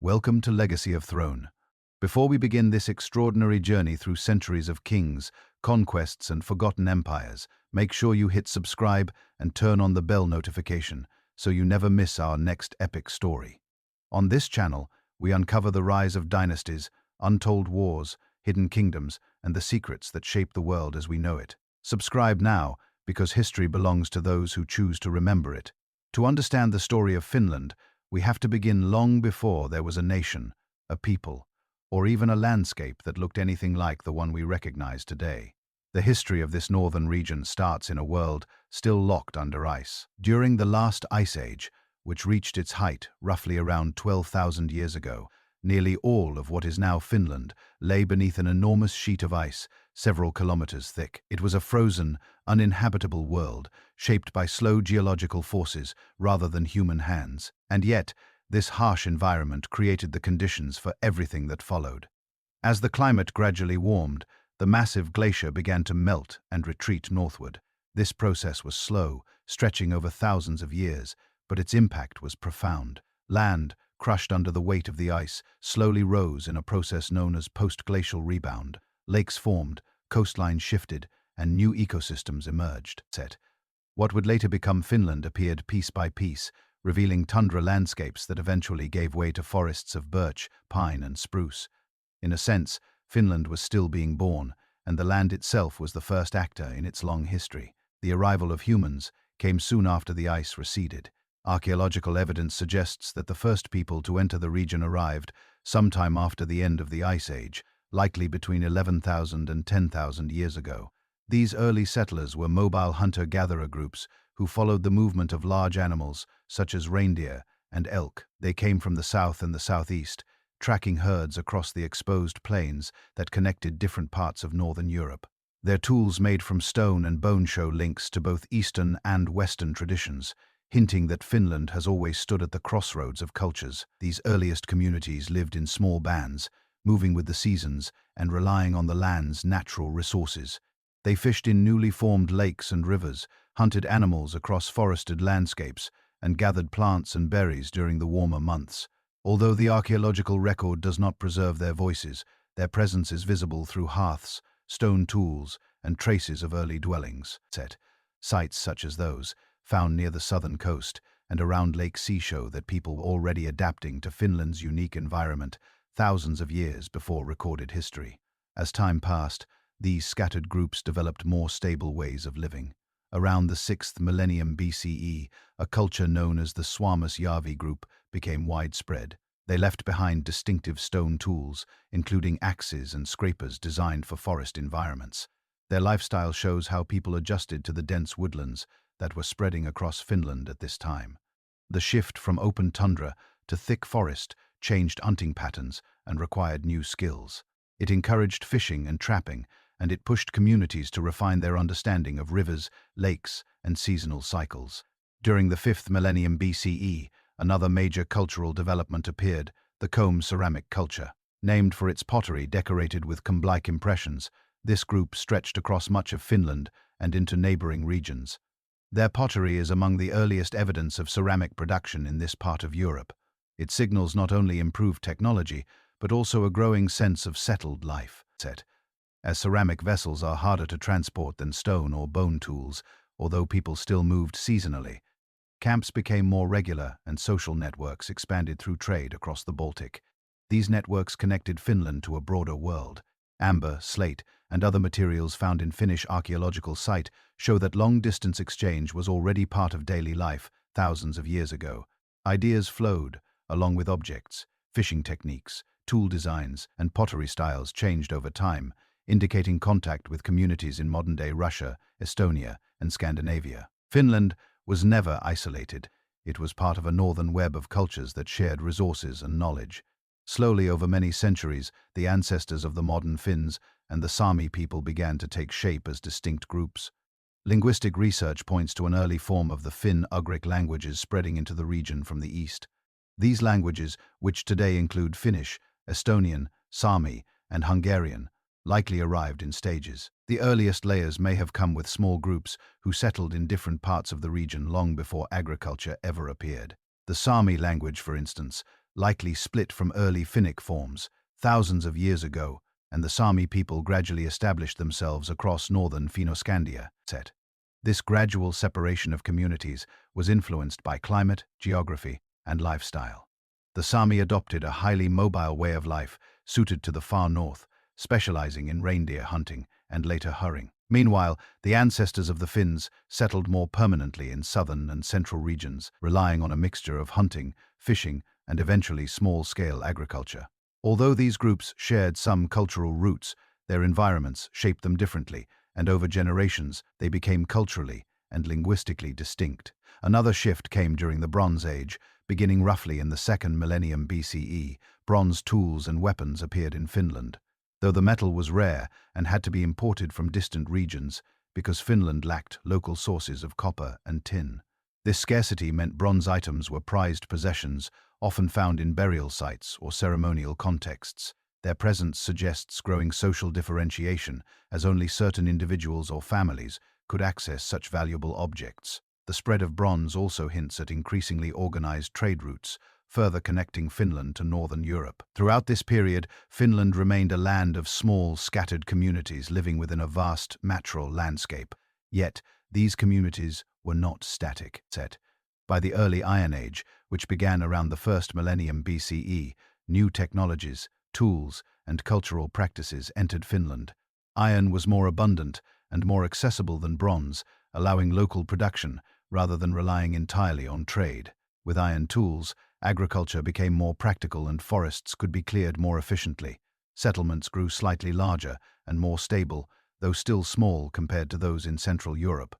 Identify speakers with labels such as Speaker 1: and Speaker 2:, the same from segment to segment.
Speaker 1: Welcome to Legacy of Throne. Before we begin this extraordinary journey through centuries of kings, conquests, and forgotten empires, make sure you hit subscribe and turn on the bell notification so you never miss our next epic story. On this channel, we uncover the rise of dynasties, untold wars, hidden kingdoms, and the secrets that shape the world as we know it. Subscribe now, because history belongs to those who choose to remember it. To understand the story of Finland, we have to begin long before there was a nation, a people, or even a landscape that looked anything like the one we recognize today. The history of this northern region starts in a world still locked under ice. During the last ice age, which reached its height roughly around 12,000 years ago, nearly all of what is now Finland lay beneath an enormous sheet of ice, several kilometers thick. It was a frozen, uninhabitable world, shaped by slow geological forces rather than human hands. And yet, this harsh environment created the conditions for everything that followed. As the climate gradually warmed, the massive glacier began to melt and retreat northward. This process was slow, stretching over thousands of years, but its impact was profound. Land, crushed under the weight of the ice, slowly rose in a process known as post-glacial rebound. Lakes formed, coastlines shifted, and new ecosystems emerged. What would later become Finland appeared piece by piece, revealing tundra landscapes that eventually gave way to forests of birch, pine, and spruce. In a sense, Finland was still being born, and the land itself was the first actor in its long history. The arrival of humans came soon after the ice receded. Archaeological evidence suggests that the first people to enter the region arrived sometime after the end of the Ice Age, likely between 11,000 and 10,000 years ago. These early settlers were mobile hunter-gatherer groups who followed the movement of large animals such as reindeer and elk. They came from the south and the southeast, tracking herds across the exposed plains that connected different parts of northern Europe. Their tools made from stone and bone show links to both Eastern and Western traditions, hinting that Finland has always stood at the crossroads of cultures. These earliest communities lived in small bands, moving with the seasons and relying on the land's natural resources. They fished in newly formed lakes and rivers, hunted animals across forested landscapes, and gathered plants and berries during the warmer months. Although the archaeological record does not preserve their voices, their presence is visible through hearths, stone tools, and traces of early dwellings. Sites such as those, found near the southern coast and around Lake Sea, show that people were already adapting to Finland's unique environment thousands of years before recorded history. As time passed, these scattered groups developed more stable ways of living. Around the 6th millennium BCE, a culture known as the Suomusjärvi group became widespread. They left behind distinctive stone tools, including axes and scrapers designed for forest environments. Their lifestyle shows how people adjusted to the dense woodlands that were spreading across Finland at this time. The shift from open tundra to thick forest changed hunting patterns and required new skills. It encouraged fishing and trapping, and it pushed communities to refine their understanding of rivers, lakes, and seasonal cycles. During the 5th millennium BCE, another major cultural development appeared, the comb ceramic culture. Named for its pottery decorated with comb-like impressions, this group stretched across much of Finland and into neighboring regions. Their pottery is among the earliest evidence of ceramic production in this part of Europe. It signals not only improved technology, but also a growing sense of settled life. As ceramic vessels are harder to transport than stone or bone tools, although people still moved seasonally, camps became more regular and social networks expanded through trade across the Baltic. These networks connected Finland to a broader world. Amber, slate, and other materials found in Finnish archaeological site show that long-distance exchange was already part of daily life thousands of years ago. Ideas flowed, along with objects. Fishing techniques, tool designs, and pottery styles changed over time, indicating contact with communities in modern-day Russia, Estonia, and Scandinavia. Finland was never isolated. It was part of a northern web of cultures that shared resources and knowledge. Slowly, over many centuries, the ancestors of the modern Finns and the Sami people began to take shape as distinct groups. Linguistic research points to an early form of the Finn-Ugric languages spreading into the region from the east. These languages, which today include Finnish, Estonian, Sami, and Hungarian, likely arrived in stages. The earliest layers may have come with small groups who settled in different parts of the region long before agriculture ever appeared. The Sami language, for instance, likely split from early Finnic forms, thousands of years ago, and the Sami people gradually established themselves across northern Finnoscandia. This gradual separation of communities was influenced by climate, geography, and lifestyle. The Sami adopted a highly mobile way of life suited to the far north, specializing in reindeer hunting and later hurrying. Meanwhile, the ancestors of the Finns settled more permanently in southern and central regions, relying on a mixture of hunting, fishing, and eventually small-scale agriculture. Although these groups shared some cultural roots, their environments shaped them differently, and over generations they became culturally and linguistically distinct. Another shift came during the Bronze Age. Beginning roughly in the 2nd millennium BCE, bronze tools and weapons appeared in Finland, though the metal was rare and had to be imported from distant regions because Finland lacked local sources of copper and tin. This scarcity meant bronze items were prized possessions, often found in burial sites or ceremonial contexts. Their presence suggests growing social differentiation, as only certain individuals or families could access such valuable objects. The spread of bronze also hints at increasingly organized trade routes, further connecting Finland to northern Europe. Throughout this period, Finland remained a land of small, scattered communities living within a vast, natural landscape. Yet, these communities were not static. By the early Iron Age, which began around the 1st millennium BCE, new technologies, tools, and cultural practices entered Finland. Iron was more abundant and more accessible than bronze, allowing local production rather than relying entirely on trade. With iron tools, agriculture became more practical and forests could be cleared more efficiently. Settlements grew slightly larger and more stable, though still small compared to those in Central Europe.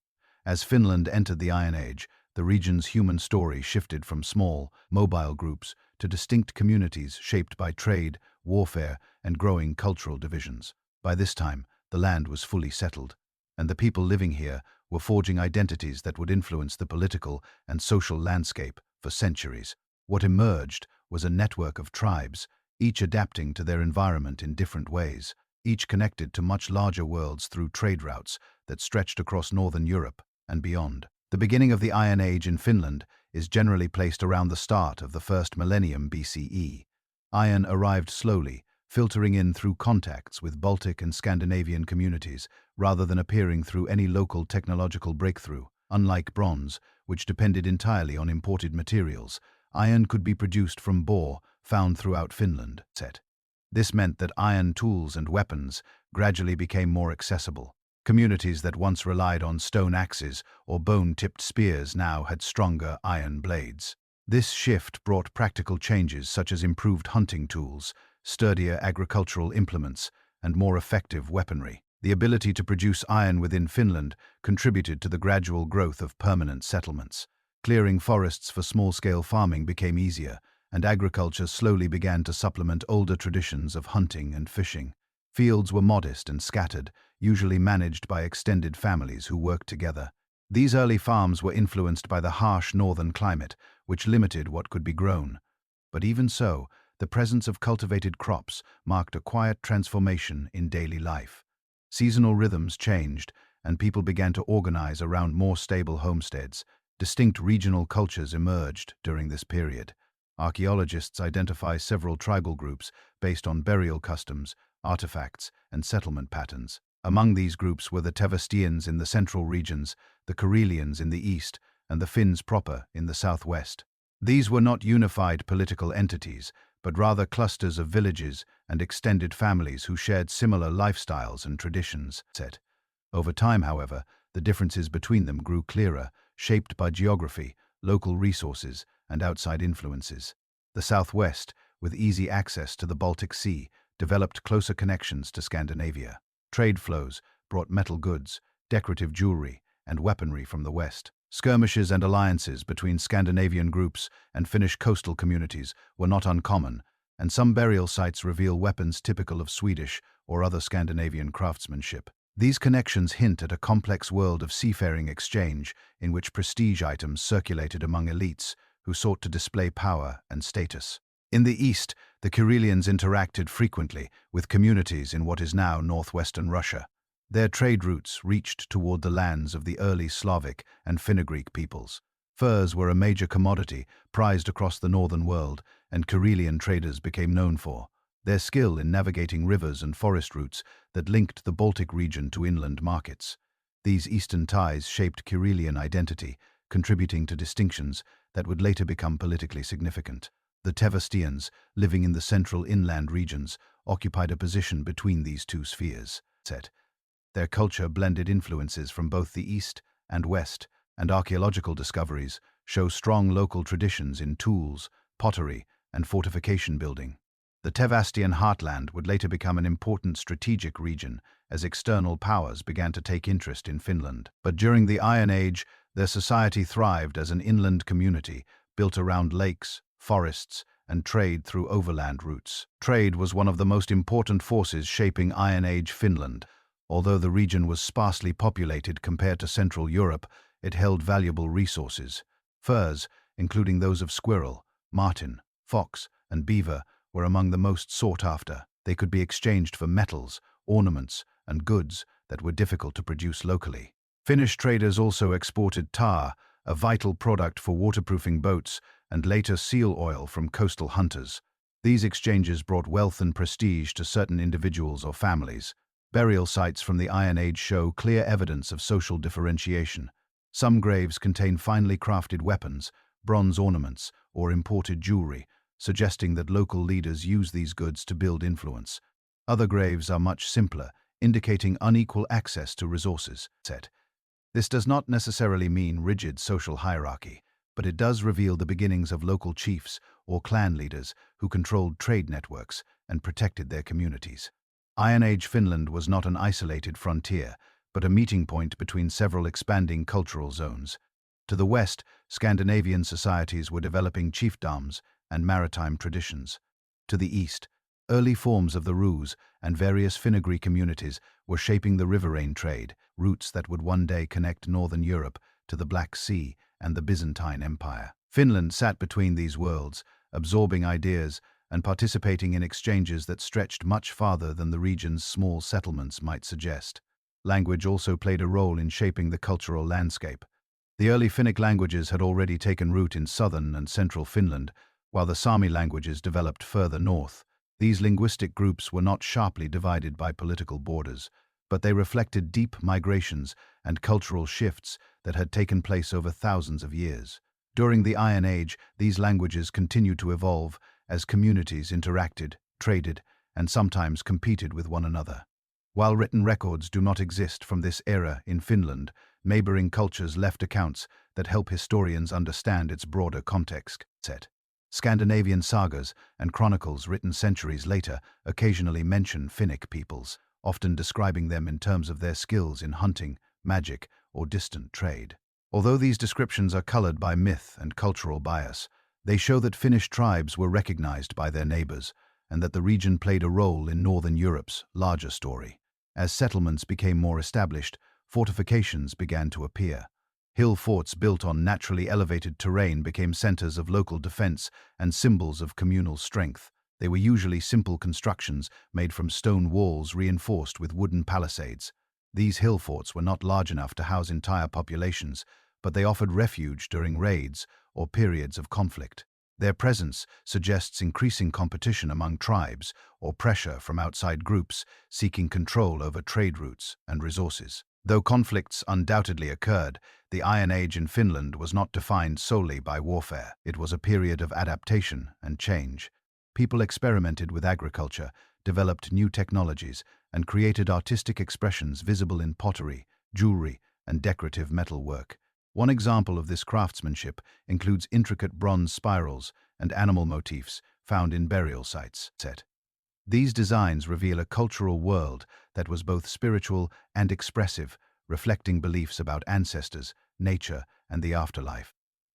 Speaker 1: As Finland entered the Iron Age, the region's human story shifted from small, mobile groups to distinct communities shaped by trade, warfare, and growing cultural divisions. By this time, the land was fully settled, and the people living here were forging identities that would influence the political and social landscape for centuries. What emerged was a network of tribes, each adapting to their environment in different ways, each connected to much larger worlds through trade routes that stretched across northern Europe and beyond. The beginning of the Iron Age in Finland is generally placed around the start of the 1st millennium BCE. Iron arrived slowly, filtering in through contacts with Baltic and Scandinavian communities rather than appearing through any local technological breakthrough. Unlike bronze, which depended entirely on imported materials, iron could be produced from ore found throughout Finland. This meant that iron tools and weapons gradually became more accessible. Communities that once relied on stone axes or bone-tipped spears now had stronger iron blades. This shift brought practical changes such as improved hunting tools, sturdier agricultural implements, and more effective weaponry. The ability to produce iron within Finland contributed to the gradual growth of permanent settlements. Clearing forests for small-scale farming became easier, and agriculture slowly began to supplement older traditions of hunting and fishing. Fields were modest and scattered, usually managed by extended families who worked together. These early farms were influenced by the harsh northern climate, which limited what could be grown. But even so, the presence of cultivated crops marked a quiet transformation in daily life. Seasonal rhythms changed, and people began to organize around more stable homesteads. Distinct regional cultures emerged during this period. Archaeologists identify several tribal groups based on burial customs, artifacts, and settlement patterns. Among these groups were the Tevestians in the central regions, the Karelians in the east, and the Finns proper in the southwest. These were not unified political entities, but rather clusters of villages and extended families who shared similar lifestyles and traditions. Over time, however, the differences between them grew clearer, shaped by geography, local resources, and outside influences. The southwest, with easy access to the Baltic Sea, developed closer connections to Scandinavia. Trade flows brought metal goods, decorative jewelry, and weaponry from the west. Skirmishes and alliances between Scandinavian groups and Finnish coastal communities were not uncommon, and some burial sites reveal weapons typical of Swedish or other Scandinavian craftsmanship. These connections hint at a complex world of seafaring exchange in which prestige items circulated among elites who sought to display power and status. In the east, the Karelians interacted frequently with communities in what is now northwestern Russia. Their trade routes reached toward the lands of the early Slavic and Finno-Greek peoples. Furs were a major commodity prized across the northern world, and Karelian traders became known for their skill in navigating rivers and forest routes that linked the Baltic region to inland markets. These eastern ties shaped Karelian identity, contributing to distinctions that would later become politically significant. The Tevastians, living in the central inland regions, occupied a position between these two spheres. Their culture blended influences from both the east and west, and archaeological discoveries show strong local traditions in tools, pottery, and fortification building. The Tevastian heartland would later become an important strategic region as external powers began to take interest in Finland. But during the Iron Age, their society thrived as an inland community built around lakes, forests, and trade through overland routes. Trade was one of the most important forces shaping Iron Age Finland. Although the region was sparsely populated compared to Central Europe, it held valuable resources. Furs, including those of squirrel, marten, fox, and beaver, were among the most sought after. They could be exchanged for metals, ornaments, and goods that were difficult to produce locally. Finnish traders also exported tar, a vital product for waterproofing boats, and later seal oil from coastal hunters. These exchanges brought wealth and prestige to certain individuals or families. Burial sites from the Iron Age show clear evidence of social differentiation. Some graves contain finely crafted weapons, bronze ornaments, or imported jewelry, suggesting that local leaders use these goods to build influence. Other graves are much simpler, indicating unequal access to resources. This does not necessarily mean rigid social hierarchy, but it does reveal the beginnings of local chiefs or clan leaders who controlled trade networks and protected their communities. Iron Age Finland was not an isolated frontier, but a meeting point between several expanding cultural zones. To the west, Scandinavian societies were developing chiefdoms and maritime traditions. To the east, early forms of the Rus and various Finnegree communities were shaping the riverine trade, routes that would one day connect northern Europe to the Black Sea and the Byzantine Empire. Finland sat between these worlds, absorbing ideas and participating in exchanges that stretched much farther than the region's small settlements might suggest. Language also played a role in shaping the cultural landscape. The early Finnic languages had already taken root in southern and central Finland, while the Sami languages developed further north. These linguistic groups were not sharply divided by political borders, but they reflected deep migrations and cultural shifts that had taken place over thousands of years. During the Iron Age, these languages continued to evolve as communities interacted, traded, and sometimes competed with one another. While written records do not exist from this era in Finland, neighboring cultures left accounts that help historians understand its broader context. Scandinavian sagas and chronicles written centuries later occasionally mention Finnic peoples, often describing them in terms of their skills in hunting, magic, or distant trade. Although these descriptions are colored by myth and cultural bias, they show that Finnish tribes were recognized by their neighbors and that the region played a role in Northern Europe's larger story. As settlements became more established, fortifications began to appear. Hill forts built on naturally elevated terrain became centers of local defense and symbols of communal strength. They were usually simple constructions made from stone walls reinforced with wooden palisades. These hill forts were not large enough to house entire populations, but they offered refuge during raids or periods of conflict. Their presence suggests increasing competition among tribes or pressure from outside groups seeking control over trade routes and resources. Though conflicts undoubtedly occurred, the Iron Age in Finland was not defined solely by warfare. It was a period of adaptation and change. People experimented with agriculture, developed new technologies, and created artistic expressions visible in pottery, jewelry, and decorative metalwork. One example of this craftsmanship includes intricate bronze spirals and animal motifs found in burial sites. These designs reveal a cultural world that was both spiritual and expressive, reflecting beliefs about ancestors, nature, and the afterlife.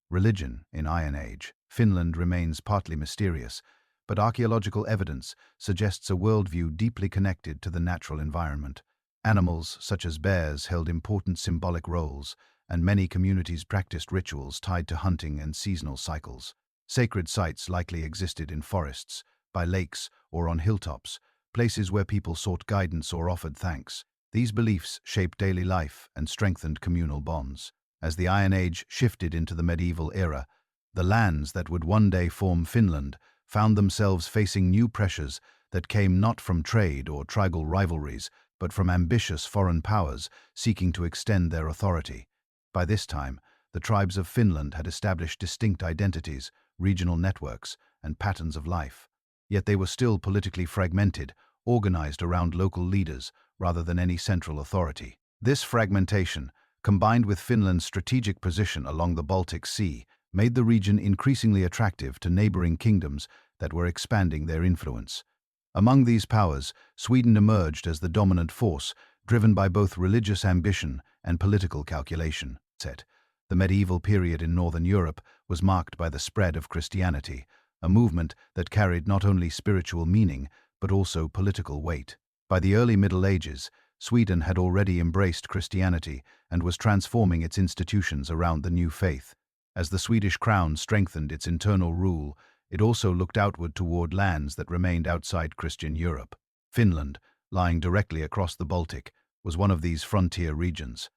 Speaker 1: Religion in Iron Age Finland remains partly mysterious, but archaeological evidence suggests a worldview deeply connected to the natural environment. Animals, such as bears, held important symbolic roles, and many communities practiced rituals tied to hunting and seasonal cycles. Sacred sites likely existed in forests, by lakes, or on hilltops, places where people sought guidance or offered thanks. These beliefs shaped daily life and strengthened communal bonds. As the Iron Age shifted into the medieval era, the lands that would one day form Finland found themselves facing new pressures that came not from trade or tribal rivalries, but from ambitious foreign powers seeking to extend their authority. By this time, the tribes of Finland had established distinct identities, regional networks, and patterns of life. Yet they were still politically fragmented, organized around local leaders rather than any central authority. This fragmentation, combined with Finland's strategic position along the Baltic Sea, made the region increasingly attractive to neighboring kingdoms that were expanding their influence. Among these powers, Sweden emerged as the dominant force, driven by both religious ambition and political calculation. The medieval period in Northern Europe was marked by the spread of Christianity, a movement that carried not only spiritual meaning but also political weight. By the early Middle Ages, Sweden had already embraced Christianity and was transforming its institutions around the new faith. As the Swedish crown strengthened its internal rule, it also looked outward toward lands that remained outside Christian Europe. Finland, lying directly across the Baltic, was one of these frontier regions.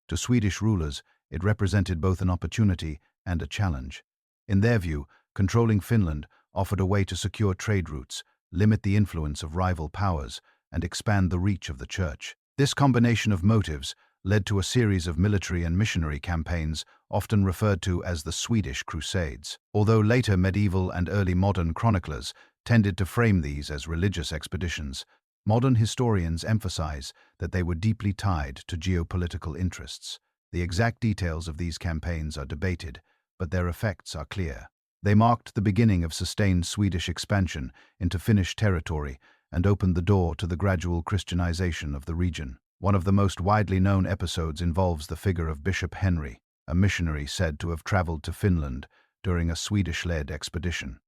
Speaker 1: To Swedish rulers, it represented both an opportunity and a challenge. In their view, controlling Finland offered a way to secure trade routes, limit the influence of rival powers, and expand the reach of the church. This combination of motives led to a series of military and missionary campaigns, often referred to as the Swedish Crusades. Although later medieval and early modern chroniclers tended to frame these as religious expeditions, modern historians emphasize that they were deeply tied to geopolitical interests. The exact details of these campaigns are debated, but their effects are clear. They marked the beginning of sustained Swedish expansion into Finnish territory and opened the door to the gradual Christianization of the region. One of the most widely known episodes involves the figure of Bishop Henry, a missionary said to have traveled to Finland during a Swedish-led expedition.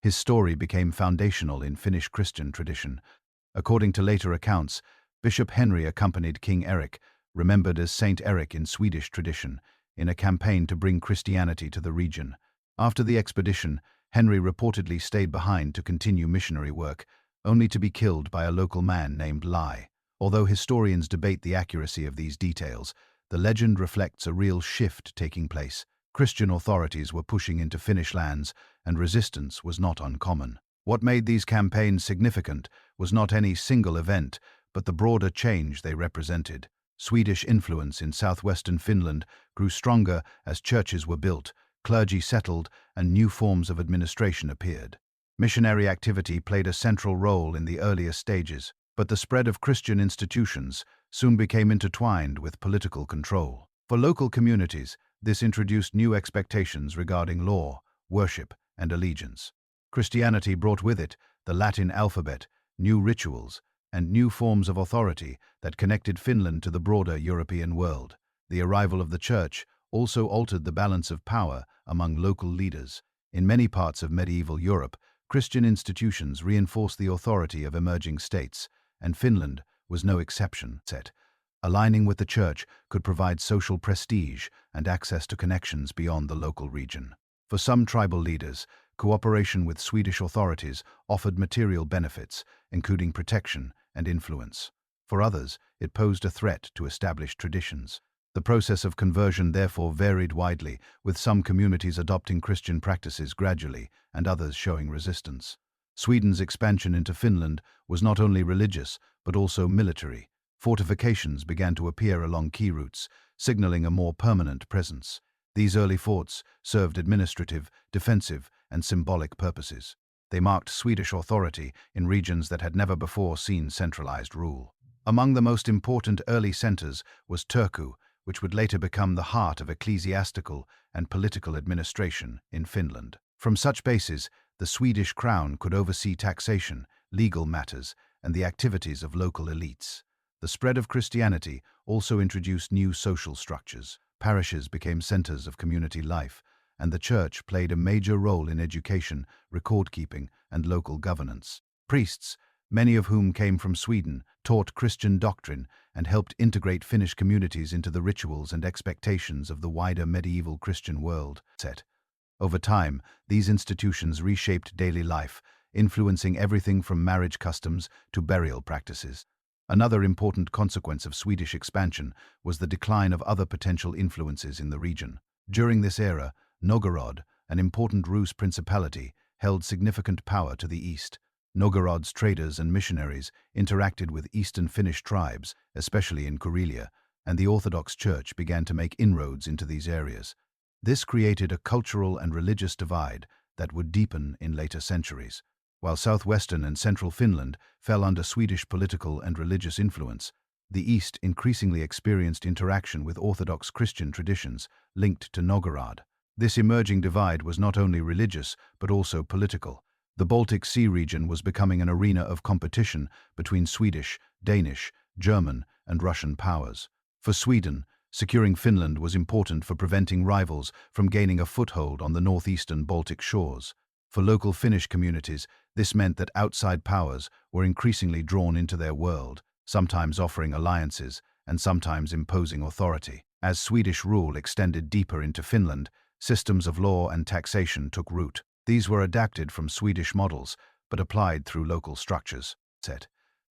Speaker 1: His story became foundational in Finnish Christian tradition. According to later accounts, Bishop Henry accompanied King Eric, remembered as Saint Eric in Swedish tradition, in a campaign to bring Christianity to the region. After the expedition, Henry reportedly stayed behind to continue missionary work, only to be killed by a local man named Lai. Although historians debate the accuracy of these details, the legend reflects a real shift taking place. Christian authorities were pushing into Finnish lands, and resistance was not uncommon. What made these campaigns significant was not any single event, but the broader change they represented. Swedish influence in southwestern Finland grew stronger as churches were built, clergy settled, and new forms of administration appeared. Missionary activity played a central role in the earlier stages, but the spread of Christian institutions soon became intertwined with political control. For local communities, this introduced new expectations regarding law, worship, and allegiance. Christianity brought with it the Latin alphabet, new rituals, and new forms of authority that connected Finland to the broader European world. The arrival of the church also altered the balance of power among local leaders. In many parts of medieval Europe, Christian institutions reinforced the authority of emerging states, and Finland was no exception. Aligning with the church could provide social prestige and access to connections beyond the local region. For some tribal leaders, cooperation with Swedish authorities offered material benefits, including protection and influence. For others, it posed a threat to established traditions. The process of conversion therefore varied widely, with some communities adopting Christian practices gradually and others showing resistance. Sweden's expansion into Finland was not only religious, but also military. Fortifications began to appear along key routes, signaling a more permanent presence. These early forts served administrative, defensive, and symbolic purposes. They marked Swedish authority in regions that had never before seen centralized rule. Among the most important early centers was Turku, which would later become the heart of ecclesiastical and political administration in Finland. From such bases, the Swedish crown could oversee taxation, legal matters, and the activities of local elites. The spread of Christianity also introduced new social structures. Parishes became centers of community life, and the church played a major role in education, record-keeping, and local governance. Priests, many of whom came from Sweden, taught Christian doctrine and helped integrate Finnish communities into the rituals and expectations of the wider medieval Christian world. Over time, these institutions reshaped daily life, influencing everything from marriage customs to burial practices. Another important consequence of Swedish expansion was the decline of other potential influences in the region. During this era, Novgorod, an important Rus principality, held significant power to the east. Novgorod's traders and missionaries interacted with eastern Finnish tribes, especially in Karelia, and the Orthodox Church began to make inroads into these areas. This created a cultural and religious divide that would deepen in later centuries. While southwestern and central Finland fell under Swedish political and religious influence, the East increasingly experienced interaction with Orthodox Christian traditions linked to Novgorod. This emerging divide was not only religious but also political. The Baltic Sea region was becoming an arena of competition between Swedish, Danish, German, and Russian powers. For Sweden, securing Finland was important for preventing rivals from gaining a foothold on the northeastern Baltic shores. For local Finnish communities, this meant that outside powers were increasingly drawn into their world, sometimes offering alliances and sometimes imposing authority. As Swedish rule extended deeper into Finland, systems of law and taxation took root. These were adapted from Swedish models, but applied through local structures.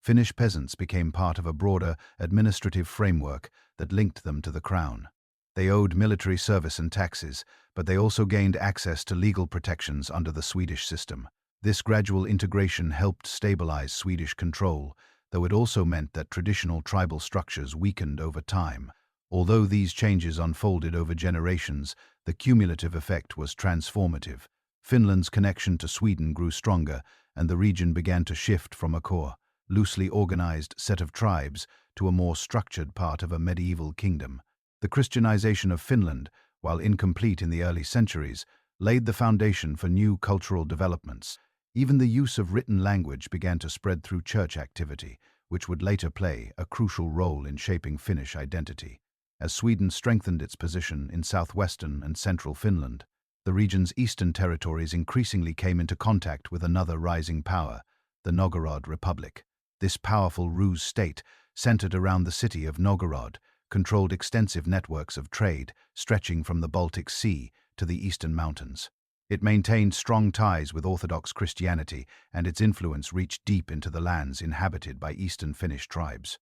Speaker 1: Finnish peasants became part of a broader administrative framework that linked them to the crown. They owed military service and taxes, but they also gained access to legal protections under the Swedish system. This gradual integration helped stabilize Swedish control, though it also meant that traditional tribal structures weakened over time. Although these changes unfolded over generations, the cumulative effect was transformative. Finland's connection to Sweden grew stronger, and the region began to shift from a core, loosely organized set of tribes to a more structured part of a medieval kingdom. The Christianization of Finland, while incomplete in the early centuries, laid the foundation for new cultural developments. Even the use of written language began to spread through church activity, which would later play a crucial role in shaping Finnish identity. As Sweden strengthened its position in southwestern and central Finland, the region's eastern territories increasingly came into contact with another rising power, the Novgorod Republic. This powerful Rus state, centered around the city of Novgorod, controlled extensive networks of trade stretching from the Baltic Sea to the eastern mountains. It maintained strong ties with Orthodox Christianity, and its influence reached deep into the lands inhabited by eastern Finnish tribes.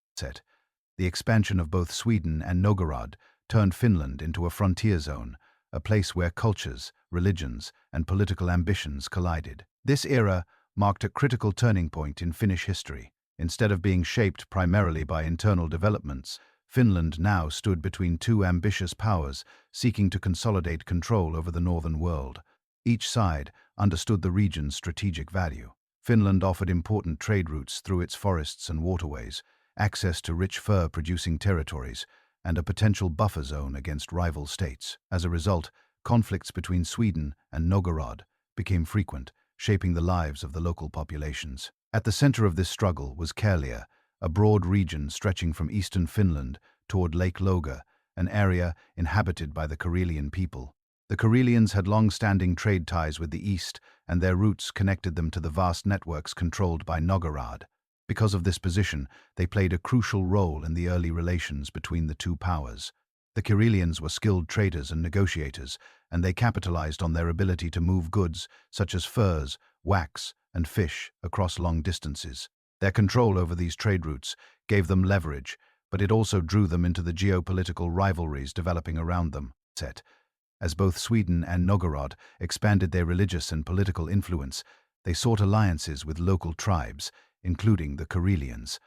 Speaker 1: The expansion of both Sweden and Novgorod turned Finland into a frontier zone, a place where cultures, religions, and political ambitions collided. This era marked a critical turning point in Finnish history. Instead of being shaped primarily by internal developments, Finland now stood between two ambitious powers seeking to consolidate control over the northern world. Each side understood the region's strategic value. Finland offered important trade routes through its forests and waterways, access to rich fur-producing territories, and a potential buffer zone against rival states. As a result, conflicts between Sweden and Novgorod became frequent, shaping the lives of the local populations. At the center of this struggle was Karelia, a broad region stretching from eastern Finland toward Lake Loga, an area inhabited by the Karelian people. The Karelians had long-standing trade ties with the east, and their routes connected them to the vast networks controlled by Novgorod. Because of this position, they played a crucial role in the early relations between the two powers. The Karelians were skilled traders and negotiators, and they capitalized on their ability to move goods such as furs, wax, and fish across long distances. Their control over these trade routes gave them leverage, but it also drew them into the geopolitical rivalries developing around them. As both Sweden and Novgorod expanded their religious and political influence, they sought alliances with local tribes, including the Karelians.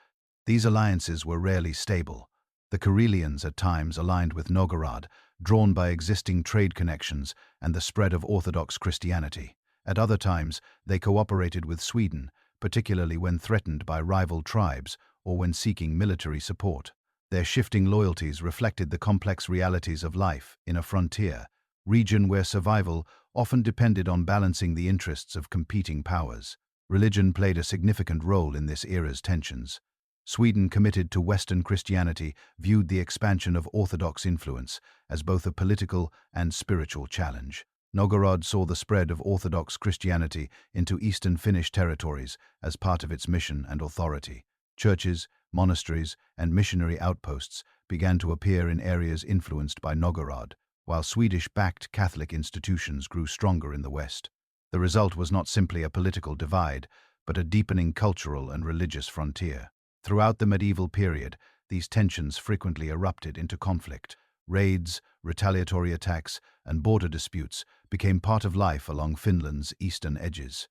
Speaker 1: These alliances were rarely stable. The Karelians at times aligned with Novgorod, drawn by existing trade connections and the spread of Orthodox Christianity. At other times, they cooperated with Sweden, particularly when threatened by rival tribes or when seeking military support. Their shifting loyalties reflected the complex realities of life in a frontier region where survival often depended on balancing the interests of competing powers. Religion played a significant role in this era's tensions. Sweden, committed to Western Christianity, viewed the expansion of Orthodox influence as both a political and spiritual challenge. Novgorod saw the spread of Orthodox Christianity into eastern Finnish territories as part of its mission and authority. Churches, monasteries, and missionary outposts began to appear in areas influenced by Novgorod, while Swedish-backed Catholic institutions grew stronger in the West. The result was not simply a political divide, but a deepening cultural and religious frontier. Throughout the medieval period, these tensions frequently erupted into conflict. Raids, retaliatory attacks, and border disputes became part of life along Finland's eastern edges.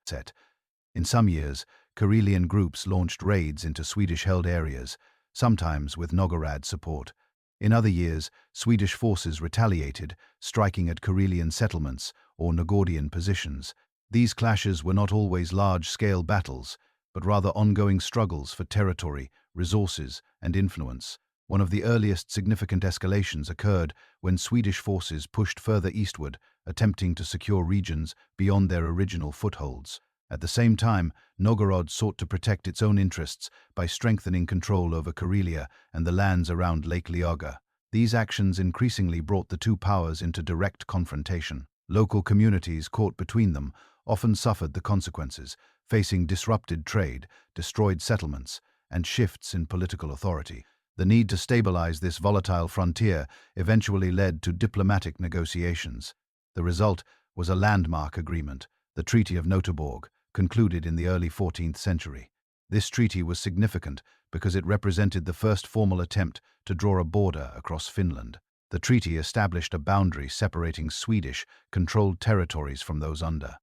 Speaker 1: In some years, Karelian groups launched raids into Swedish-held areas, sometimes with Novgorod support. In other years, Swedish forces retaliated, striking at Karelian settlements or Novgorodian positions. These clashes were not always large-scale battles, but rather ongoing struggles for territory, resources, and influence. One of the earliest significant escalations occurred when Swedish forces pushed further eastward, attempting to secure regions beyond their original footholds. At the same time, Novgorod sought to protect its own interests by strengthening control over Karelia and the lands around Lake Liaga. These actions increasingly brought the two powers into direct confrontation. Local communities caught between them often suffered the consequences, facing disrupted trade, destroyed settlements, and shifts in political authority. The need to stabilize this volatile frontier eventually led to diplomatic negotiations. The result was a landmark agreement, the Treaty of Göteborg, concluded in the early 14th century. This treaty was significant because it represented the first formal attempt to draw a border across Finland. The treaty established a boundary separating Swedish-controlled territories from those under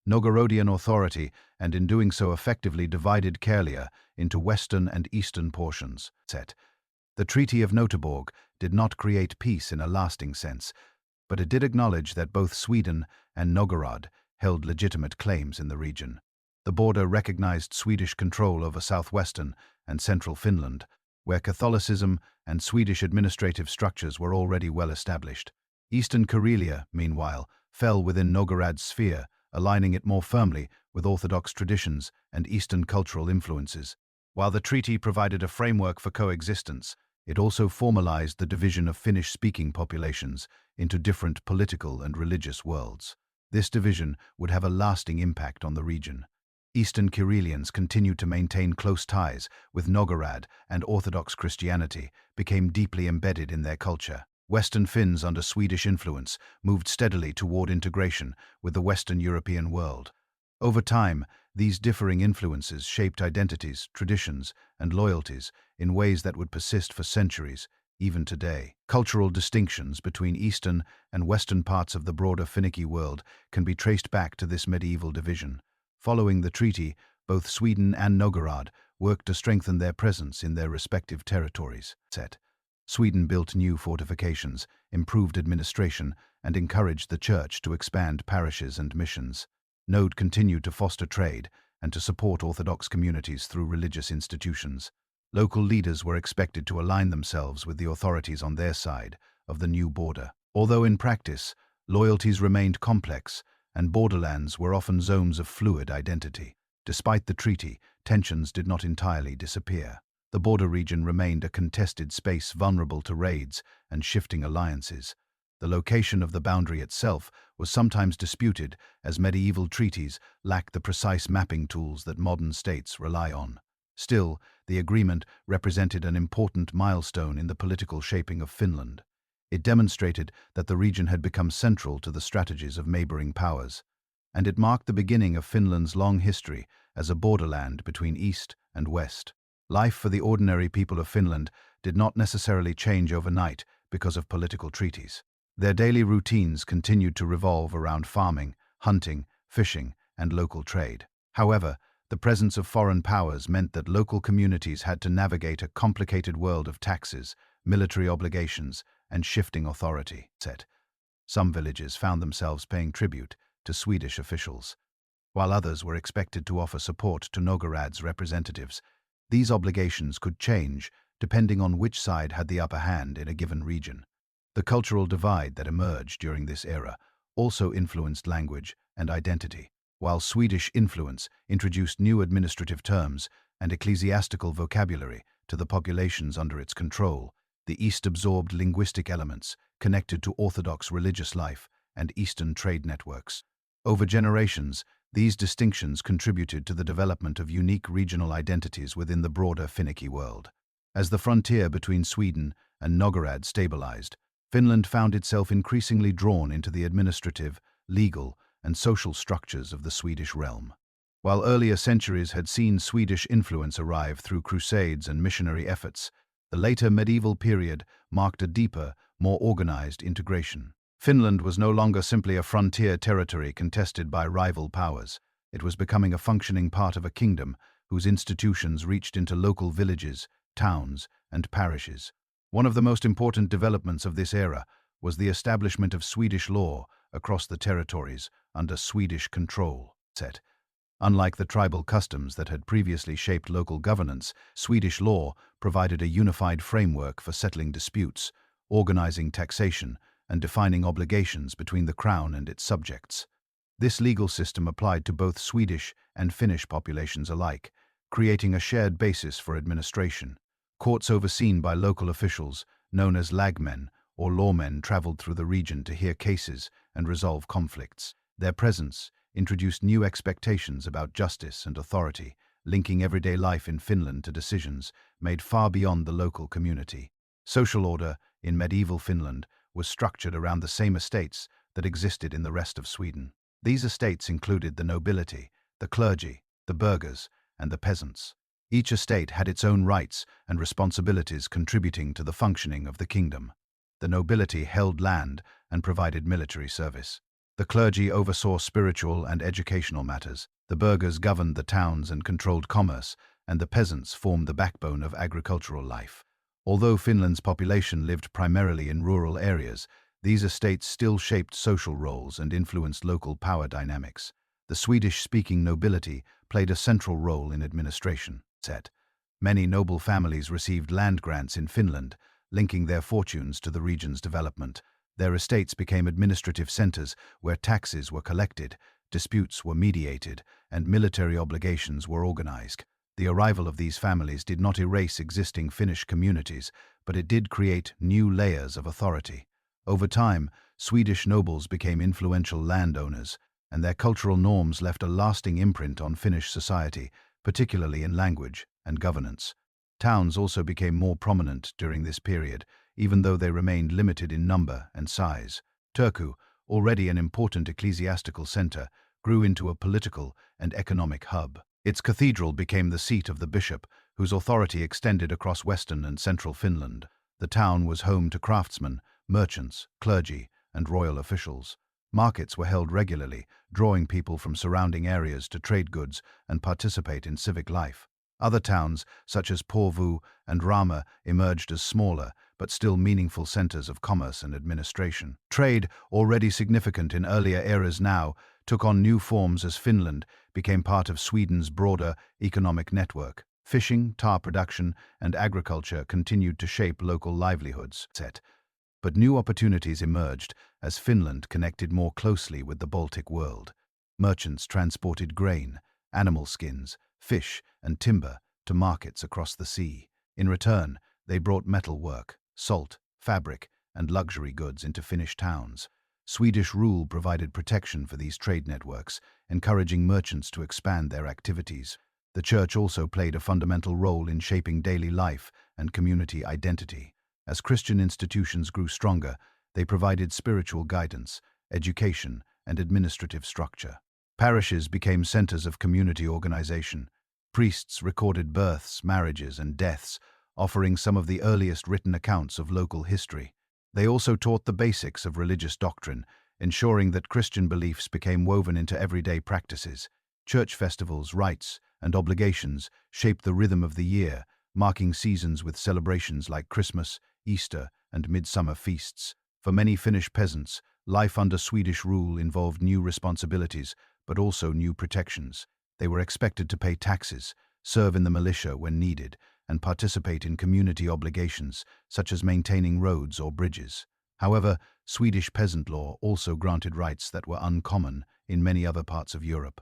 Speaker 1: Novgorodian authority, and in doing so effectively divided Karelia into western and eastern portions. The Treaty of Göteborg did not create peace in a lasting sense, but it did acknowledge that both Sweden and Novgorod held legitimate claims in the region. The border recognized Swedish control over southwestern and central Finland, where Catholicism and Swedish administrative structures were already well established. Eastern Karelia, meanwhile, fell within Novgorod's sphere, aligning it more firmly with Orthodox traditions and Eastern cultural influences. While the treaty provided a framework for coexistence, it also formalized the division of Finnish-speaking populations into different political and religious worlds. This division would have a lasting impact on the region. Eastern Karelians continued to maintain close ties with Novgorod, and Orthodox Christianity became deeply embedded in their culture. Western Finns under Swedish influence moved steadily toward integration with the Western European world. Over time, these differing influences shaped identities, traditions, and loyalties in ways that would persist for centuries, even today. Cultural distinctions between eastern and western parts of the broader Finnicky world can be traced back to this medieval division. Following the treaty, both Sweden and Novgorod worked to strengthen their presence in their respective territories. Sweden built new fortifications, improved administration, and encouraged the church to expand parishes and missions. Node continued to foster trade and to support Orthodox communities through religious institutions. Local leaders were expected to align themselves with the authorities on their side of the new border. Although in practice, loyalties remained complex, and borderlands were often zones of fluid identity. Despite the treaty, tensions did not entirely disappear. The border region remained a contested space vulnerable to raids and shifting alliances. The location of the boundary itself was sometimes disputed, as medieval treaties lacked the precise mapping tools that modern states rely on. Still, the agreement represented an important milestone in the political shaping of Finland. It demonstrated that the region had become central to the strategies of neighboring powers, and it marked the beginning of Finland's long history as a borderland between East and West. Life for the ordinary people of Finland did not necessarily change overnight because of political treaties. Their daily routines continued to revolve around farming, hunting, fishing, and local trade. However, the presence of foreign powers meant that local communities had to navigate a complicated world of taxes, military obligations, and shifting authority. Some villages found themselves paying tribute to Swedish officials, while others were expected to offer support to Novgorod's representatives. These obligations could change depending on which side had the upper hand in a given region. The cultural divide that emerged during this era also influenced language and identity. While Swedish influence introduced new administrative terms and ecclesiastical vocabulary to the populations under its control, the East absorbed linguistic elements connected to Orthodox religious life and Eastern trade networks. Over generations, these distinctions contributed to the development of unique regional identities within the broader Finnicky world. As the frontier between Sweden and Novgorod stabilized, Finland found itself increasingly drawn into the administrative, legal, and social structures of the Swedish realm. While earlier centuries had seen Swedish influence arrive through crusades and missionary efforts, the later medieval period marked a deeper, more organized integration. Finland was no longer simply a frontier territory contested by rival powers. It was becoming a functioning part of a kingdom whose institutions reached into local villages, towns, and parishes. One of the most important developments of this era was the establishment of Swedish law across the territories under Swedish control. Unlike the tribal customs that had previously shaped local governance, Swedish law provided a unified framework for settling disputes, organizing taxation, and defining obligations between the crown and its subjects. This legal system applied to both Swedish and Finnish populations alike, creating a shared basis for administration. Courts overseen by local officials, known as lagmen or lawmen, traveled through the region to hear cases and resolve conflicts. Their presence introduced new expectations about justice and authority, linking everyday life in Finland to decisions made far beyond the local community. Social order in medieval Finland was structured around the same estates that existed in the rest of Sweden. These estates included the nobility, the clergy, the burghers, and the peasants. Each estate had its own rights and responsibilities contributing to the functioning of the kingdom. The nobility held land and provided military service. The clergy oversaw spiritual and educational matters. The burghers governed the towns and controlled commerce, and the peasants formed the backbone of agricultural life. Although Finland's population lived primarily in rural areas, these estates still shaped social roles and influenced local power dynamics. The Swedish-speaking nobility played a central role in administration. Many noble families received land grants in Finland, linking their fortunes to the region's development. Their estates became administrative centers where taxes were collected, disputes were mediated, and military obligations were organized. The arrival of these families did not erase existing Finnish communities, but it did create new layers of authority. Over time, Swedish nobles became influential landowners, and their cultural norms left a lasting imprint on Finnish society, particularly in language and governance. Towns also became more prominent during this period, even though they remained limited in number and size. Turku, already an important ecclesiastical center, grew into a political and economic hub. Its cathedral became the seat of the bishop, whose authority extended across western and central Finland. The town was home to craftsmen, merchants, clergy, and royal officials. Markets were held regularly, drawing people from surrounding areas to trade goods and participate in civic life. Other towns, such as Porvoo and Rama, emerged as smaller but still meaningful centers of commerce and administration. Trade, already significant in earlier eras, now took on new forms as Finland became part of Sweden's broader economic network. Fishing, tar production, and agriculture continued to shape local livelihoods. But new opportunities emerged as Finland connected more closely with the Baltic world. Merchants transported grain, animal skins, fish, and timber to markets across the sea. In return, they brought metalwork, salt, fabric, and luxury goods into Finnish towns. Swedish rule provided protection for these trade networks, encouraging merchants to expand their activities. The church also played a fundamental role in shaping daily life and community identity. As Christian institutions grew stronger, they provided spiritual guidance, education, and administrative structure. Parishes became centers of community organization. Priests recorded births, marriages, and deaths, offering some of the earliest written accounts of local history. They also taught the basics of religious doctrine, ensuring that Christian beliefs became woven into everyday practices. Church festivals, rites, and obligations shaped the rhythm of the year, marking seasons with celebrations like Christmas, Easter, and midsummer feasts. For many Finnish peasants, life under Swedish rule involved new responsibilities, but also new protections. They were expected to pay taxes, serve in the militia when needed, and participate in community obligations, such as maintaining roads or bridges. However, Swedish peasant law also granted rights that were uncommon in many other parts of Europe.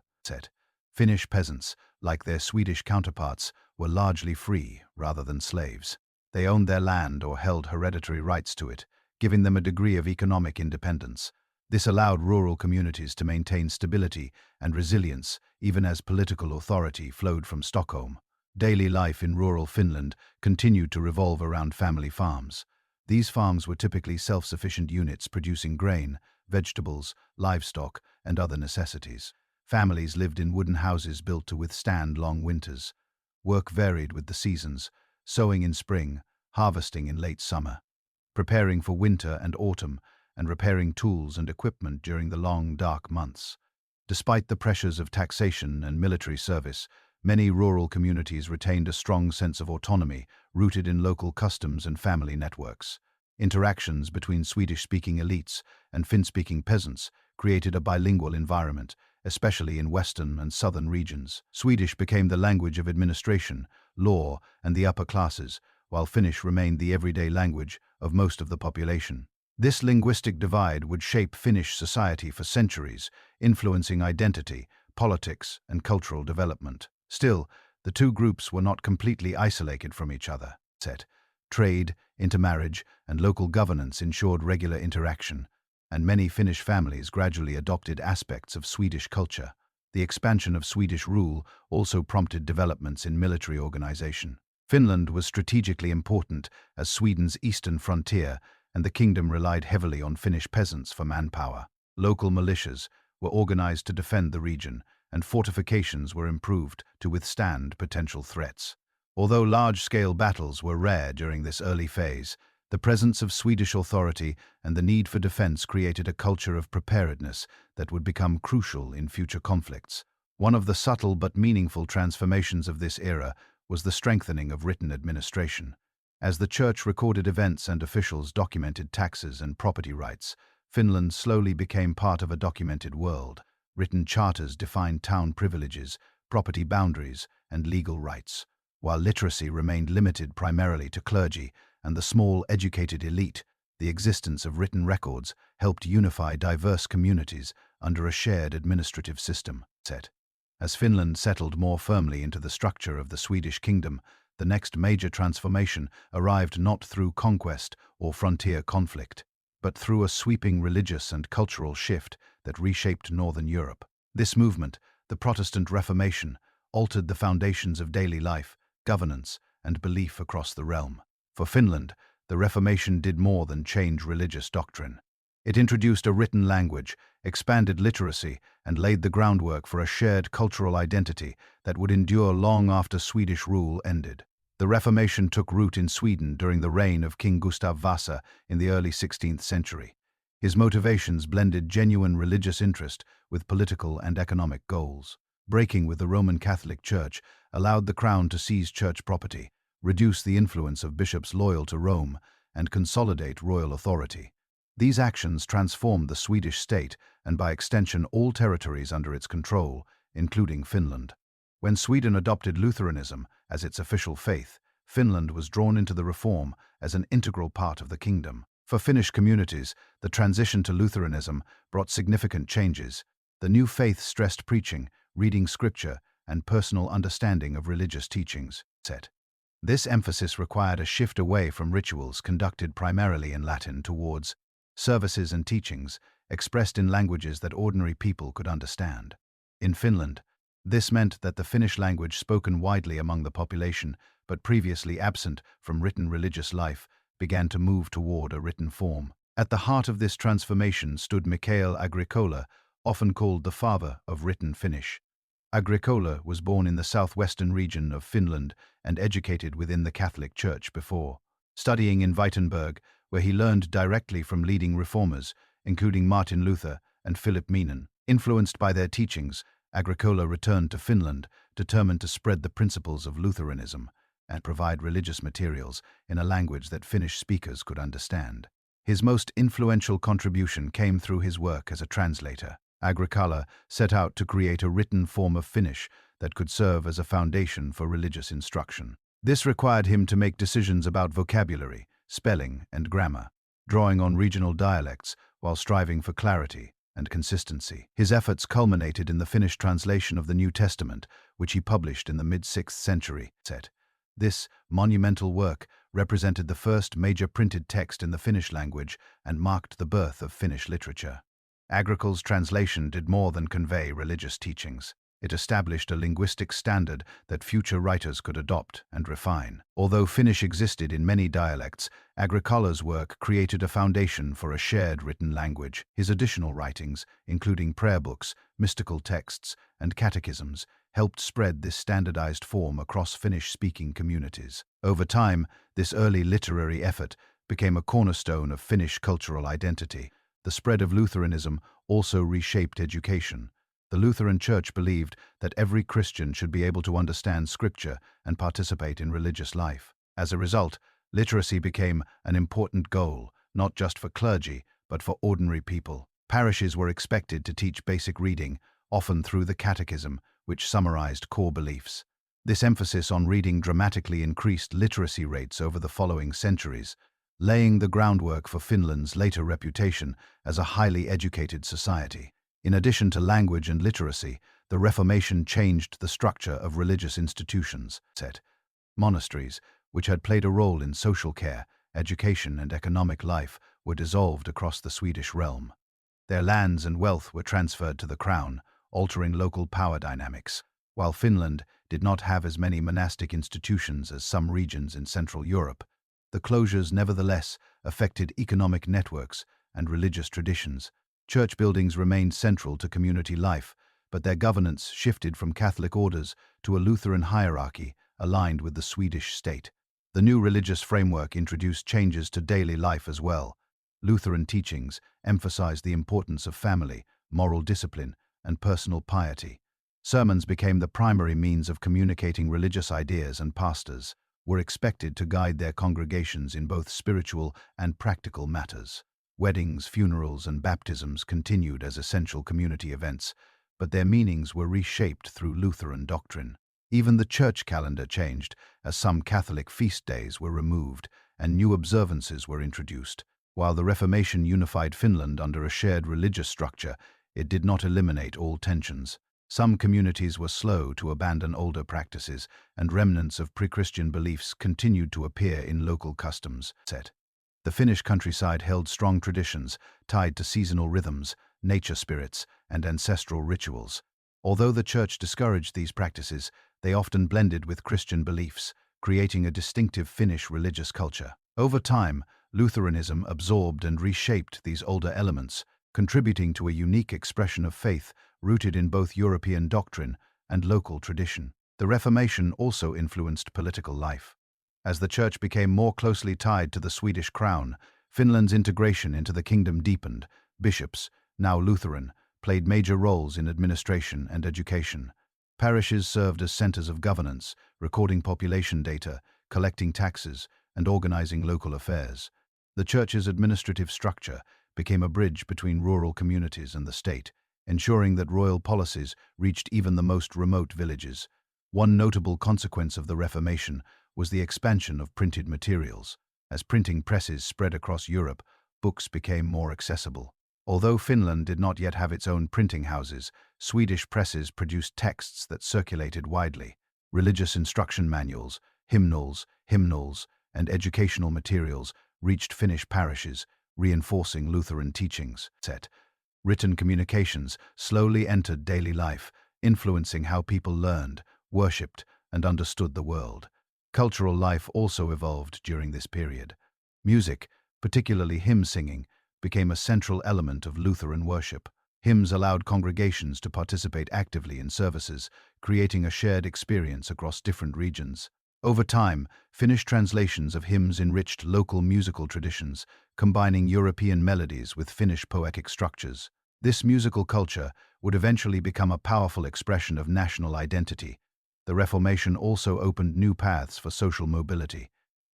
Speaker 1: Finnish peasants, like their Swedish counterparts, were largely free rather than slaves. They owned their land or held hereditary rights to it, giving them a degree of economic independence. This allowed rural communities to maintain stability and resilience even as political authority flowed from Stockholm. Daily life in rural Finland continued to revolve around family farms. These farms were typically self-sufficient units producing grain, vegetables, livestock, and other necessities. Families lived in wooden houses built to withstand long winters. Work varied with the seasons, sowing in spring, harvesting in late summer. preparing for winter and autumn, and repairing tools and equipment during the long, dark months. Despite the pressures of taxation and military service, many rural communities retained a strong sense of autonomy, rooted in local customs and family networks. Interactions between Swedish-speaking elites and Finn-speaking peasants created a bilingual environment, especially in western and southern regions. Swedish became the language of administration, law, and the upper classes, while Finnish remained the everyday language of most of the population. This linguistic divide would shape Finnish society for centuries, influencing identity, politics, and cultural development. Still, the two groups were not completely isolated from each other. Trade, intermarriage, and local governance ensured regular interaction, and many Finnish families gradually adopted aspects of Swedish culture. The expansion of Swedish rule also prompted developments in military organization. Finland was strategically important as Sweden's eastern frontier, and the kingdom relied heavily on Finnish peasants for manpower. Local militias were organized to defend the region, and fortifications were improved to withstand potential threats. Although large-scale battles were rare during this early phase, the presence of Swedish authority and the need for defense created a culture of preparedness that would become crucial in future conflicts. One of the subtle but meaningful transformations of this era was the strengthening of written administration. As the church recorded events and officials documented taxes and property rights, Finland slowly became part of a documented world. Written charters defined town privileges, property boundaries, and legal rights. While literacy remained limited primarily to clergy and the small educated elite, the existence of written records helped unify diverse communities under a shared administrative system. As Finland settled more firmly into the structure of the Swedish kingdom, the next major transformation arrived not through conquest or frontier conflict, but through a sweeping religious and cultural shift that reshaped Northern Europe. This movement, the Protestant Reformation, altered the foundations of daily life, governance, and belief across the realm. For Finland, the Reformation did more than change religious doctrine. It introduced a written language, expanded literacy, and laid the groundwork for a shared cultural identity that would endure long after Swedish rule ended. The Reformation took root in Sweden during the reign of King Gustav Vasa in the early 16th century. His motivations blended genuine religious interest with political and economic goals. Breaking with the Roman Catholic Church allowed the crown to seize church property, reduce the influence of bishops loyal to Rome, and consolidate royal authority. These actions transformed the Swedish state and by extension all territories under its control, including Finland. When Sweden adopted Lutheranism as its official faith, Finland was drawn into the reform as an integral part of the kingdom. For Finnish communities, the transition to Lutheranism brought significant changes. The new faith stressed preaching, reading scripture, and personal understanding of religious teachings. This emphasis required a shift away from rituals conducted primarily in Latin towards services and teachings expressed in languages that ordinary people could understand. In Finland, this meant that the Finnish language spoken widely among the population, but previously absent from written religious life, began to move toward a written form. At the heart of this transformation stood Mikael Agricola, often called the father of written Finnish. Agricola was born in the southwestern region of Finland and educated within the Catholic Church before studying in Wittenberg, where he learned directly from leading reformers, including Martin Luther and Philip Meinen. Influenced by their teachings, Agricola returned to Finland, determined to spread the principles of Lutheranism and provide religious materials in a language that Finnish speakers could understand. His most influential contribution came through his work as a translator. Agricola set out to create a written form of Finnish that could serve as a foundation for religious instruction. This required him to make decisions about vocabulary, spelling, and grammar, drawing on regional dialects while striving for clarity and consistency. His efforts culminated in the Finnish translation of the New Testament, which he published in the mid-6th century. This monumental work represented the first major printed text in the Finnish language and marked the birth of Finnish literature. Agricola's translation did more than convey religious teachings. It established a linguistic standard that future writers could adopt and refine. Although Finnish existed in many dialects, Agricola's work created a foundation for a shared written language. His additional writings, including prayer books, mystical texts, and catechisms, helped spread this standardized form across Finnish-speaking communities. Over time, this early literary effort became a cornerstone of Finnish cultural identity. The spread of Lutheranism also reshaped education. The Lutheran Church believed that every Christian should be able to understand Scripture and participate in religious life. As a result, literacy became an important goal, not just for clergy, but for ordinary people. Parishes were expected to teach basic reading, often through the catechism, which summarized core beliefs. This emphasis on reading dramatically increased literacy rates over the following centuries, laying the groundwork for Finland's later reputation as a highly educated society. In addition to language and literacy, the Reformation changed the structure of religious institutions. Monasteries, which had played a role in social care, education, and economic life, were dissolved across the Swedish realm. Their lands and wealth were transferred to the crown, altering local power dynamics. While Finland did not have as many monastic institutions as some regions in Central Europe, the closures nevertheless affected economic networks and religious traditions. Church buildings remained central to community life, but their governance shifted from Catholic orders to a Lutheran hierarchy aligned with the Swedish state. The new religious framework introduced changes to daily life as well. Lutheran teachings emphasized the importance of family, moral discipline, and personal piety. Sermons became the primary means of communicating religious ideas, and pastors were expected to guide their congregations in both spiritual and practical matters. Weddings, funerals, and baptisms continued as essential community events, but their meanings were reshaped through Lutheran doctrine. Even the church calendar changed, as some Catholic feast days were removed and new observances were introduced. While the Reformation unified Finland under a shared religious structure, it did not eliminate all tensions. Some communities were slow to abandon older practices, and remnants of pre-Christian beliefs continued to appear in local customs. The Finnish countryside held strong traditions tied to seasonal rhythms, nature spirits, and ancestral rituals. Although the church discouraged these practices, they often blended with Christian beliefs, creating a distinctive Finnish religious culture. Over time, Lutheranism absorbed and reshaped these older elements, contributing to a unique expression of faith rooted in both European doctrine and local tradition. The Reformation also influenced political life. As the church became more closely tied to the Swedish crown, Finland's integration into the kingdom deepened. Bishops, now Lutheran, played major roles in administration and education. Parishes served as centers of governance, recording population data, collecting taxes, and organizing local affairs. The church's administrative structure became a bridge between rural communities and the state, ensuring that royal policies reached even the most remote villages. One notable consequence of the Reformation was the expansion of printed materials. As printing presses spread across Europe, books became more accessible. Although Finland did not yet have its own printing houses, Swedish presses produced texts that circulated widely. Religious instruction manuals, hymnals, and educational materials reached Finnish parishes, reinforcing Lutheran teachings. Written communications slowly entered daily life, influencing how people learned, worshipped, and understood the world. Cultural life also evolved during this period. Music, particularly hymn singing, became a central element of Lutheran worship. Hymns allowed congregations to participate actively in services, creating a shared experience across different regions. Over time, Finnish translations of hymns enriched local musical traditions, combining European melodies with Finnish poetic structures. This musical culture would eventually become a powerful expression of national identity. The Reformation also opened new paths for social mobility.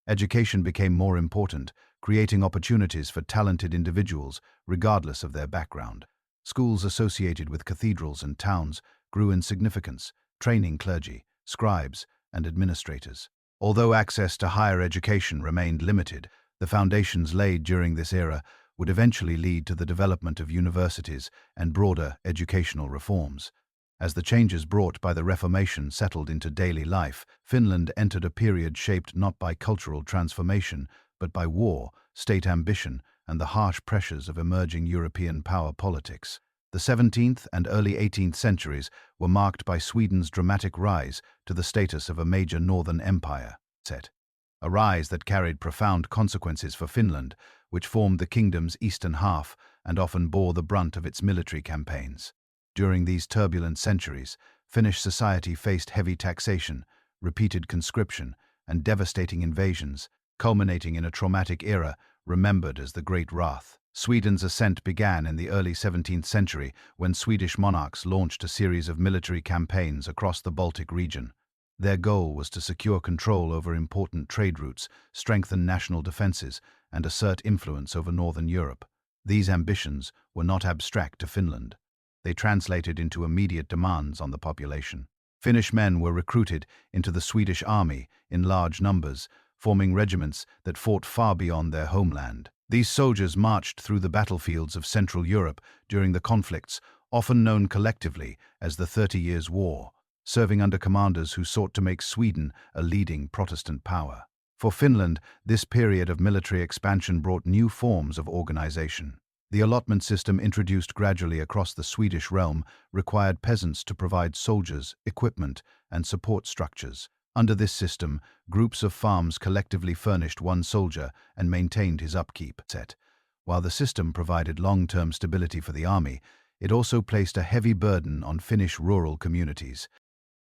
Speaker 1: Education became more important, creating opportunities for talented individuals regardless of their background. Schools associated with cathedrals and towns grew in significance, training clergy, scribes, and administrators. Although access to higher education remained limited, the foundations laid during this era would eventually lead to the development of universities and broader educational reforms. As the changes brought by the Reformation settled into daily life, Finland entered a period shaped not by cultural transformation, but by war, state ambition, and the harsh pressures of emerging European power politics. The 17th and early 18th centuries were marked by Sweden's dramatic rise to the status of a major northern empire. A rise that carried profound consequences for Finland, which formed the kingdom's eastern half and often bore the brunt of its military campaigns. During these turbulent centuries, Finnish society faced heavy taxation, repeated conscription, and devastating invasions, culminating in a traumatic era remembered as the Great Wrath. Sweden's ascent began in the early 17th century when Swedish monarchs launched a series of military campaigns across the Baltic region. Their goal was to secure control over important trade routes, strengthen national defenses, and assert influence over Northern Europe. These ambitions were not abstract to Finland. They translated into immediate demands on the population. Finnish men were recruited into the Swedish army in large numbers, forming regiments that fought far beyond their homeland. These soldiers marched through the battlefields of Central Europe during the conflicts, often known collectively as the 30 Years' War, serving under commanders who sought to make Sweden a leading Protestant power. For Finland, this period of military expansion brought new forms of organization. The allotment system introduced gradually across the Swedish realm required peasants to provide soldiers, equipment, and support structures. Under this system, groups of farms collectively furnished one soldier and maintained his upkeep. While the system provided long-term stability for the army, it also placed a heavy burden on Finnish rural communities.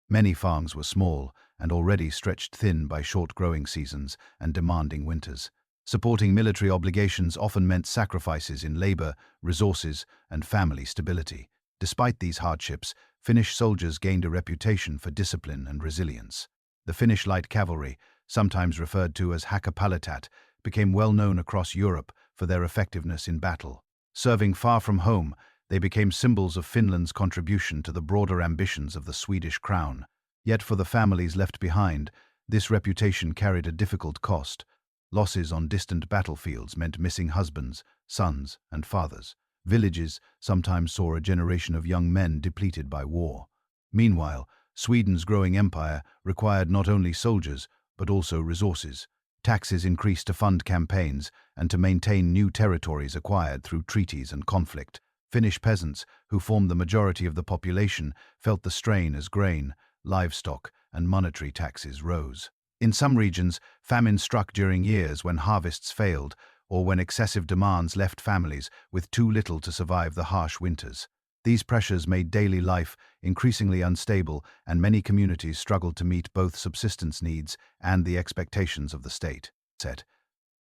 Speaker 1: Many farms were small and already stretched thin by short growing seasons and demanding winters. Supporting military obligations often meant sacrifices in labor, resources, and family stability. Despite these hardships, Finnish soldiers gained a reputation for discipline and resilience. The Finnish light cavalry, sometimes referred to as Hakkapalitat, became well known across Europe for their effectiveness in battle. Serving far from home, they became symbols of Finland's contribution to the broader ambitions of the Swedish crown. Yet for the families left behind, this reputation carried a difficult cost. Losses on distant battlefields meant missing husbands, sons, and fathers. Villages sometimes saw a generation of young men depleted by war. Meanwhile, Sweden's growing empire required not only soldiers, but also resources. Taxes increased to fund campaigns and to maintain new territories acquired through treaties and conflict. Finnish peasants, who formed the majority of the population, felt the strain as grain, livestock, and monetary taxes rose. In some regions, famine struck during years when harvests failed or when excessive demands left families with too little to survive the harsh winters. These pressures made daily life increasingly unstable, and many communities struggled to meet both subsistence needs and the expectations of the state.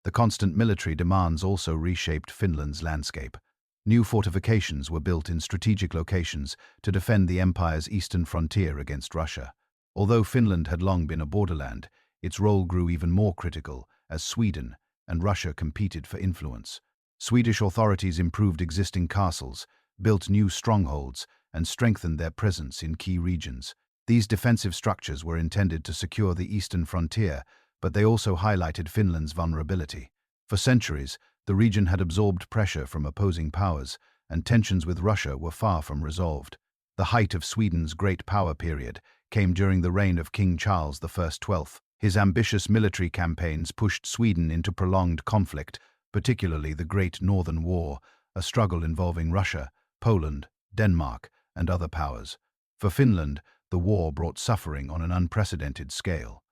Speaker 1: The constant military demands also reshaped Finland's landscape. New fortifications were built in strategic locations to defend the empire's eastern frontier against Russia. Although Finland had long been a borderland, its role grew even more critical as Sweden and Russia competed for influence. Swedish authorities improved existing castles, built new strongholds, and strengthened their presence in key regions. These defensive structures were intended to secure the eastern frontier, but they also highlighted Finland's vulnerability. For centuries, the region had absorbed pressure from opposing powers, and tensions with Russia were far from resolved. The height of Sweden's great power period came during the reign of King Charles I XII. His ambitious military campaigns pushed Sweden into prolonged conflict, particularly the Great Northern War, a struggle involving Russia, Poland, Denmark, and other powers. For Finland, the war brought suffering on an unprecedented scale.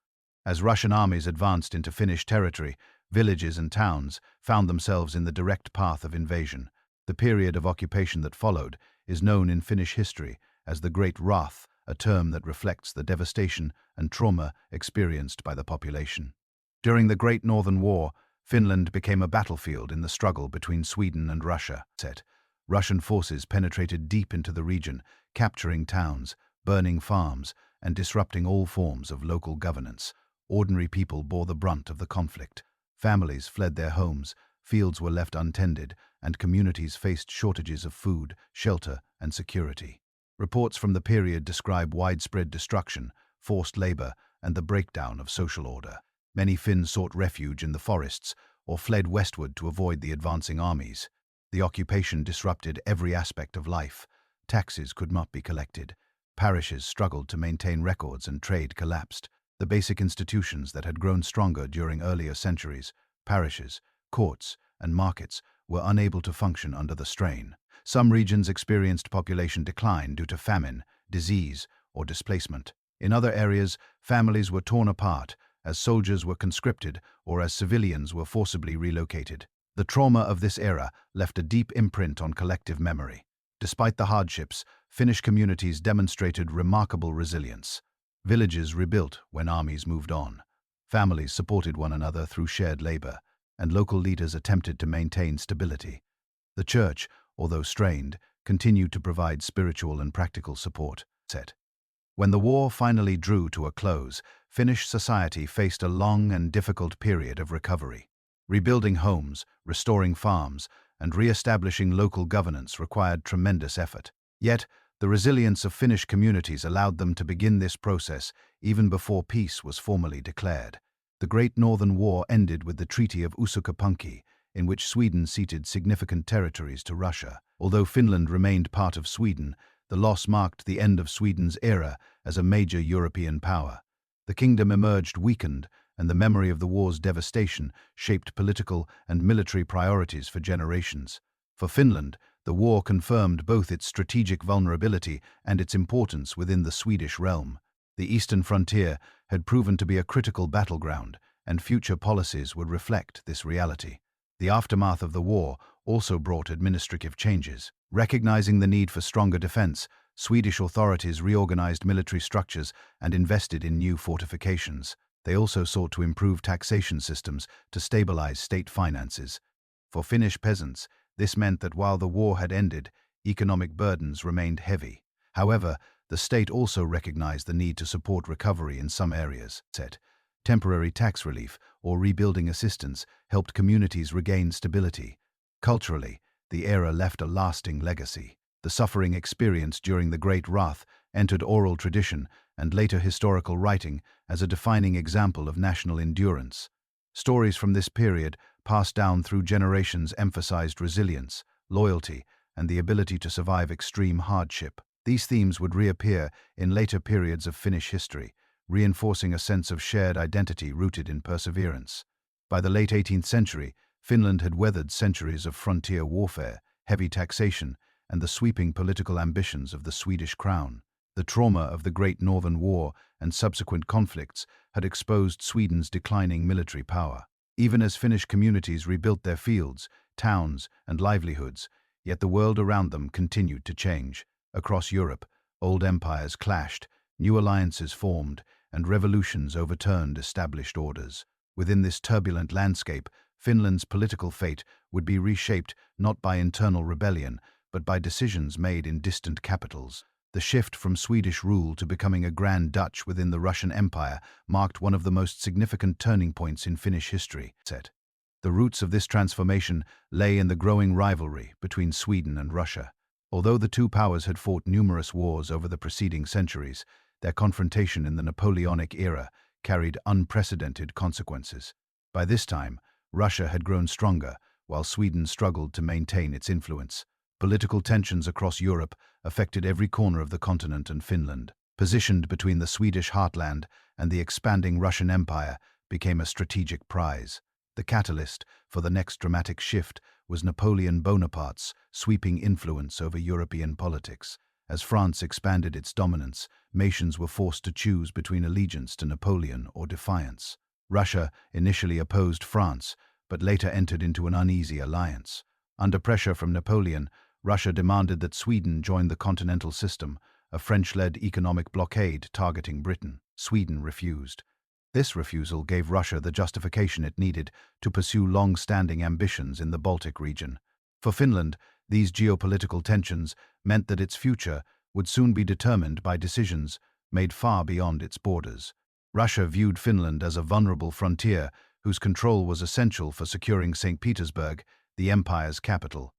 Speaker 1: As Russian armies advanced into Finnish territory, villages and towns found themselves in the direct path of invasion. The period of occupation that followed is known in Finnish history as the Great Wrath, a term that reflects the devastation and trauma experienced by the population. During the Great Northern War, Finland became a battlefield in the struggle between Sweden and Russia. Russian forces penetrated deep into the region, capturing towns, burning farms, and disrupting all forms of local governance. Ordinary people bore the brunt of the conflict. Families fled their homes, fields were left untended, and communities faced shortages of food, shelter, and security. Reports from the period describe widespread destruction, forced labor, and the breakdown of social order. Many Finns sought refuge in the forests or fled westward to avoid the advancing armies. The occupation disrupted every aspect of life. Taxes could not be collected. Parishes struggled to maintain records and trade collapsed. The basic institutions that had grown stronger during earlier centuries, parishes, courts, and markets, were unable to function under the strain. Some regions experienced population decline due to famine, disease, or displacement. In other areas, families were torn apart as soldiers were conscripted or as civilians were forcibly relocated. The trauma of this era left a deep imprint on collective memory. Despite the hardships, Finnish communities demonstrated remarkable resilience. Villages rebuilt when armies moved on. Families supported one another through shared labor, and local leaders attempted to maintain stability. The church, although strained, continued to provide spiritual and practical support. When the war finally drew to a close, Finnish society faced a long and difficult period of recovery. Rebuilding homes, restoring farms, and re-establishing local governance required tremendous effort. Yet, the resilience of Finnish communities allowed them to begin this process even before peace was formally declared. The Great Northern War ended with the Treaty of Usukapunki, in which Sweden ceded significant territories to Russia. Although Finland remained part of Sweden, the loss marked the end of Sweden's era as a major European power. The kingdom emerged weakened, and the memory of the war's devastation shaped political and military priorities for generations. For Finland, the war confirmed both its strategic vulnerability and its importance within the Swedish realm. The eastern frontier had proven to be a critical battleground, and future policies would reflect this reality. The aftermath of the war also brought administrative changes. Recognizing the need for stronger defense, Swedish authorities reorganized military structures and invested in new fortifications. They also sought to improve taxation systems to stabilize state finances. For Finnish peasants, this meant that while the war had ended, economic burdens remained heavy. However, the state also recognized the need to support recovery in some areas. Temporary tax relief or rebuilding assistance helped communities regain stability. Culturally, the era left a lasting legacy. The suffering experienced during the Great Wrath entered oral tradition and later historical writing as a defining example of national endurance. Stories from this period, passed down through generations, emphasized resilience, loyalty, and the ability to survive extreme hardship. These themes would reappear in later periods of Finnish history, reinforcing a sense of shared identity rooted in perseverance. By the late 18th century, Finland had weathered centuries of frontier warfare, heavy taxation, and the sweeping political ambitions of the Swedish crown. The trauma of the Great Northern War and subsequent conflicts had exposed Sweden's declining military power. Even as Finnish communities rebuilt their fields, towns, and livelihoods, yet the world around them continued to change. Across Europe, old empires clashed, new alliances formed, and revolutions overturned established orders. Within this turbulent landscape, Finland's political fate would be reshaped not by internal rebellion, but by decisions made in distant capitals. The shift from Swedish rule to becoming a Grand Duchy within the Russian Empire marked one of the most significant turning points in Finnish history. The roots of this transformation lay in the growing rivalry between Sweden and Russia. Although the two powers had fought numerous wars over the preceding centuries, their confrontation in the Napoleonic era carried unprecedented consequences. By this time, Russia had grown stronger, while Sweden struggled to maintain its influence. Political tensions across Europe affected every corner of the continent, and Finland, positioned between the Swedish heartland and the expanding Russian Empire, became a strategic prize. The catalyst for the next dramatic shift was Napoleon Bonaparte's sweeping influence over European politics. As France expanded its dominance, nations were forced to choose between allegiance to Napoleon or defiance. Russia initially opposed France, but later entered into an uneasy alliance. Under pressure from Napoleon, Russia demanded that Sweden join the Continental System, a French-led economic blockade targeting Britain. Sweden refused. This refusal gave Russia the justification it needed to pursue long-standing ambitions in the Baltic region. For Finland, these geopolitical tensions meant that its future would soon be determined by decisions made far beyond its borders. Russia viewed Finland as a vulnerable frontier whose control was essential for securing St. Petersburg, the empire's capital.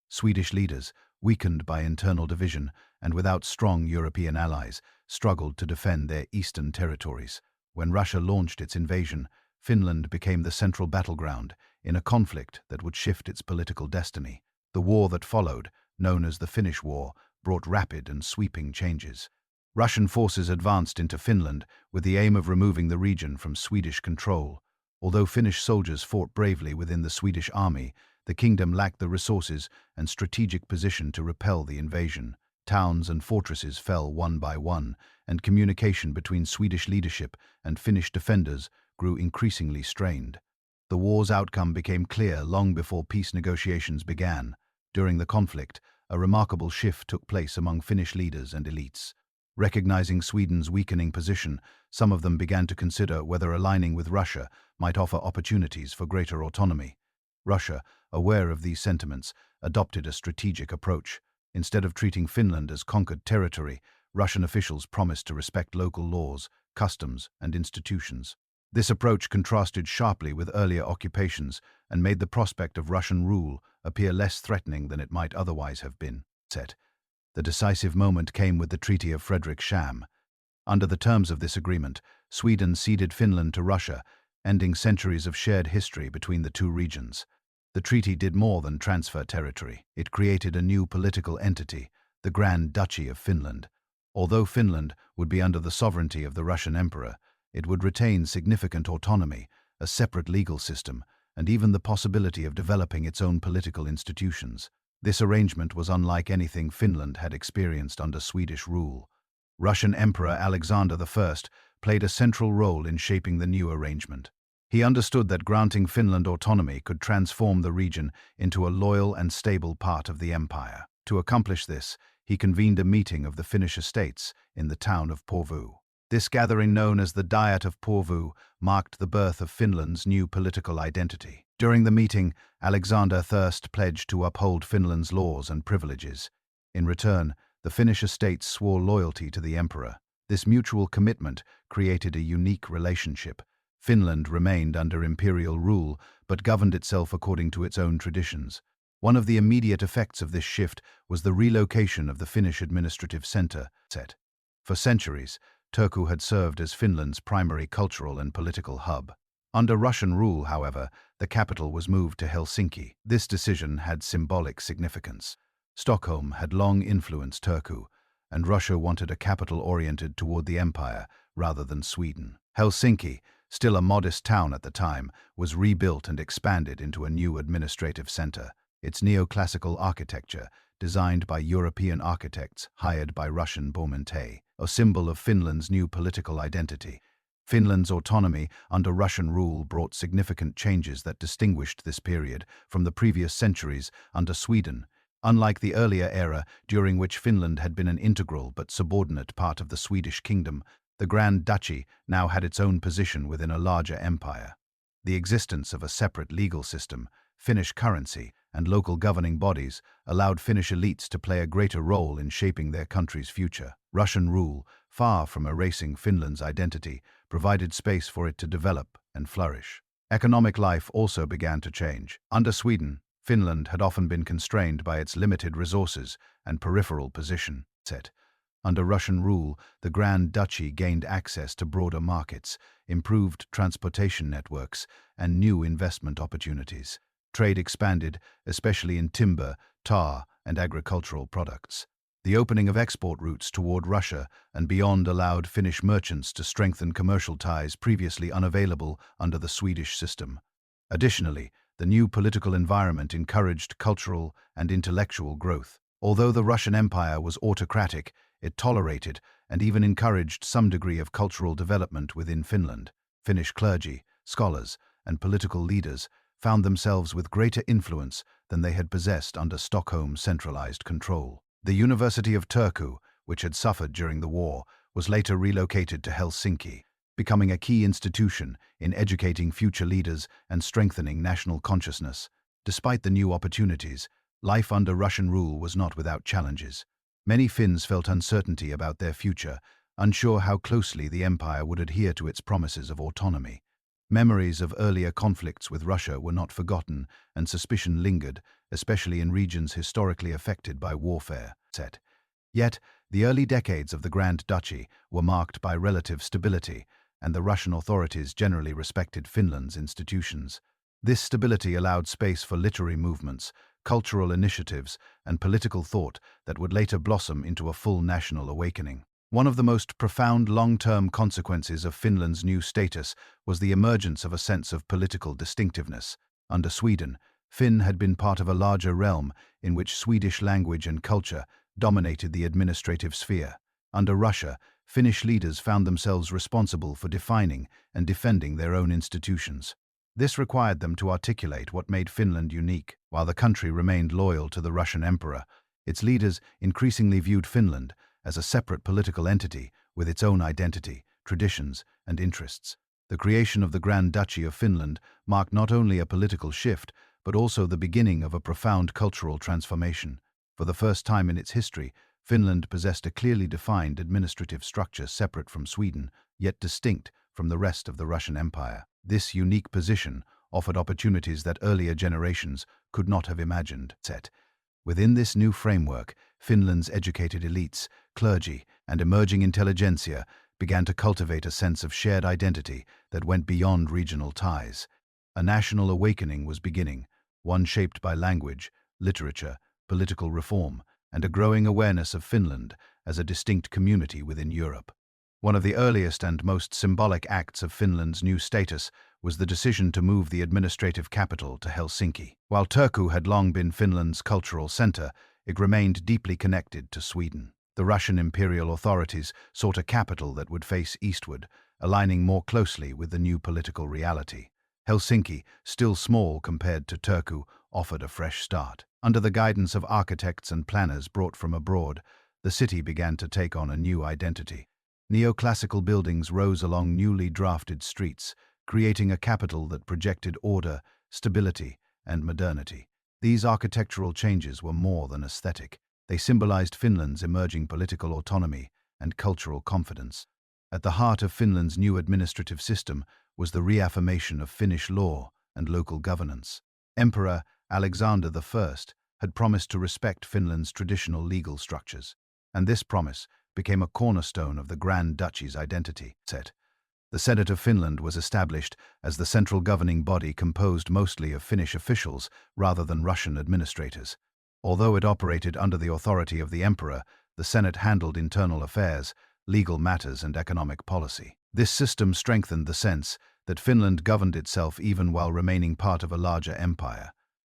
Speaker 1: Swedish leaders, weakened by internal division and without strong European allies, struggled to defend their eastern territories. When Russia launched its invasion, Finland became the central battleground in a conflict that would shift its political destiny. The war that followed, known as the Finnish War, brought rapid and sweeping changes. Russian forces advanced into Finland with the aim of removing the region from Swedish control. Although Finnish soldiers fought bravely within the Swedish army, the kingdom lacked the resources and strategic position to repel the invasion. Towns and fortresses fell one by one, and communication between Swedish leadership and Finnish defenders grew increasingly strained. The war's outcome became clear long before peace negotiations began. During the conflict, a remarkable shift took place among Finnish leaders and elites. Recognizing Sweden's weakening position, some of them began to consider whether aligning with Russia might offer opportunities for greater autonomy. Russia, aware of these sentiments, adopted a strategic approach. Instead of treating Finland as conquered territory, Russian officials promised to respect local laws, customs, and institutions. This approach contrasted sharply with earlier occupations and made the prospect of Russian rule appear less threatening than it might otherwise have been. The decisive moment came with the Treaty of Frederikshamn. Under the terms of this agreement, Sweden ceded Finland to Russia, ending centuries of shared history between the two regions. The treaty did more than transfer territory. It created a new political entity, the Grand Duchy of Finland. Although Finland would be under the sovereignty of the Russian Emperor, it would retain significant autonomy, a separate legal system, and even the possibility of developing its own political institutions. This arrangement was unlike anything Finland had experienced under Swedish rule. Russian Emperor Alexander I played a central role in shaping the new arrangement. He understood that granting Finland autonomy could transform the region into a loyal and stable part of the empire. To accomplish this, he convened a meeting of the Finnish estates in the town of Porvoo. This gathering, known as the Diet of Porvoo, marked the birth of Finland's new political identity. During the meeting, Alexander I pledged to uphold Finland's laws and privileges. In return, the Finnish estates swore loyalty to the emperor. This mutual commitment created a unique relationship. Finland remained under imperial rule, but governed itself according to its own traditions. One of the immediate effects of this shift was the relocation of the Finnish administrative center. For centuries, Turku had served as Finland's primary cultural and political hub. Under Russian rule, however, the capital was moved to Helsinki. This decision had symbolic significance. Stockholm had long influenced Turku, and Russia wanted a capital oriented toward the empire rather than Sweden. Helsinki, still a modest town at the time, was rebuilt and expanded into a new administrative center. Its neoclassical architecture, designed by European architects hired by Russian Bohmente, a symbol of Finland's new political identity. Finland's autonomy under Russian rule brought significant changes that distinguished this period from the previous centuries under Sweden. Unlike the earlier era, during which Finland had been an integral but subordinate part of the Swedish kingdom, the Grand Duchy now had its own position within a larger empire. The existence of a separate legal system, Finnish currency, and local governing bodies allowed Finnish elites to play a greater role in shaping their country's future. Russian rule, far from erasing Finland's identity, provided space for it to develop and flourish. Economic life also began to change. Under Sweden, Finland had often been constrained by its limited resources and peripheral position. Under Russian rule, the Grand Duchy gained access to broader markets, improved transportation networks, and new investment opportunities. Trade expanded, especially in timber, tar, and agricultural products. The opening of export routes toward Russia and beyond allowed Finnish merchants to strengthen commercial ties previously unavailable under the Swedish system. Additionally, the new political environment encouraged cultural and intellectual growth. Although the Russian Empire was autocratic, it tolerated and even encouraged some degree of cultural development within Finland. Finnish clergy, scholars, and political leaders found themselves with greater influence than they had possessed under Stockholm's centralized control. The University of Turku, which had suffered during the war, was later relocated to Helsinki, becoming a key institution in educating future leaders and strengthening national consciousness. Despite the new opportunities, life under Russian rule was not without challenges. Many Finns felt uncertainty about their future, unsure how closely the empire would adhere to its promises of autonomy. Memories of earlier conflicts with Russia were not forgotten, and suspicion lingered, especially in regions historically affected by warfare. Yet, the early decades of the Grand Duchy were marked by relative stability, and the Russian authorities generally respected Finland's institutions. This stability allowed space for literary movements, cultural initiatives, and political thought that would later blossom into a full national awakening. One of the most profound long-term consequences of Finland's new status was the emergence of a sense of political distinctiveness. Under Sweden, Finn had been part of a larger realm in which Swedish language and culture dominated the administrative sphere. Under Russia, Finnish leaders found themselves responsible for defining and defending their own institutions. This required them to articulate what made Finland unique. While the country remained loyal to the Russian emperor, its leaders increasingly viewed Finland as a separate political entity with its own identity, traditions, and interests. The creation of the Grand Duchy of Finland marked not only a political shift, but also the beginning of a profound cultural transformation. For the first time in its history, Finland possessed a clearly defined administrative structure separate from Sweden, yet distinct from the rest of the Russian Empire. This unique position offered opportunities that earlier generations could not have imagined. Within this new framework, Finland's educated elites, clergy, and emerging intelligentsia began to cultivate a sense of shared identity that went beyond regional ties. A national awakening was beginning, one shaped by language, literature, political reform, and a growing awareness of Finland as a distinct community within Europe. One of the earliest and most symbolic acts of Finland's new status was the decision to move the administrative capital to Helsinki. While Turku had long been Finland's cultural center, it remained deeply connected to Sweden. The Russian imperial authorities sought a capital that would face eastward, aligning more closely with the new political reality. Helsinki, still small compared to Turku, offered a fresh start. Under the guidance of architects and planners brought from abroad, the city began to take on a new identity. Neoclassical buildings rose along newly drafted streets, creating a capital that projected order, stability, and modernity. These architectural changes were more than aesthetic. They symbolized Finland's emerging political autonomy and cultural confidence. At the heart of Finland's new administrative system was the reaffirmation of Finnish law and local governance. Emperor Alexander I had promised to respect Finland's traditional legal structures, and this promise became a cornerstone of the Grand Duchy's identity. The Senate of Finland was established as the central governing body composed mostly of Finnish officials rather than Russian administrators. Although it operated under the authority of the emperor, the Senate handled internal affairs, legal matters, and economic policy. This system strengthened the sense that Finland governed itself even while remaining part of a larger empire.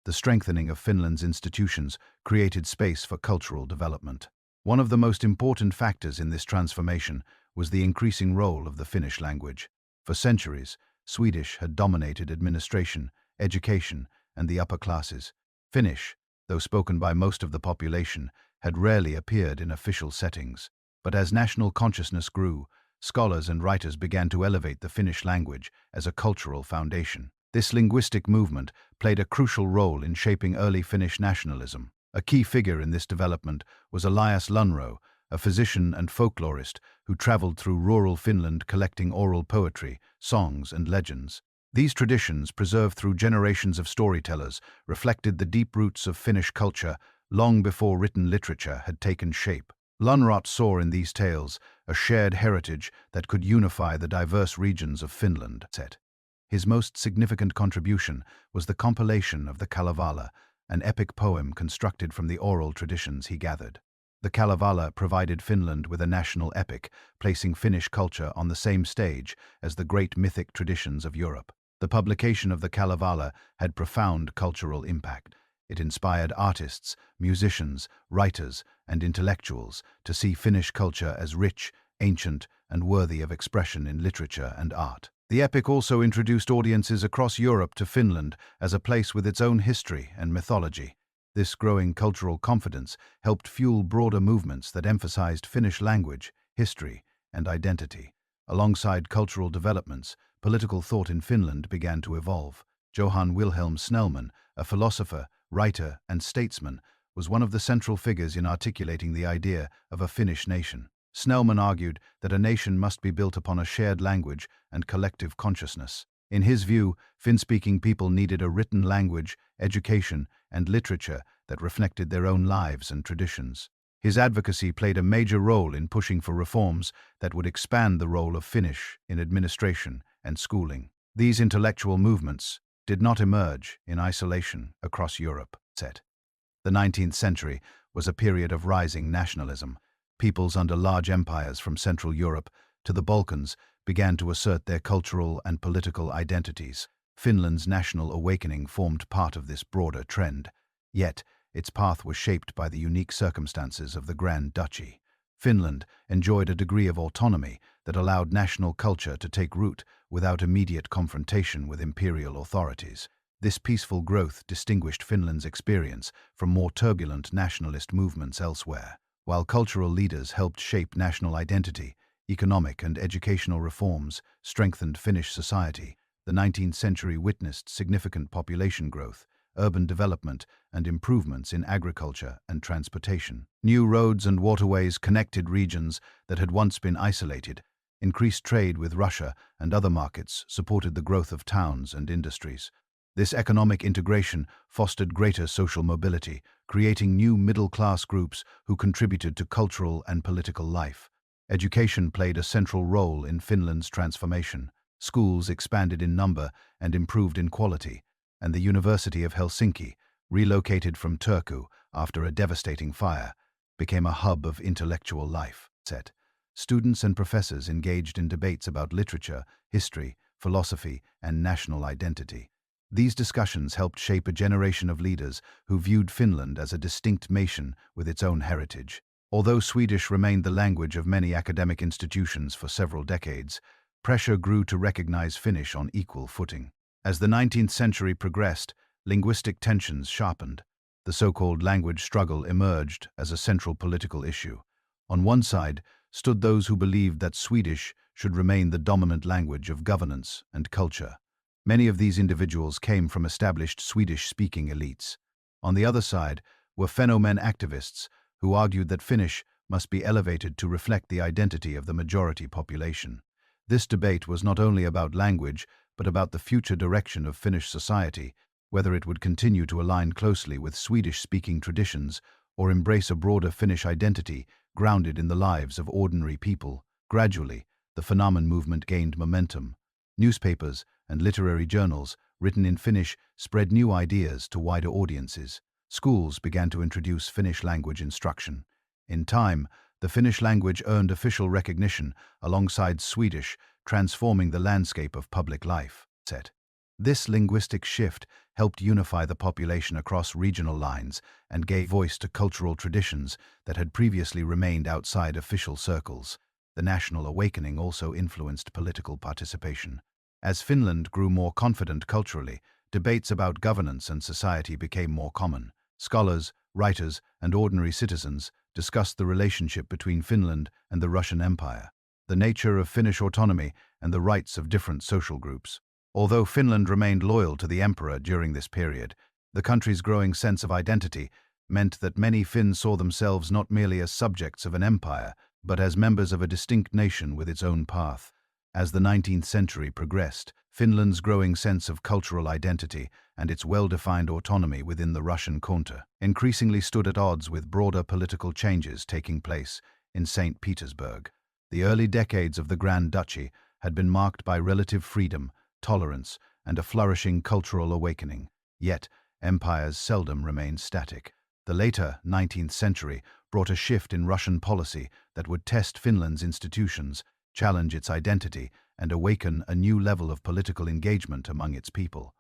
Speaker 1: The strengthening of Finland's institutions created space for cultural development. One of the most important factors in this transformation was the increasing role of the Finnish language. For centuries, Swedish had dominated administration, education, and the upper classes. Finnish, though spoken by most of the population, had rarely appeared in official settings. But as national consciousness grew, scholars and writers began to elevate the Finnish language as a cultural foundation. This linguistic movement played a crucial role in shaping early Finnish nationalism. A key figure in this development was Elias Lunro, a physician and folklorist who traveled through rural Finland collecting oral poetry, songs, and legends. These traditions, preserved through generations of storytellers, reflected the deep roots of Finnish culture long before written literature had taken shape. Lunrot saw in these tales a shared heritage that could unify the diverse regions of Finland. His most significant contribution was the compilation of the Kalevala, an epic poem constructed from the oral traditions he gathered. The Kalevala provided Finland with a national epic, placing Finnish culture on the same stage as the great mythic traditions of Europe. The publication of the Kalevala had profound cultural impact. It inspired artists, musicians, writers, and intellectuals to see Finnish culture as rich, ancient, and worthy of expression in literature and art. The epic also introduced audiences across Europe to Finland as a place with its own history and mythology. This growing cultural confidence helped fuel broader movements that emphasized Finnish language, history, and identity. Alongside cultural developments, political thought in Finland began to evolve. Johann Wilhelm Snellman, a philosopher, writer, and statesman, was one of the central figures in articulating the idea of a Finnish nation. Snellman argued that a nation must be built upon a shared language and collective consciousness. In his view, Finn-speaking people needed a written language, education, and literature that reflected their own lives and traditions. His advocacy played a major role in pushing for reforms that would expand the role of Finnish in administration and schooling. These intellectual movements did not emerge in isolation across Europe. The 19th century was a period of rising nationalism. Peoples under large empires from Central Europe to the Balkans began to assert their cultural and political identities. Finland's national awakening formed part of this broader trend. Yet, its path was shaped by the unique circumstances of the Grand Duchy. Finland enjoyed a degree of autonomy that allowed national culture to take root without immediate confrontation with imperial authorities. This peaceful growth distinguished Finland's experience from more turbulent nationalist movements elsewhere. While cultural leaders helped shape national identity, economic and educational reforms strengthened Finnish society. The 19th century witnessed significant population growth, urban development, and improvements in agriculture and transportation. New roads and waterways connected regions that had once been isolated. Increased trade with Russia and other markets supported the growth of towns and industries. This economic integration fostered greater social mobility, creating new middle-class groups who contributed to cultural and political life. Education played a central role in Finland's transformation. Schools expanded in number and improved in quality, and the University of Helsinki, relocated from Turku after a devastating fire, became a hub of intellectual life. Students and professors engaged in debates about literature, history, philosophy, and national identity. These discussions helped shape a generation of leaders who viewed Finland as a distinct nation with its own heritage. Although Swedish remained the language of many academic institutions for several decades, pressure grew to recognize Finnish on equal footing. As the 19th century progressed, linguistic tensions sharpened. The so-called language struggle emerged as a central political issue. On one side stood those who believed that Swedish should remain the dominant language of governance and culture. Many of these individuals came from established Swedish-speaking elites. On the other side were Fennomen activists who argued that Finnish must be elevated to reflect the identity of the majority population. This debate was not only about language, but about the future direction of Finnish society, whether it would continue to align closely with Swedish-speaking traditions or embrace a broader Finnish identity grounded in the lives of ordinary people. Gradually, the Fennomen movement gained momentum. Newspapers and literary journals written in Finnish spread new ideas to wider audiences. Schools began to introduce Finnish language instruction. In time, the Finnish language earned official recognition alongside Swedish, transforming the landscape of public life. This linguistic shift helped unify the population across regional lines and gave voice to cultural traditions that had previously remained outside official circles. The national awakening also influenced political participation. As Finland grew more confident culturally, debates about governance and society became more common. Scholars, writers, and ordinary citizens discussed the relationship between Finland and the Russian Empire, the nature of Finnish autonomy, and the rights of different social groups. Although Finland remained loyal to the emperor during this period, the country's growing sense of identity meant that many Finns saw themselves not merely as subjects of an empire, but as members of a distinct nation with its own path. As the 19th century progressed, Finland's growing sense of cultural identity and its well-defined autonomy within the Russian Khanate increasingly stood at odds with broader political changes taking place in St. Petersburg. The early decades of the Grand Duchy had been marked by relative freedom, tolerance, and a flourishing cultural awakening. Yet, empires seldom remained static. The later 19th century brought a shift in Russian policy that would test Finland's institutions, challenge its identity, and awaken a new level of political engagement among its people.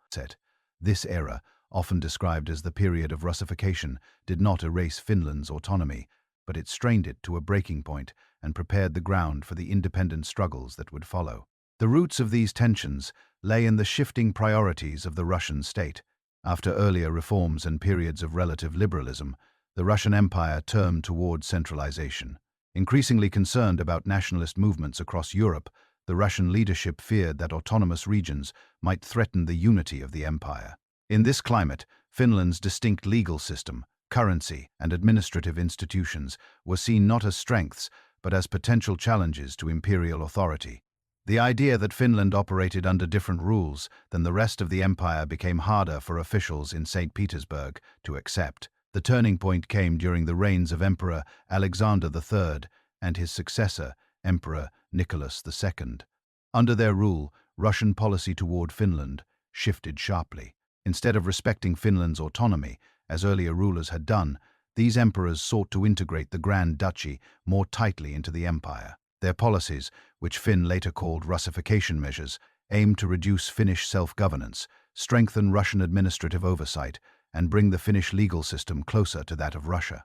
Speaker 1: This era, often described as the period of Russification, did not erase Finland's autonomy, but it strained it to a breaking point and prepared the ground for the independent struggles that would follow. The roots of these tensions lay in the shifting priorities of the Russian state. After earlier reforms and periods of relative liberalism, the Russian Empire turned toward centralization. Increasingly concerned about nationalist movements across Europe, the Russian leadership feared that autonomous regions might threaten the unity of the empire. In this climate, Finland's distinct legal system, currency, and administrative institutions were seen not as strengths, but as potential challenges to imperial authority. The idea that Finland operated under different rules than the rest of the empire became harder for officials in St. Petersburg to accept. The turning point came during the reigns of Emperor Alexander III and his successor, Emperor Nicholas II. Under their rule, Russian policy toward Finland shifted sharply. Instead of respecting Finland's autonomy, as earlier rulers had done, these emperors sought to integrate the Grand Duchy more tightly into the empire. Their policies, which Finn later called Russification measures, aimed to reduce Finnish self-governance, strengthen Russian administrative oversight, and bring the Finnish legal system closer to that of Russia.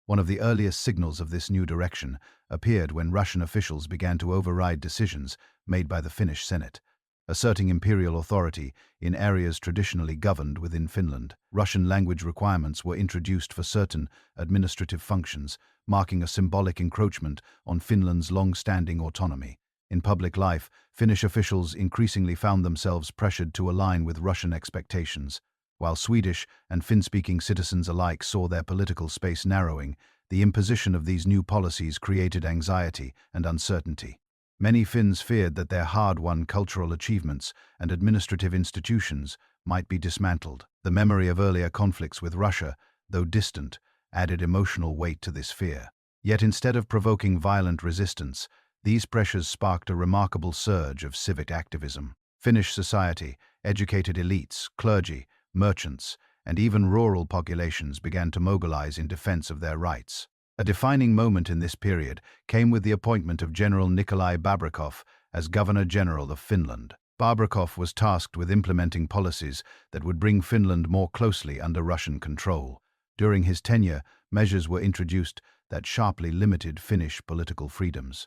Speaker 1: One of the earliest signals of this new direction appeared when Russian officials began to override decisions made by the Finnish Senate. asserting imperial authority in areas traditionally governed within Finland. Russian language requirements were introduced for certain administrative functions, marking a symbolic encroachment on Finland's long-standing autonomy. In public life, Finnish officials increasingly found themselves pressured to align with Russian expectations. While Swedish and Finn-speaking citizens alike saw their political space narrowing, the imposition of these new policies created anxiety and uncertainty. Many Finns feared that their hard-won cultural achievements and administrative institutions might be dismantled. The memory of earlier conflicts with Russia, though distant, added emotional weight to this fear. Yet instead of provoking violent resistance, these pressures sparked a remarkable surge of civic activism. Finnish society, educated elites, clergy, merchants, and even rural populations began to mobilize in defense of their rights. A defining moment in this period came with the appointment of General Nikolai Babrakov as Governor-General of Finland. Babrakov was tasked with implementing policies that would bring Finland more closely under Russian control. During his tenure, measures were introduced that sharply limited Finnish political freedoms.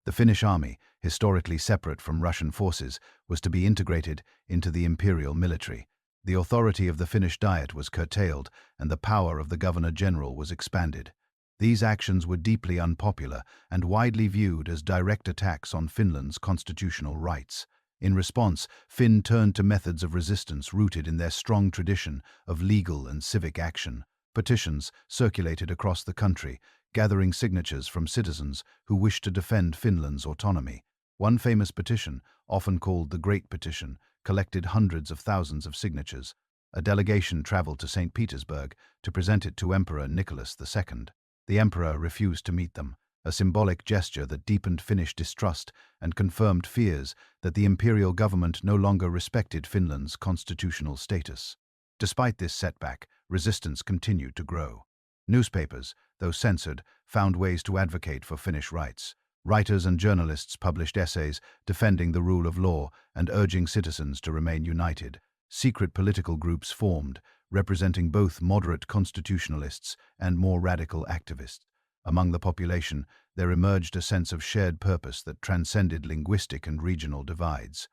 Speaker 1: The Finnish army, historically separate from Russian forces, was to be integrated into the imperial military. The authority of the Finnish Diet was curtailed, and the power of the Governor-General was expanded. These actions were deeply unpopular and widely viewed as direct attacks on Finland's constitutional rights. In response, Finn turned to methods of resistance rooted in their strong tradition of legal and civic action. Petitions circulated across the country, gathering signatures from citizens who wished to defend Finland's autonomy. One famous petition, often called the Great Petition, collected hundreds of thousands of signatures. A delegation traveled to St. Petersburg to present it to Emperor Nicholas II. The emperor refused to meet them, a symbolic gesture that deepened Finnish distrust and confirmed fears that the imperial government no longer respected Finland's constitutional status. Despite this setback, resistance continued to grow. Newspapers, though censored, found ways to advocate for Finnish rights. Writers and journalists published essays defending the rule of law and urging citizens to remain united. Secret political groups formed, representing both moderate constitutionalists and more radical activists. Among the population, there emerged a sense of shared purpose that transcended linguistic and regional divides.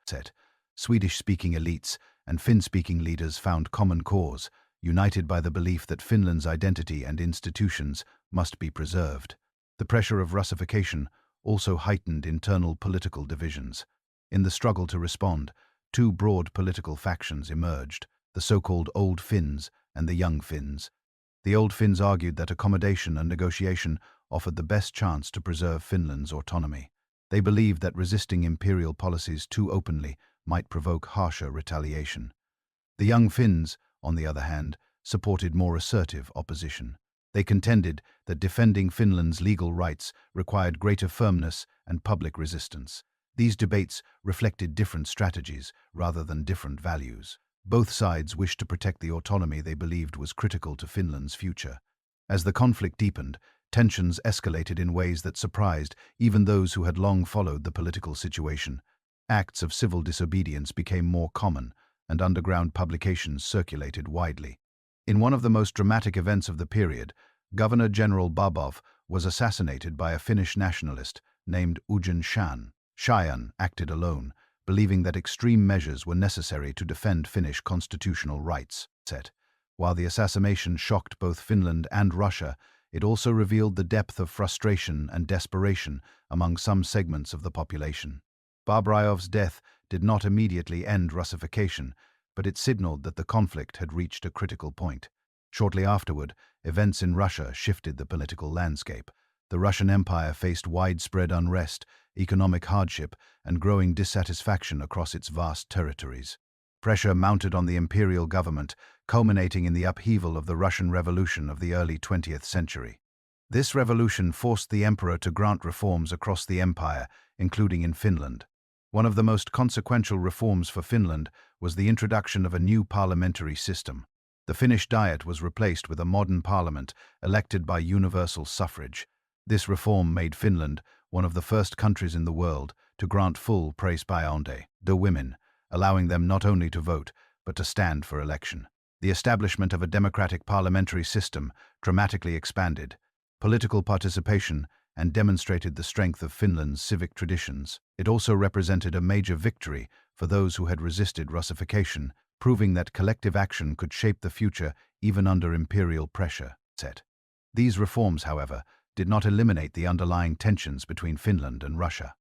Speaker 1: Swedish-speaking elites and Finn-speaking leaders found common cause, united by the belief that Finland's identity and institutions must be preserved. The pressure of Russification also heightened internal political divisions. In the struggle to respond, two broad political factions emerged, the so-called Old Finns and the Young Finns. The Old Finns argued that accommodation and negotiation offered the best chance to preserve Finland's autonomy. They believed that resisting imperial policies too openly might provoke harsher retaliation. The Young Finns, on the other hand, supported more assertive opposition. They contended that defending Finland's legal rights required greater firmness and public resistance. These debates reflected different strategies rather than different values. Both sides wished to protect the autonomy they believed was critical to Finland's future. As the conflict deepened, tensions escalated in ways that surprised even those who had long followed the political situation. Acts of civil disobedience became more common, and underground publications circulated widely. In one of the most dramatic events of the period, Governor-General Babov was assassinated by a Finnish nationalist named Eugen Schahn. Schahn acted alone, believing that extreme measures were necessary to defend Finnish constitutional rights. While the assassination shocked both Finland and Russia, it also revealed the depth of frustration and desperation among some segments of the population. Babrayov's death did not immediately end Russification, but it signaled that the conflict had reached a critical point. Shortly afterward, events in Russia shifted the political landscape. The Russian Empire faced widespread unrest, economic hardship, and growing dissatisfaction across its vast territories. Pressure mounted on the imperial government, culminating in the upheaval of the Russian Revolution of the early 20th century. This revolution forced the emperor to grant reforms across the empire, including in Finland. One of the most consequential reforms for Finland was the introduction of a new parliamentary system. The Finnish Diet was replaced with a modern parliament elected by universal suffrage. This reform made Finland one of the first countries in the world to grant full praispäiväoikeus to women, allowing them not only to vote, but to stand for election. The establishment of a democratic parliamentary system dramatically expanded political participation and demonstrated the strength of Finland's civic traditions. It also represented a major victory for those who had resisted Russification, proving that collective action could shape the future even under imperial pressure. These reforms, however, did not eliminate the underlying tensions between Finland and Russia.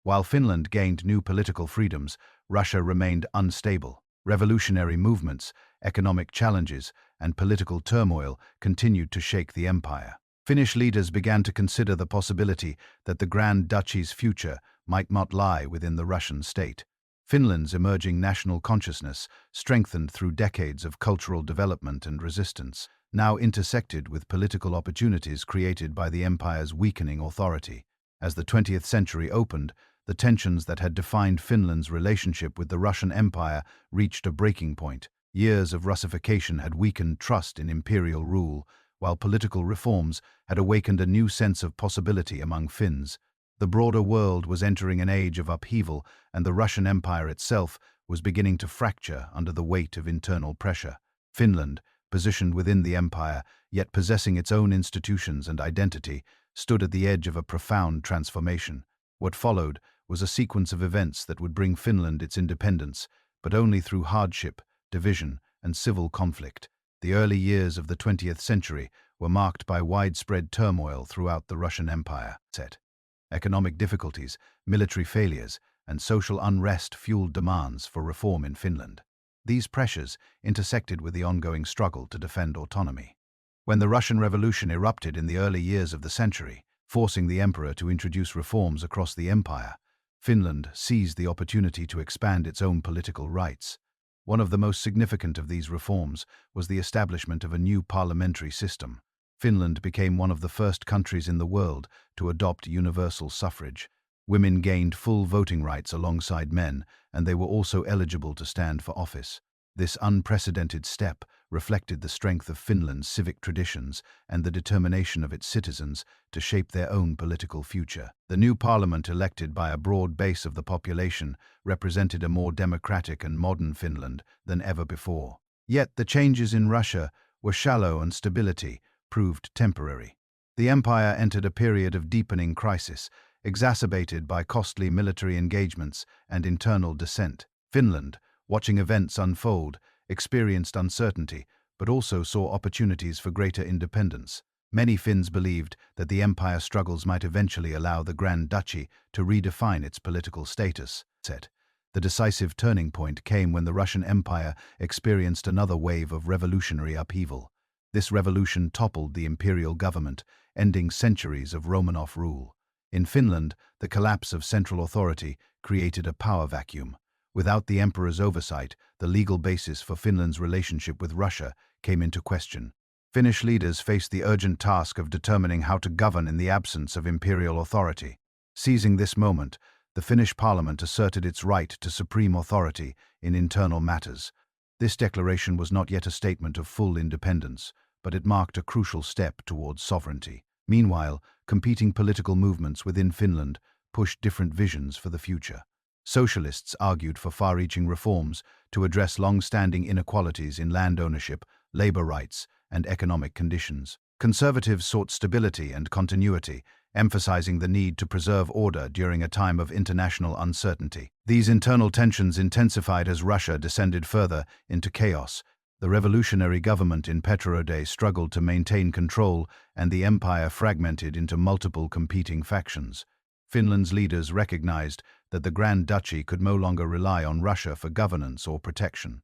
Speaker 1: While Finland gained new political freedoms, Russia remained unstable. Revolutionary movements, economic challenges, and political turmoil continued to shake the empire. Finnish leaders began to consider the possibility that the Grand Duchy's future might not lie within the Russian state. Finland's emerging national consciousness, strengthened through decades of cultural development and resistance, now intersected with political opportunities created by the empire's weakening authority. As the 20th century opened, the tensions that had defined Finland's relationship with the Russian Empire reached a breaking point. Years of Russification had weakened trust in imperial rule, while political reforms had awakened a new sense of possibility among Finns. The broader world was entering an age of upheaval, and the Russian Empire itself was beginning to fracture under the weight of internal pressure. Finland, positioned within the empire, yet possessing its own institutions and identity, stood at the edge of a profound transformation. What followed was a sequence of events that would bring Finland its independence, but only through hardship, division, and civil conflict. The early years of the 20th century were marked by widespread turmoil throughout the Russian Empire. Economic difficulties, military failures, and social unrest fueled demands for reform in Finland. These pressures intersected with the ongoing struggle to defend autonomy. When the Russian Revolution erupted in the early years of the century, forcing the emperor to introduce reforms across the empire, Finland seized the opportunity to expand its own political rights. One of the most significant of these reforms was the establishment of a new parliamentary system. Finland became one of the first countries in the world to adopt universal suffrage. Women gained full voting rights alongside men, and they were also eligible to stand for office. This unprecedented step reflected the strength of Finland's civic traditions and the determination of its citizens to shape their own political future. The new parliament, elected by a broad base of the population, represented a more democratic and modern Finland than ever before. Yet the changes in Russia were shallow and stability proved temporary. The empire entered a period of deepening crisis, exacerbated by costly military engagements and internal dissent. Finland, watching events unfold, experienced uncertainty, but also saw opportunities for greater independence. Many Finns believed that the empire struggles might eventually allow the Grand Duchy to redefine its political status. The decisive turning point came when the Russian Empire experienced another wave of revolutionary upheaval. This revolution toppled the imperial government, ending centuries of Romanov rule. In Finland, the collapse of central authority created a power vacuum. Without the emperor's oversight, the legal basis for Finland's relationship with Russia came into question. Finnish leaders faced the urgent task of determining how to govern in the absence of imperial authority. Seizing this moment, the Finnish parliament asserted its right to supreme authority in internal matters. This declaration was not yet a statement of full independence, but it marked a crucial step towards sovereignty. Meanwhile, competing political movements within Finland pushed different visions for the future. Socialists argued for far-reaching reforms to address long-standing inequalities in land ownership, labor rights, and economic conditions. Conservatives sought stability and continuity, emphasizing the need to preserve order during a time of international uncertainty. These internal tensions intensified as Russia descended further into chaos. The revolutionary government in Petrograd struggled to maintain control, and the empire fragmented into multiple competing factions. Finland's leaders recognized that the Grand Duchy could no longer rely on Russia for governance or protection.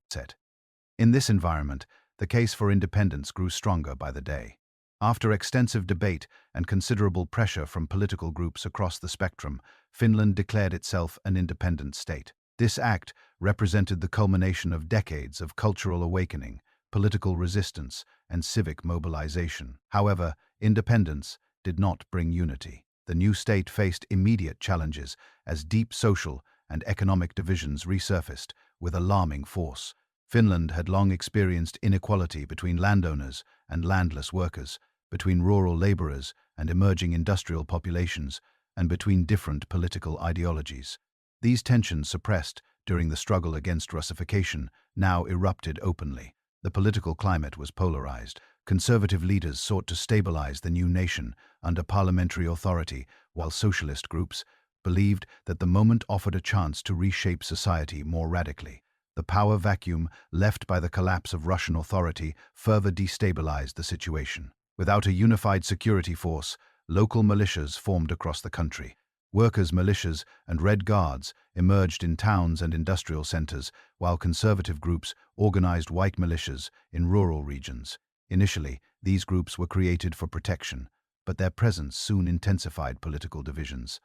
Speaker 1: In this environment, the case for independence grew stronger by the day. After extensive debate and considerable pressure from political groups across the spectrum, Finland declared itself an independent state. This act represented the culmination of decades of cultural awakening, political resistance, and civic mobilization. However, independence did not bring unity. The new state faced immediate challenges as deep social and economic divisions resurfaced with alarming force. Finland had long experienced inequality between landowners and landless workers, between rural laborers and emerging industrial populations, and between different political ideologies. These tensions, suppressed during the struggle against Russification, now erupted openly. The political climate was polarized. conservative leaders sought to stabilize the new nation under parliamentary authority, while socialist groups believed that the moment offered a chance to reshape society more radically. The power vacuum left by the collapse of Russian authority further destabilized the situation. Without a unified security force, local militias formed across the country. Workers' militias and Red Guards emerged in towns and industrial centers, while conservative groups organized white militias in rural regions. Initially, these groups were created for protection, but their presence soon intensified political divisions.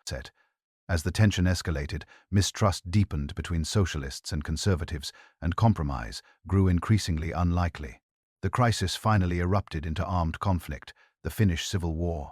Speaker 1: As the tension escalated, mistrust deepened between socialists and conservatives, and compromise grew increasingly unlikely. The crisis finally erupted into armed conflict, the Finnish Civil War.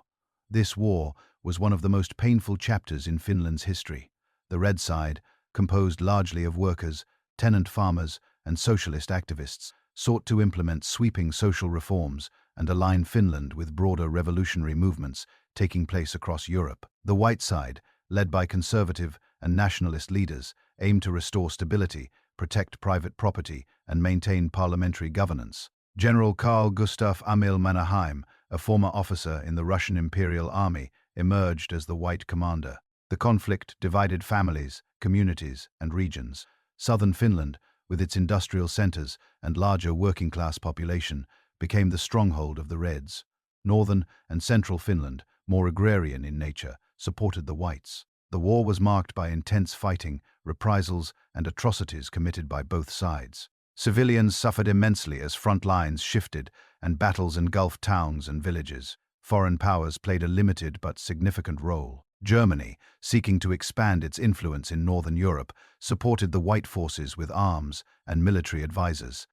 Speaker 1: This war was one of the most painful chapters in Finland's history. The Red side, composed largely of workers, tenant farmers, and socialist activists, sought to implement sweeping social reforms and align Finland with broader revolutionary movements taking place across Europe. The White side, led by conservative and nationalist leaders, aimed to restore stability, protect private property, and maintain parliamentary governance. General Carl Gustaf Emil Mannerheim, a former officer in the Russian Imperial Army, emerged as the White commander. The conflict divided families, communities, and regions. Southern Finland, with its industrial centers and larger working-class population, became the stronghold of the Reds. Northern and central Finland, more agrarian in nature, supported the Whites. The war was marked by intense fighting, reprisals, and atrocities committed by both sides. Civilians suffered immensely as front lines shifted and battles engulfed towns and villages. Foreign powers played a limited but significant role. Germany, seeking to expand its influence in Northern Europe, supported the White forces with arms and military advisors.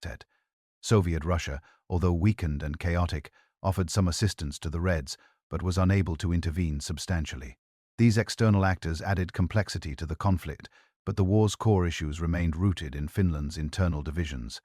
Speaker 1: Soviet Russia, although weakened and chaotic, offered some assistance to the Reds, but was unable to intervene substantially. These external actors added complexity to the conflict, but the war's core issues remained rooted in Finland's internal divisions.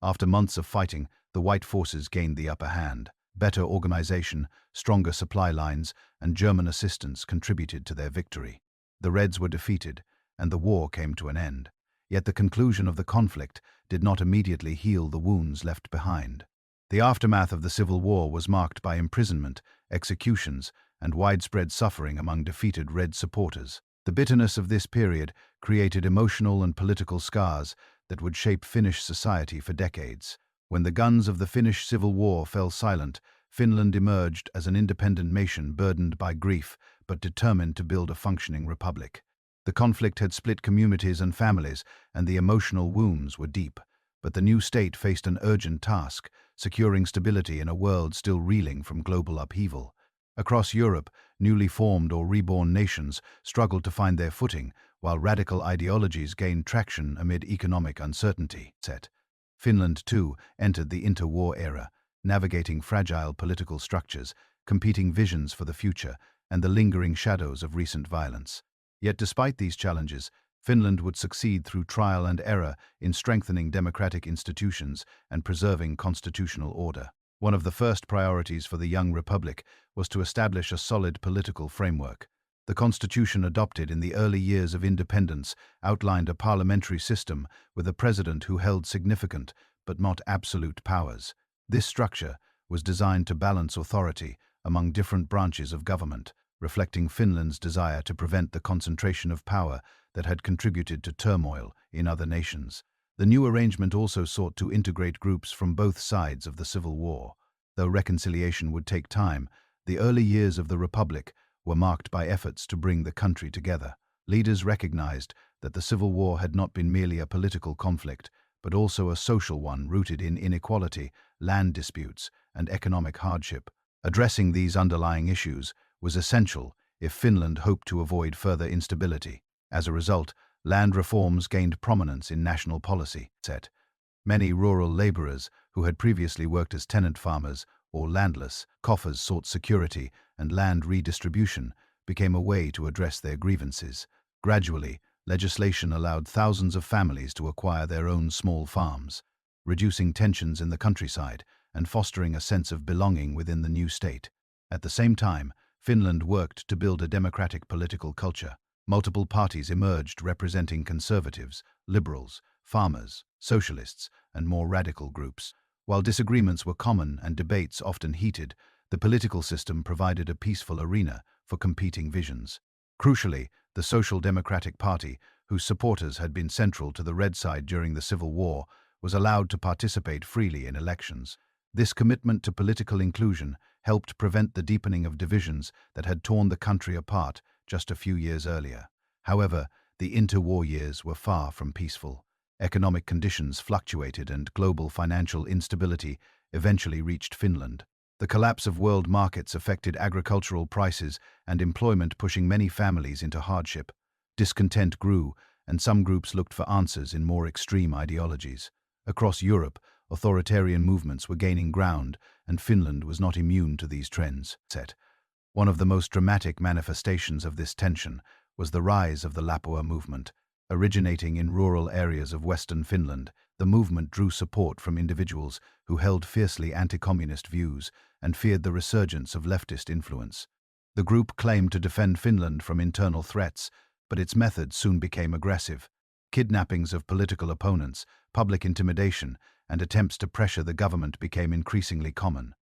Speaker 1: After months of fighting, the White forces gained the upper hand. Better organization, stronger supply lines, and German assistance contributed to their victory. The Reds were defeated, and the war came to an end. Yet the conclusion of the conflict did not immediately heal the wounds left behind. The aftermath of the Civil War was marked by imprisonment, executions, and widespread suffering among defeated Red supporters. The bitterness of this period created emotional and political scars that would shape Finnish society for decades. When the guns of the Finnish Civil War fell silent, Finland emerged as an independent nation burdened by grief but determined to build a functioning republic. The conflict had split communities and families, and the emotional wounds were deep. But the new state faced an urgent task, securing stability in a world still reeling from global upheaval. Across Europe, newly formed or reborn nations struggled to find their footing, while radical ideologies gained traction amid economic uncertainty. Finland, too, entered the interwar era, navigating fragile political structures, competing visions for the future, and the lingering shadows of recent violence. Yet despite these challenges, Finland would succeed through trial and error in strengthening democratic institutions and preserving constitutional order. One of the first priorities for the young republic was to establish a solid political framework. The constitution adopted in the early years of independence outlined a parliamentary system with a president who held significant but not absolute powers. This structure was designed to balance authority among different branches of government, reflecting Finland's desire to prevent the concentration of power that had contributed to turmoil in other nations. The new arrangement also sought to integrate groups from both sides of the Civil War. Though reconciliation would take time, the early years of the Republic were marked by efforts to bring the country together. Leaders recognized that the Civil War had not been merely a political conflict, but also a social one rooted in inequality, land disputes, and economic hardship. Addressing these underlying issues was essential if Finland hoped to avoid further instability. As a result, land reforms gained prominence in national policy. Many rural laborers who had previously worked as tenant farmers or landless coffers sought security, and land redistribution became a way to address their grievances. Gradually, legislation allowed thousands of families to acquire their own small farms, reducing tensions in the countryside and fostering a sense of belonging within the new state. At the same time, Finland worked to build a democratic political culture. Multiple parties emerged representing conservatives, liberals, farmers, socialists, and more radical groups. While disagreements were common and debates often heated, the political system provided a peaceful arena for competing visions. Crucially, the Social Democratic Party, whose supporters had been central to the Red side during the Civil War, was allowed to participate freely in elections. This commitment to political inclusion helped prevent the deepening of divisions that had torn the country apart just a few years earlier. However, the interwar years were far from peaceful. Economic conditions fluctuated and global financial instability eventually reached Finland. The collapse of world markets affected agricultural prices and employment, pushing many families into hardship. Discontent grew, and some groups looked for answers in more extreme ideologies. Across Europe, authoritarian movements were gaining ground, and Finland was not immune to these trends. One of the most dramatic manifestations of this tension was the rise of the Lapua movement. Originating in rural areas of western Finland, the movement drew support from individuals who held fiercely anti-communist views and feared the resurgence of leftist influence. The group claimed to defend Finland from internal threats, but its methods soon became aggressive. Kidnappings of political opponents, public intimidation, and attempts to pressure the government became increasingly common.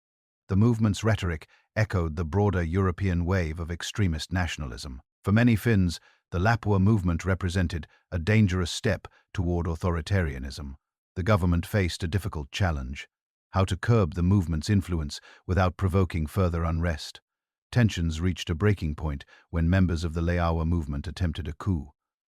Speaker 1: The movement's rhetoric echoed the broader European wave of extremist nationalism. For many Finns, the Lapua movement represented a dangerous step toward authoritarianism. The government faced a difficult challenge: how to curb the movement's influence without provoking further unrest. Tensions reached a breaking point when members of the Lapua movement attempted a coup,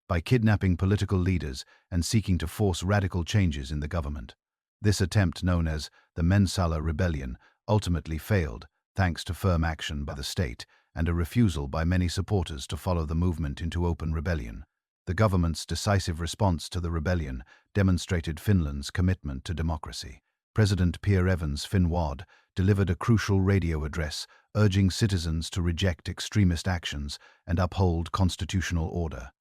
Speaker 1: by kidnapping political leaders and seeking to force radical changes in the government. This attempt, known as the Mensala Rebellion, ultimately failed, thanks to firm action by the state and a refusal by many supporters to follow the movement into open rebellion. The government's decisive response to the rebellion demonstrated Finland's commitment to democracy. President Pierre Evans Finwad delivered a crucial radio address urging citizens to reject extremist actions and uphold constitutional order.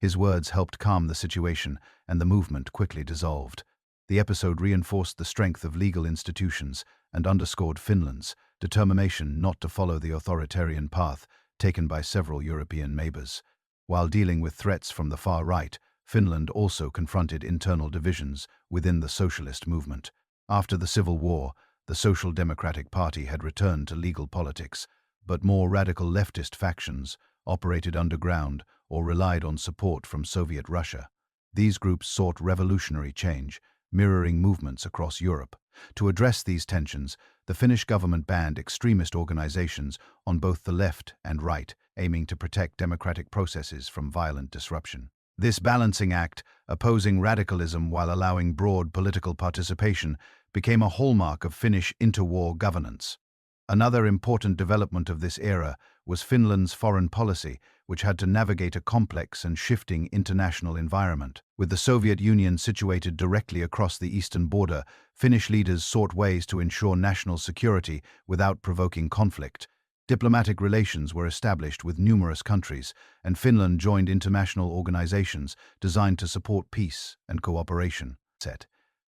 Speaker 1: His words helped calm the situation, and the movement quickly dissolved. The episode reinforced the strength of legal institutions and underscored Finland's determination not to follow the authoritarian path taken by several European neighbors. While dealing with threats from the far right, Finland also confronted internal divisions within the socialist movement. After the Civil War, the Social Democratic Party had returned to legal politics, but more radical leftist factions operated underground or relied on support from Soviet Russia. These groups sought revolutionary change, mirroring movements across Europe. To address these tensions, the Finnish government banned extremist organizations on both the left and right, aiming to protect democratic processes from violent disruption. This balancing act, opposing radicalism while allowing broad political participation, became a hallmark of Finnish interwar governance. Another important development of this era was Finland's foreign policy, which had to navigate a complex and shifting international environment. With the Soviet Union situated directly across the eastern border, Finnish leaders sought ways to ensure national security without provoking conflict. Diplomatic relations were established with numerous countries, and Finland joined international organizations designed to support peace and cooperation.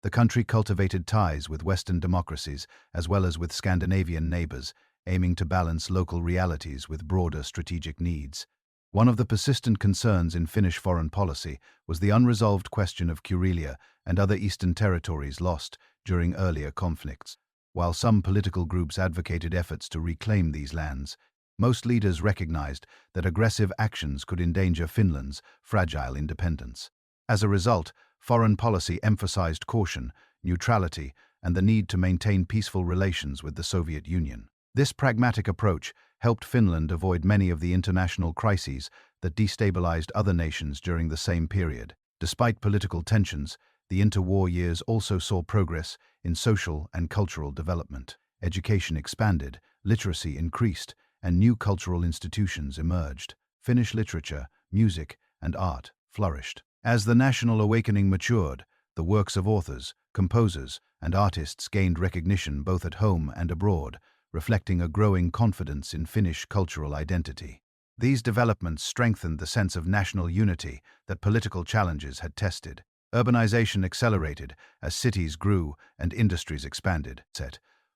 Speaker 1: The country cultivated ties with Western democracies as well as with Scandinavian neighbors, aiming to balance local realities with broader strategic needs. One of the persistent concerns in Finnish foreign policy was the unresolved question of Karelia and other eastern territories lost during earlier conflicts. While some political groups advocated efforts to reclaim these lands, most leaders recognized that aggressive actions could endanger Finland's fragile independence. As a result, foreign policy emphasized caution, neutrality, and the need to maintain peaceful relations with the Soviet Union. This pragmatic approach helped Finland avoid many of the international crises that destabilized other nations during the same period. Despite political tensions, the interwar years also saw progress in social and cultural development. Education expanded, literacy increased, and new cultural institutions emerged. Finnish literature, music, and art flourished. As the national awakening matured, the works of authors, composers, and artists gained recognition both at home and abroad, reflecting a growing confidence in Finnish cultural identity. These developments strengthened the sense of national unity that political challenges had tested. Urbanization accelerated as cities grew and industries expanded.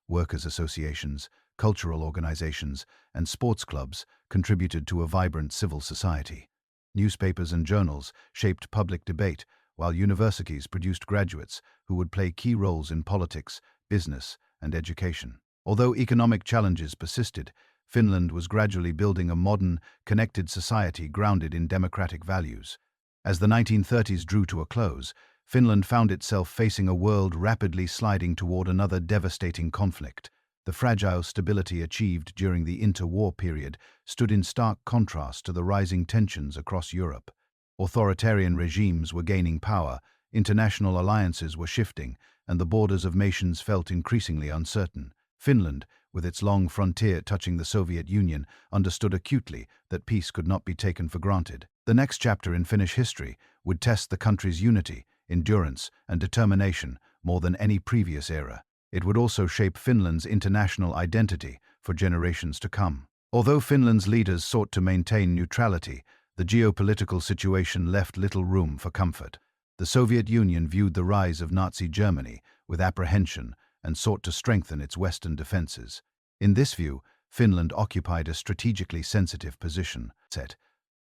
Speaker 1: Workers' associations, cultural organizations, and sports clubs contributed to a vibrant civil society. Newspapers and journals shaped public debate, while universities produced graduates who would play key roles in politics, business, and education. Although economic challenges persisted, Finland was gradually building a modern, connected society grounded in democratic values. As the 1930s drew to a close, Finland found itself facing a world rapidly sliding toward another devastating conflict. The fragile stability achieved during the interwar period stood in stark contrast to the rising tensions across Europe. Authoritarian regimes were gaining power, international alliances were shifting, and the borders of nations felt increasingly uncertain. Finland, with its long frontier touching the Soviet Union, understood acutely that peace could not be taken for granted. The next chapter in Finnish history would test the country's unity, endurance, and determination more than any previous era. It would also shape Finland's international identity for generations to come. Although Finland's leaders sought to maintain neutrality, the geopolitical situation left little room for comfort. The Soviet Union viewed the rise of Nazi Germany with apprehension and sought to strengthen its Western defenses. In this view, Finland occupied a strategically sensitive position.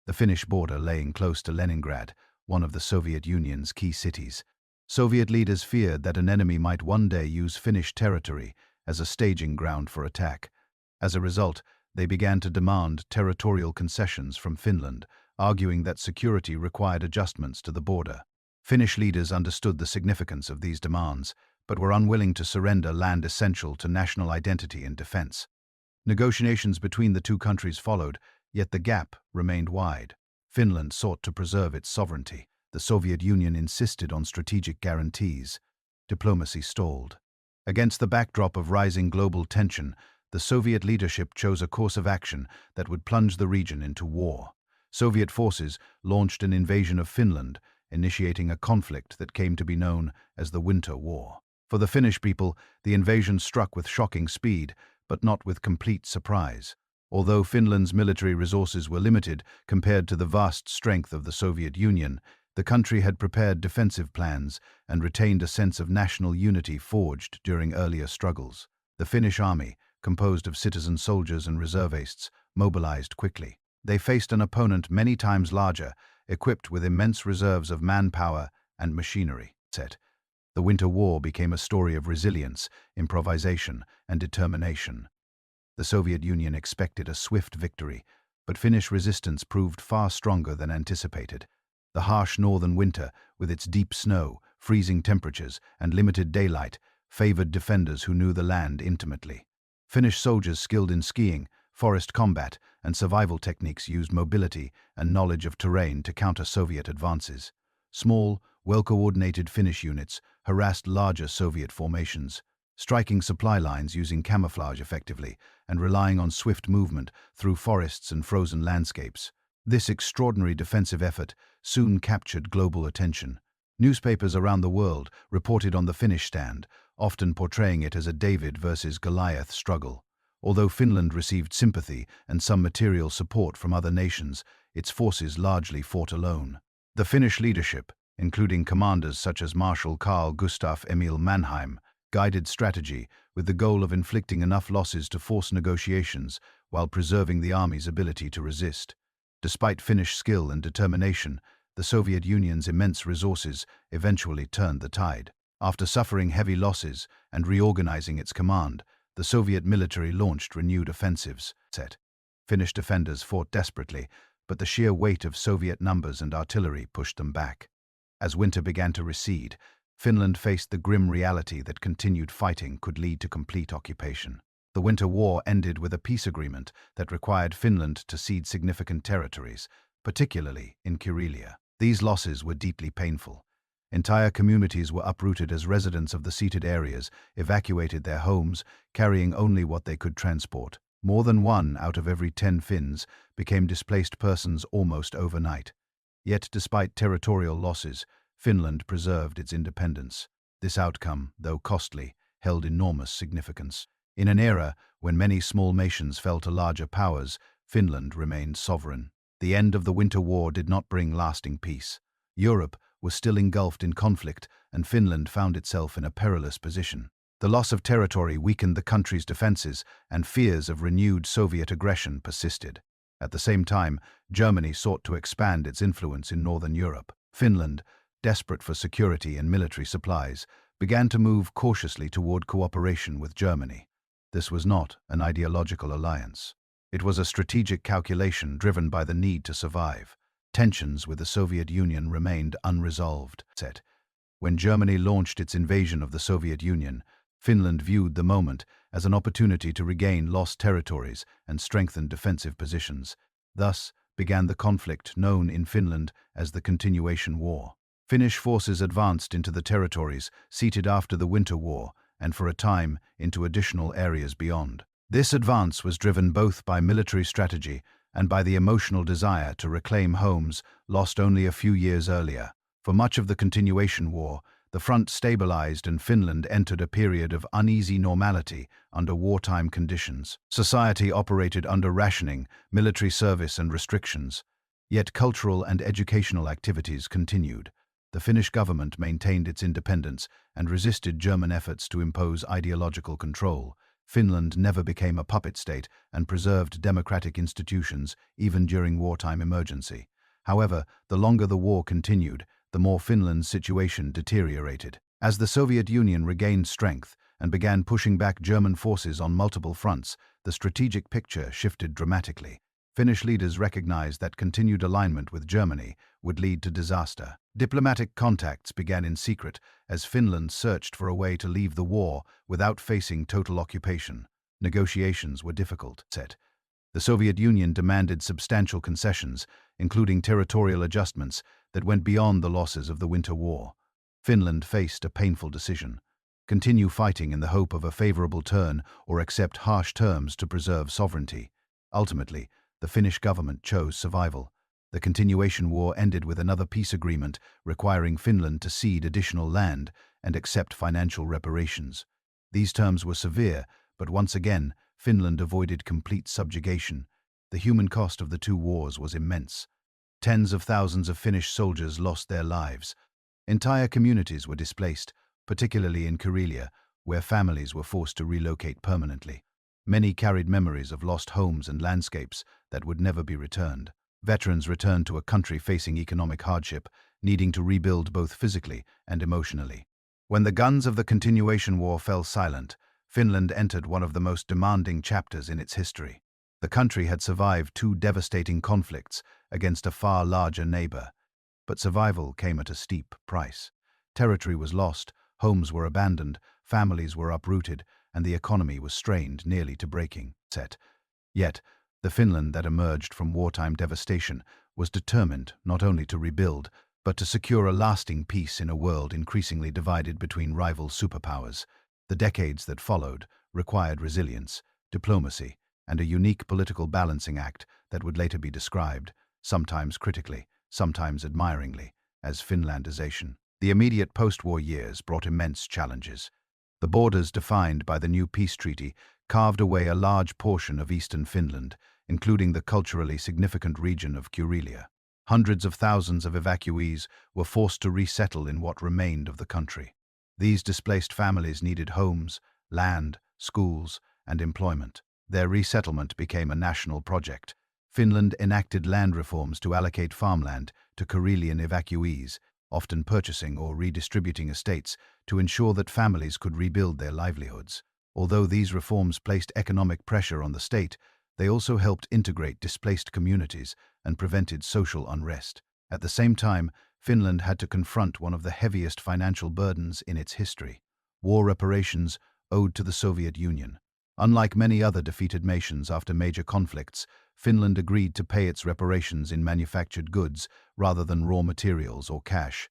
Speaker 1: The Finnish border laying close to Leningrad, one of the Soviet Union's key cities. Soviet leaders feared that an enemy might one day use Finnish territory as a staging ground for attack. As a result, they began to demand territorial concessions from Finland, arguing that security required adjustments to the border. Finnish leaders understood the significance of these demands, but were unwilling to surrender land essential to national identity and defense. Negotiations between the two countries followed, yet the gap remained wide. Finland sought to preserve its sovereignty. The Soviet Union insisted on strategic guarantees. Diplomacy stalled. Against the backdrop of rising global tension, the Soviet leadership chose a course of action that would plunge the region into war. Soviet forces launched an invasion of Finland, initiating a conflict that came to be known as the Winter War. For the Finnish people, the invasion struck with shocking speed, but not with complete surprise. Although Finland's military resources were limited compared to the vast strength of the Soviet Union, the country had prepared defensive plans and retained a sense of national unity forged during earlier struggles. The Finnish army, composed of citizen soldiers and reservists, mobilized quickly. They faced an opponent many times larger, equipped with immense reserves of manpower and machinery. The Winter War became a story of resilience, improvisation, and determination. The Soviet Union expected a swift victory, but Finnish resistance proved far stronger than anticipated. The harsh northern winter, with its deep snow, freezing temperatures, and limited daylight, favored defenders who knew the land intimately. Finnish soldiers skilled in skiing, forest combat, and survival techniques used mobility and knowledge of terrain to counter Soviet advances. Small, well-coordinated Finnish units harassed larger Soviet formations, striking supply lines using camouflage effectively and relying on swift movement through forests and frozen landscapes. This extraordinary defensive effort soon captured global attention. Newspapers around the world reported on the Finnish stand, often portraying it as a David versus Goliath struggle. Although Finland received sympathy and some material support from other nations, its forces largely fought alone. The Finnish leadership, including commanders such as Marshal Carl Gustaf Emil Mannheim, guided strategy with the goal of inflicting enough losses to force negotiations while preserving the army's ability to resist. Despite Finnish skill and determination, the Soviet Union's immense resources eventually turned the tide. After suffering heavy losses and reorganizing its command, the Soviet military launched renewed offensives. Finnish defenders fought desperately, but the sheer weight of Soviet numbers and artillery pushed them back. As winter began to recede, Finland faced the grim reality that continued fighting could lead to complete occupation. The Winter War ended with a peace agreement that required Finland to cede significant territories, particularly in Karelia. These losses were deeply painful. Entire communities were uprooted as residents of the ceded areas evacuated their homes, carrying only what they could transport. More than 1 out of every 10 Finns became displaced persons almost overnight. Yet, despite territorial losses, Finland preserved its independence. This outcome, though costly, held enormous significance. In an era when many small nations fell to larger powers, Finland remained sovereign. The end of the Winter War did not bring lasting peace. Europe was still engulfed in conflict, and Finland found itself in a perilous position. The loss of territory weakened the country's defenses, and fears of renewed Soviet aggression persisted. At the same time, Germany sought to expand its influence in Northern Europe. Finland, desperate for security and military supplies, began to move cautiously toward cooperation with Germany. This was not an ideological alliance. It was a strategic calculation driven by the need to survive. Tensions with the Soviet Union remained unresolved. When Germany launched its invasion of the Soviet Union, Finland viewed the moment as an opportunity to regain lost territories and strengthen defensive positions. Thus began the conflict known in Finland as the Continuation War. Finnish forces advanced into the territories ceded after the Winter War and for a time into additional areas beyond. This advance was driven both by military strategy and by the emotional desire to reclaim homes lost only a few years earlier. For much of the Continuation War, the front stabilized and Finland entered a period of uneasy normality under wartime conditions. Society operated under rationing, military service and restrictions. Yet cultural and educational activities continued. The Finnish government maintained its independence and resisted German efforts to impose ideological control. Finland never became a puppet state and preserved democratic institutions even during wartime emergency. However, the longer the war continued, the more Finland's situation deteriorated. As the Soviet Union regained strength and began pushing back German forces on multiple fronts, the strategic picture shifted dramatically. Finnish leaders recognized that continued alignment with Germany would lead to disaster. Diplomatic contacts began in secret as Finland searched for a way to leave the war without facing total occupation. Negotiations were difficult. The Soviet Union demanded substantial concessions, including territorial adjustments that went beyond the losses of the Winter War. Finland faced a painful decision: continue fighting in the hope of a favorable turn or accept harsh terms to preserve sovereignty. Ultimately, the Finnish government chose survival. The Continuation War ended with another peace agreement requiring Finland to cede additional land and accept financial reparations. These terms were severe, but once again, Finland avoided complete subjugation. The human cost of the two wars was immense. Tens of thousands of Finnish soldiers lost their lives. Entire communities were displaced, particularly in Karelia, where families were forced to relocate permanently. Many carried memories of lost homes and landscapes that would never be returned. Veterans returned to a country facing economic hardship, needing to rebuild both physically and emotionally. When the guns of the Continuation War fell silent, Finland entered one of the most demanding chapters in its history. The country had survived two devastating conflicts against a far larger neighbor, but survival came at a steep price. Territory was lost, homes were abandoned, families were uprooted, and the economy was strained nearly to breaking point. Yet, the Finland that emerged from wartime devastation was determined not only to rebuild, but to secure a lasting peace in a world increasingly divided between rival superpowers. The decades that followed required resilience, diplomacy, and a unique political balancing act that would later be described, sometimes critically, sometimes admiringly, as Finlandization. The immediate post-war years brought immense challenges. The borders defined by the new peace treaty carved away a large portion of eastern Finland, including the culturally significant region of Karelia. Hundreds of thousands of evacuees were forced to resettle in what remained of the country. These displaced families needed homes, land, schools, and employment. Their resettlement became a national project. Finland enacted land reforms to allocate farmland to Karelian evacuees, often purchasing or redistributing estates to ensure that families could rebuild their livelihoods. Although these reforms placed economic pressure on the state, they also helped integrate displaced communities and prevented social unrest. At the same time, Finland had to confront one of the heaviest financial burdens in its history: war reparations owed to the Soviet Union. Unlike many other defeated nations after major conflicts, Finland agreed to pay its reparations in manufactured goods rather than raw materials or cash.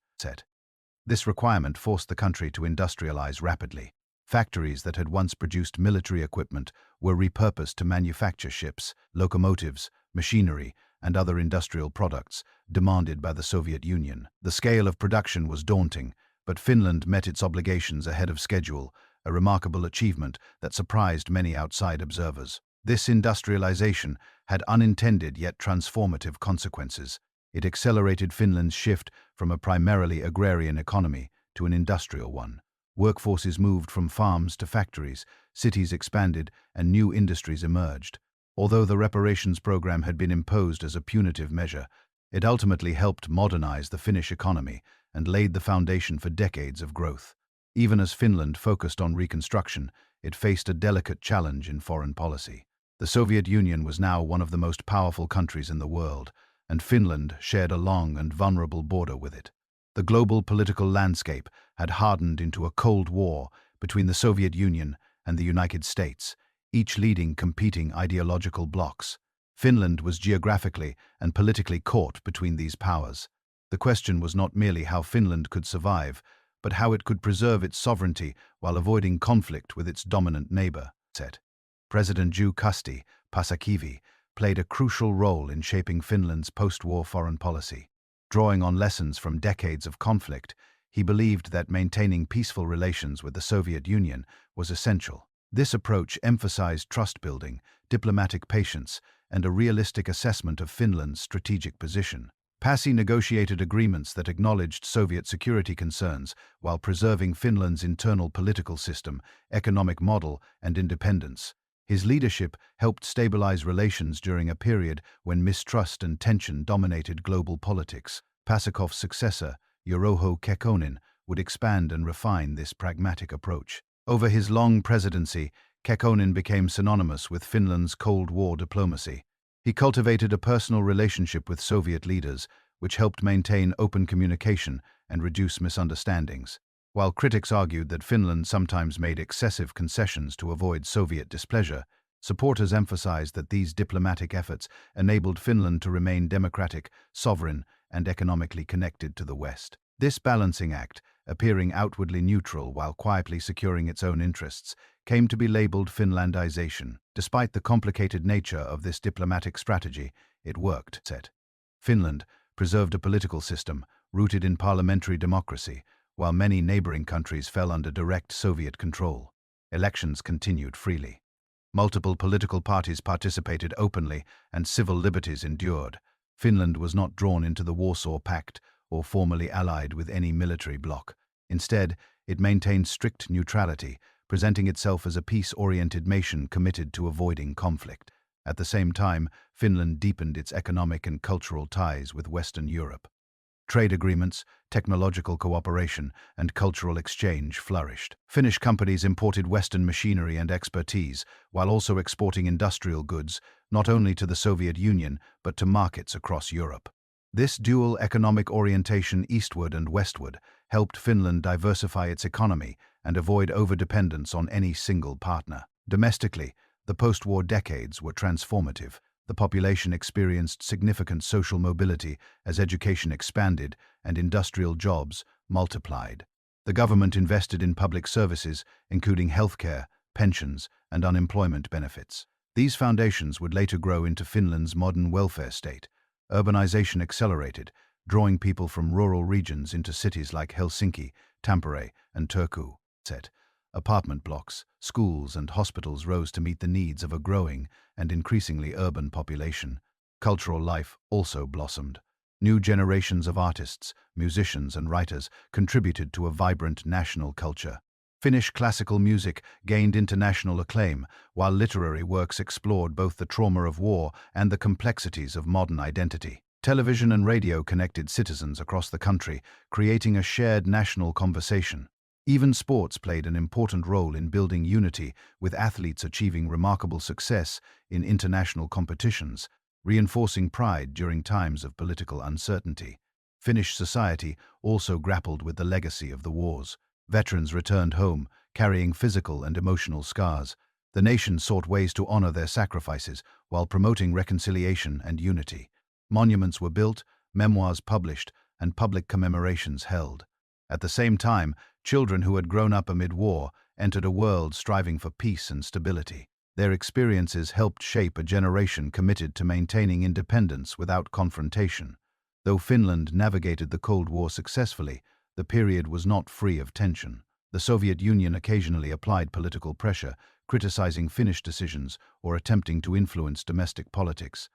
Speaker 1: This requirement forced the country to industrialize rapidly. Factories that had once produced military equipment were repurposed to manufacture ships, locomotives, machinery, and other industrial products demanded by the Soviet Union. The scale of production was daunting, but Finland met its obligations ahead of schedule, a remarkable achievement that surprised many outside observers. This industrialization had unintended yet transformative consequences. It accelerated Finland's shift from a primarily agrarian economy to an industrial one. Workforces moved from farms to factories, cities expanded, and new industries emerged. Although the reparations program had been imposed as a punitive measure, it ultimately helped modernize the Finnish economy and laid the foundation for decades of growth. Even as Finland focused on reconstruction, it faced a delicate challenge in foreign policy. The Soviet Union was now one of the most powerful countries in the world, and Finland shared a long and vulnerable border with it. The global political landscape had hardened into a Cold War between the Soviet Union and the United States, each leading competing ideological blocs. Finland was geographically and politically caught between these powers. The question was not merely how Finland could survive, but how it could preserve its sovereignty while avoiding conflict with its dominant neighbor. President Juha Paasikivi played a crucial role in shaping Finland's post-war foreign policy. Drawing on lessons from decades of conflict, he believed that maintaining peaceful relations with the Soviet Union was essential. This approach emphasized trust-building, diplomatic patience, and a realistic assessment of Finland's strategic position. Pasi negotiated agreements that acknowledged Soviet security concerns while preserving Finland's internal political system, economic model, and independence. His leadership helped stabilize relations during a period when mistrust and tension dominated global politics. Paasikivi's successor, Urho Kekkonen, would expand and refine this pragmatic approach. Over his long presidency, Kekkonen became synonymous with Finland's Cold War diplomacy. He cultivated a personal relationship with Soviet leaders, which helped maintain open communication and reduce misunderstandings. While critics argued that Finland sometimes made excessive concessions to avoid Soviet displeasure, supporters emphasized that these diplomatic efforts enabled Finland to remain democratic, sovereign, and economically connected to the West. This balancing act, appearing outwardly neutral while quietly securing its own interests, came to be labeled Finlandization. Despite the complicated nature of this diplomatic strategy, it worked. Finland preserved a political system rooted in parliamentary democracy, while many neighboring countries fell under direct Soviet control. Elections continued freely. Multiple political parties participated openly, and civil liberties endured. Finland was not drawn into the Warsaw Pact or formally allied with any military bloc. Instead, it maintained strict neutrality, presenting itself as a peace-oriented nation committed to avoiding conflict. At the same time, Finland deepened its economic and cultural ties with Western Europe. Trade agreements, technological cooperation, and cultural exchange flourished. Finnish companies imported Western machinery and expertise, while also exporting industrial goods, not only to the Soviet Union, but to markets across Europe. This dual economic orientation eastward and westward helped Finland diversify its economy and avoid overdependence on any single partner. Domestically, the post-war decades were transformative. The population experienced significant social mobility as education expanded and industrial jobs multiplied. The government invested in public services, including healthcare, pensions, and unemployment benefits. These foundations would later grow into Finland's modern welfare state. Urbanization accelerated, drawing people from rural regions into cities like Helsinki, Tampere, and Turku. Apartment blocks, schools, and hospitals rose to meet the needs of a growing and increasingly urban population. Cultural life also blossomed. New generations of artists, musicians, and writers contributed to a vibrant national culture. Finnish classical music gained international acclaim, while literary works explored both the trauma of war and the complexities of modern identity. Television and radio connected citizens across the country, creating a shared national conversation. Even sports played an important role in building unity, with athletes achieving remarkable success in international competitions, reinforcing pride during times of political uncertainty. Finnish society also grappled with the legacy of the wars. Veterans returned home, carrying physical and emotional scars. The nation sought ways to honor their sacrifices while promoting reconciliation and unity. Monuments were built, memoirs published, and public commemorations held. At the same time, children who had grown up amid war entered a world striving for peace and stability. Their experiences helped shape a generation committed to maintaining independence without confrontation. Though Finland navigated the Cold War successfully, the period was not free of tension. The Soviet Union occasionally applied political pressure, criticizing Finnish decisions or attempting to influence domestic politics.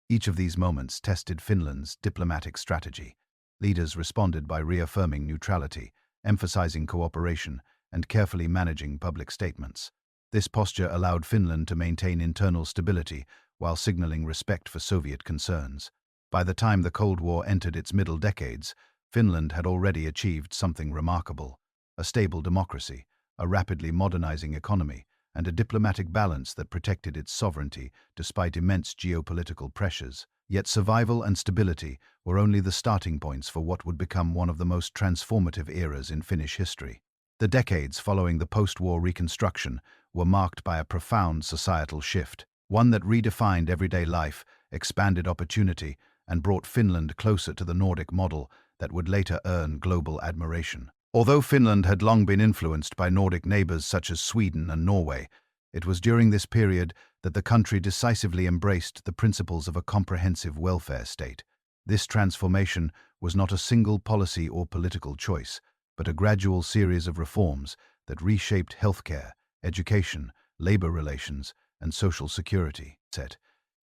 Speaker 1: Each of these moments tested Finland's diplomatic strategy. Leaders responded by reaffirming neutrality, emphasizing cooperation, and carefully managing public statements. This posture allowed Finland to maintain internal stability while signaling respect for Soviet concerns. By the time the Cold War entered its middle decades, Finland had already achieved something remarkable: a stable democracy, a rapidly modernizing economy, and a diplomatic balance that protected its sovereignty despite immense geopolitical pressures. Yet survival and stability were only the starting points for what would become one of the most transformative eras in Finnish history. The decades following the post-war reconstruction were marked by a profound societal shift, one that redefined everyday life, expanded opportunity, and brought Finland closer to the Nordic model that would later earn global admiration. Although Finland had long been influenced by Nordic neighbors such as Sweden and Norway, it was during this period that the country decisively embraced the principles of a comprehensive welfare state. This transformation was not a single policy or political choice, but a gradual series of reforms that reshaped healthcare, education, labor relations, and social security.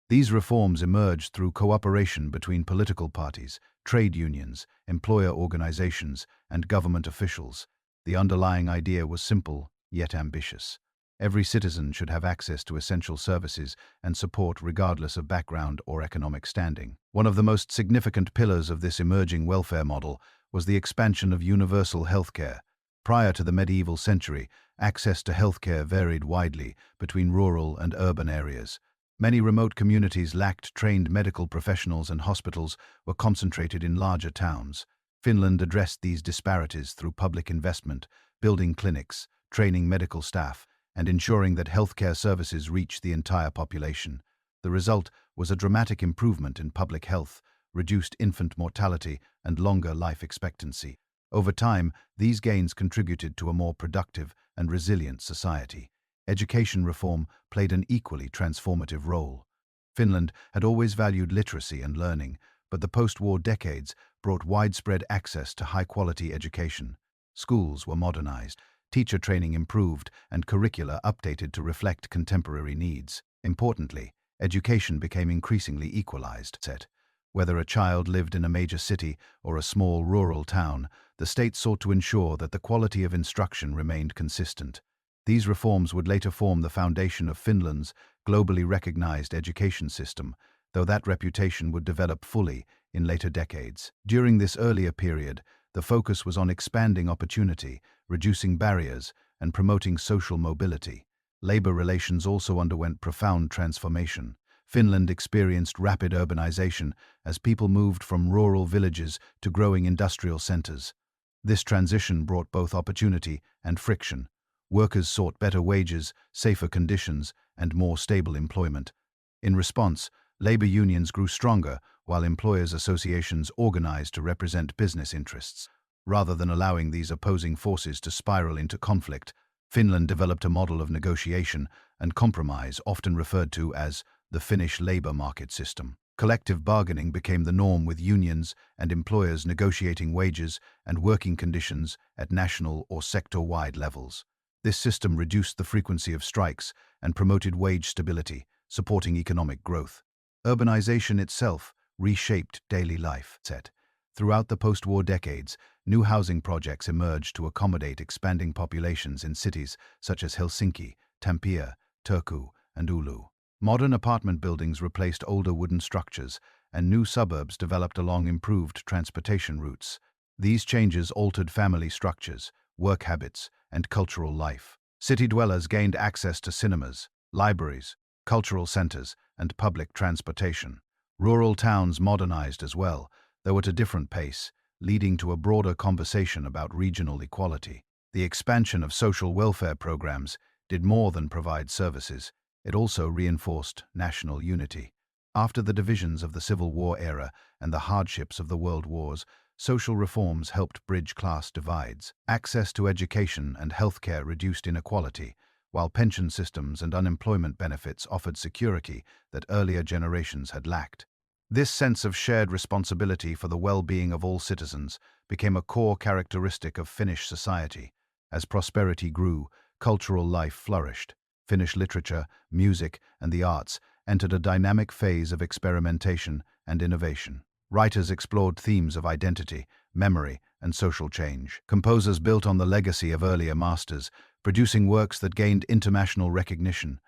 Speaker 1: These reforms emerged through cooperation between political parties, trade unions, employer organizations, and government officials. The underlying idea was simple, yet ambitious. Every citizen should have access to essential services and support regardless of background or economic standing. One of the most significant pillars of this emerging welfare model was the expansion of universal healthcare. Prior to the medieval century, access to healthcare varied widely between rural and urban areas. Many remote communities lacked trained medical professionals, and hospitals were concentrated in larger towns. Finland addressed these disparities through public investment, building clinics, training medical staff, and ensuring that healthcare services reached the entire population. The result was a dramatic improvement in public health, reduced infant mortality, and longer life expectancy. Over time, these gains contributed to a more productive and resilient society. Education reform played an equally transformative role. Finland had always valued literacy and learning, but the post-war decades brought widespread access to high-quality education. Schools were modernized, teacher training improved, and curricula updated to reflect contemporary needs. Importantly, education became increasingly equalized. Whether a child lived in a major city or a small rural town, the state sought to ensure that the quality of instruction remained consistent. These reforms would later form the foundation of Finland's globally recognized education system, though that reputation would develop fully in later decades. During this earlier period, the focus was on expanding opportunity, reducing barriers, and promoting social mobility. Labor relations also underwent profound transformation. Finland experienced rapid urbanization as people moved from rural villages to growing industrial centers. This transition brought both opportunity and friction. Workers sought better wages, safer conditions, and more stable employment. In response, labor unions grew stronger, while employers' associations organized to represent business interests. Rather than allowing these opposing forces to spiral into conflict, Finland developed a model of negotiation and compromise often referred to as the Finnish labor market system. Collective bargaining became the norm, with unions and employers negotiating wages and working conditions at national or sector-wide levels. This system reduced the frequency of strikes and promoted wage stability, supporting economic growth. Urbanization itself reshaped daily life. Throughout the post-war decades, new housing projects emerged to accommodate expanding populations in cities such as Helsinki, Tampere, Turku, and Oulu. Modern apartment buildings replaced older wooden structures, and new suburbs developed along improved transportation routes. These changes altered family structures, work habits, and cultural life. City dwellers gained access to cinemas, libraries, cultural centers, and public transportation. Rural towns modernized as well, though at a different pace, leading to a broader conversation about regional equality. The expansion of social welfare programs did more than provide services. It also reinforced national unity. After the divisions of the Civil War era and the hardships of the World Wars, social reforms helped bridge class divides. Access to education and healthcare reduced inequality, while pension systems and unemployment benefits offered security that earlier generations had lacked. This sense of shared responsibility for the well-being of all citizens became a core characteristic of Finnish society. As prosperity grew, cultural life flourished. Finnish literature, music, and the arts entered a dynamic phase of experimentation and innovation. Writers explored themes of identity, memory, and social change. Composers built on the legacy of earlier masters, producing works that gained international recognition.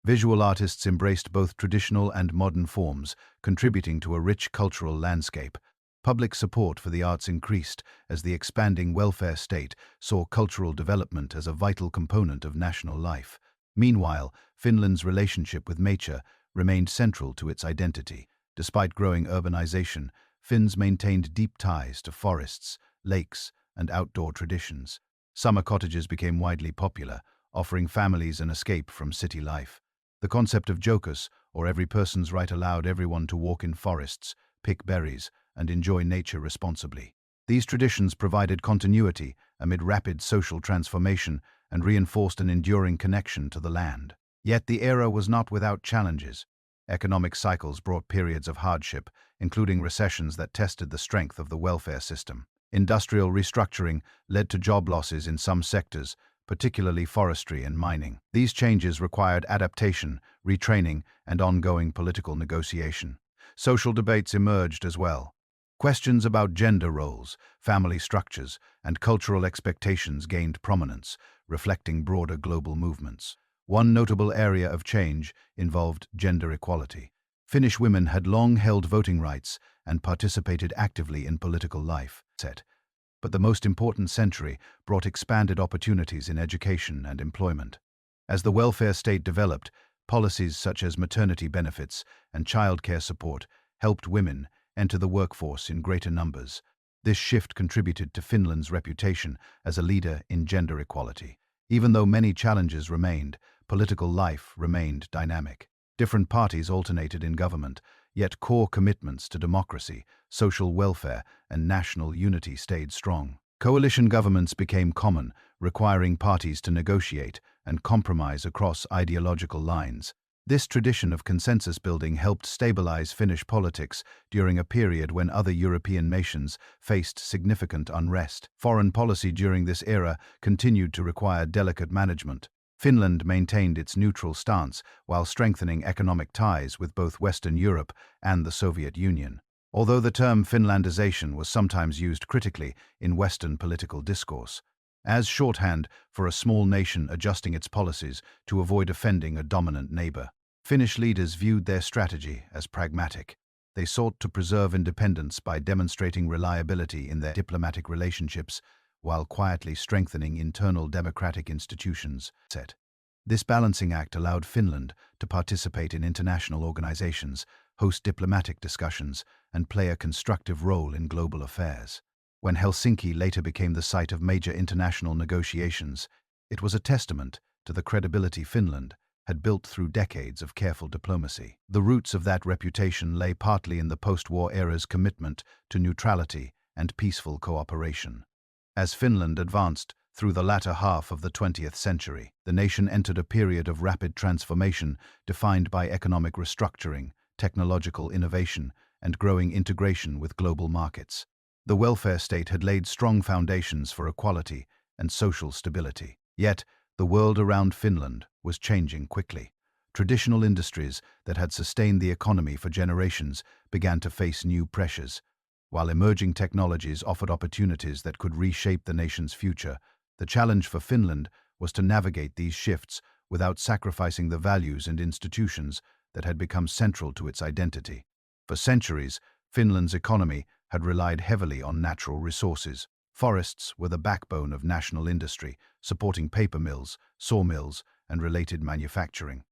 Speaker 1: Visual artists embraced both traditional and modern forms, contributing to a rich cultural landscape. Public support for the arts increased as the expanding welfare state saw cultural development as a vital component of national life. Meanwhile, Finland's relationship with nature remained central to its identity. Despite growing urbanization, Finns maintained deep ties to forests, lakes, and outdoor traditions. Summer cottages became widely popular, offering families an escape from city life. The concept of jokus, or every person's right, allowed everyone to walk in forests, pick berries, and enjoy nature responsibly. These traditions provided continuity amid rapid social transformation and reinforced an enduring connection to the land. Yet the era was not without challenges. Economic cycles brought periods of hardship, including recessions that tested the strength of the welfare system. Industrial restructuring led to job losses in some sectors, particularly forestry and mining. These changes required adaptation, retraining, and ongoing political negotiation. Social debates emerged as well. Questions about gender roles, family structures, and cultural expectations gained prominence, reflecting broader global movements. One notable area of change involved gender equality. Finnish women had long held voting rights and participated actively in political life. But the most important century brought expanded opportunities in education and employment. As the welfare state developed, policies such as maternity benefits and childcare support helped women enter the workforce in greater numbers. This shift contributed to Finland's reputation as a leader in gender equality. Even though many challenges remained, political life remained dynamic. Different parties alternated in government, yet core commitments to democracy, social welfare, and national unity stayed strong. Coalition governments became common, requiring parties to negotiate and compromise across ideological lines. This tradition of consensus building helped stabilize Finnish politics during a period when other European nations faced significant unrest. Foreign policy during this era continued to require delicate management. Finland maintained its neutral stance while strengthening economic ties with both Western Europe and the Soviet Union. Although the term Finlandization was sometimes used critically in Western political discourse, as shorthand for a small nation adjusting its policies to avoid offending a dominant neighbor, Finnish leaders viewed their strategy as pragmatic. They sought to preserve independence by demonstrating reliability in their diplomatic relationships while quietly strengthening internal democratic institutions. This balancing act allowed Finland to participate in international organizations, host diplomatic discussions, and play a constructive role in global affairs. When Helsinki later became the site of major international negotiations, it was a testament to the credibility Finland had built through decades of careful diplomacy. The roots of that reputation lay partly in the post-war era's commitment to neutrality and peaceful cooperation. As Finland advanced through the latter half of the 20th century, the nation entered a period of rapid transformation defined by economic restructuring, technological innovation, and growing integration with global markets. The welfare state had laid strong foundations for equality and social stability. Yet, the world around Finland was changing quickly. Traditional industries that had sustained the economy for generations began to face new pressures. While emerging technologies offered opportunities that could reshape the nation's future, the challenge for Finland was to navigate these shifts without sacrificing the values and institutions that had become central to its identity. For centuries, Finland's economy had relied heavily on natural resources. Forests were the backbone of national industry, supporting paper mills, sawmills, and related manufacturing.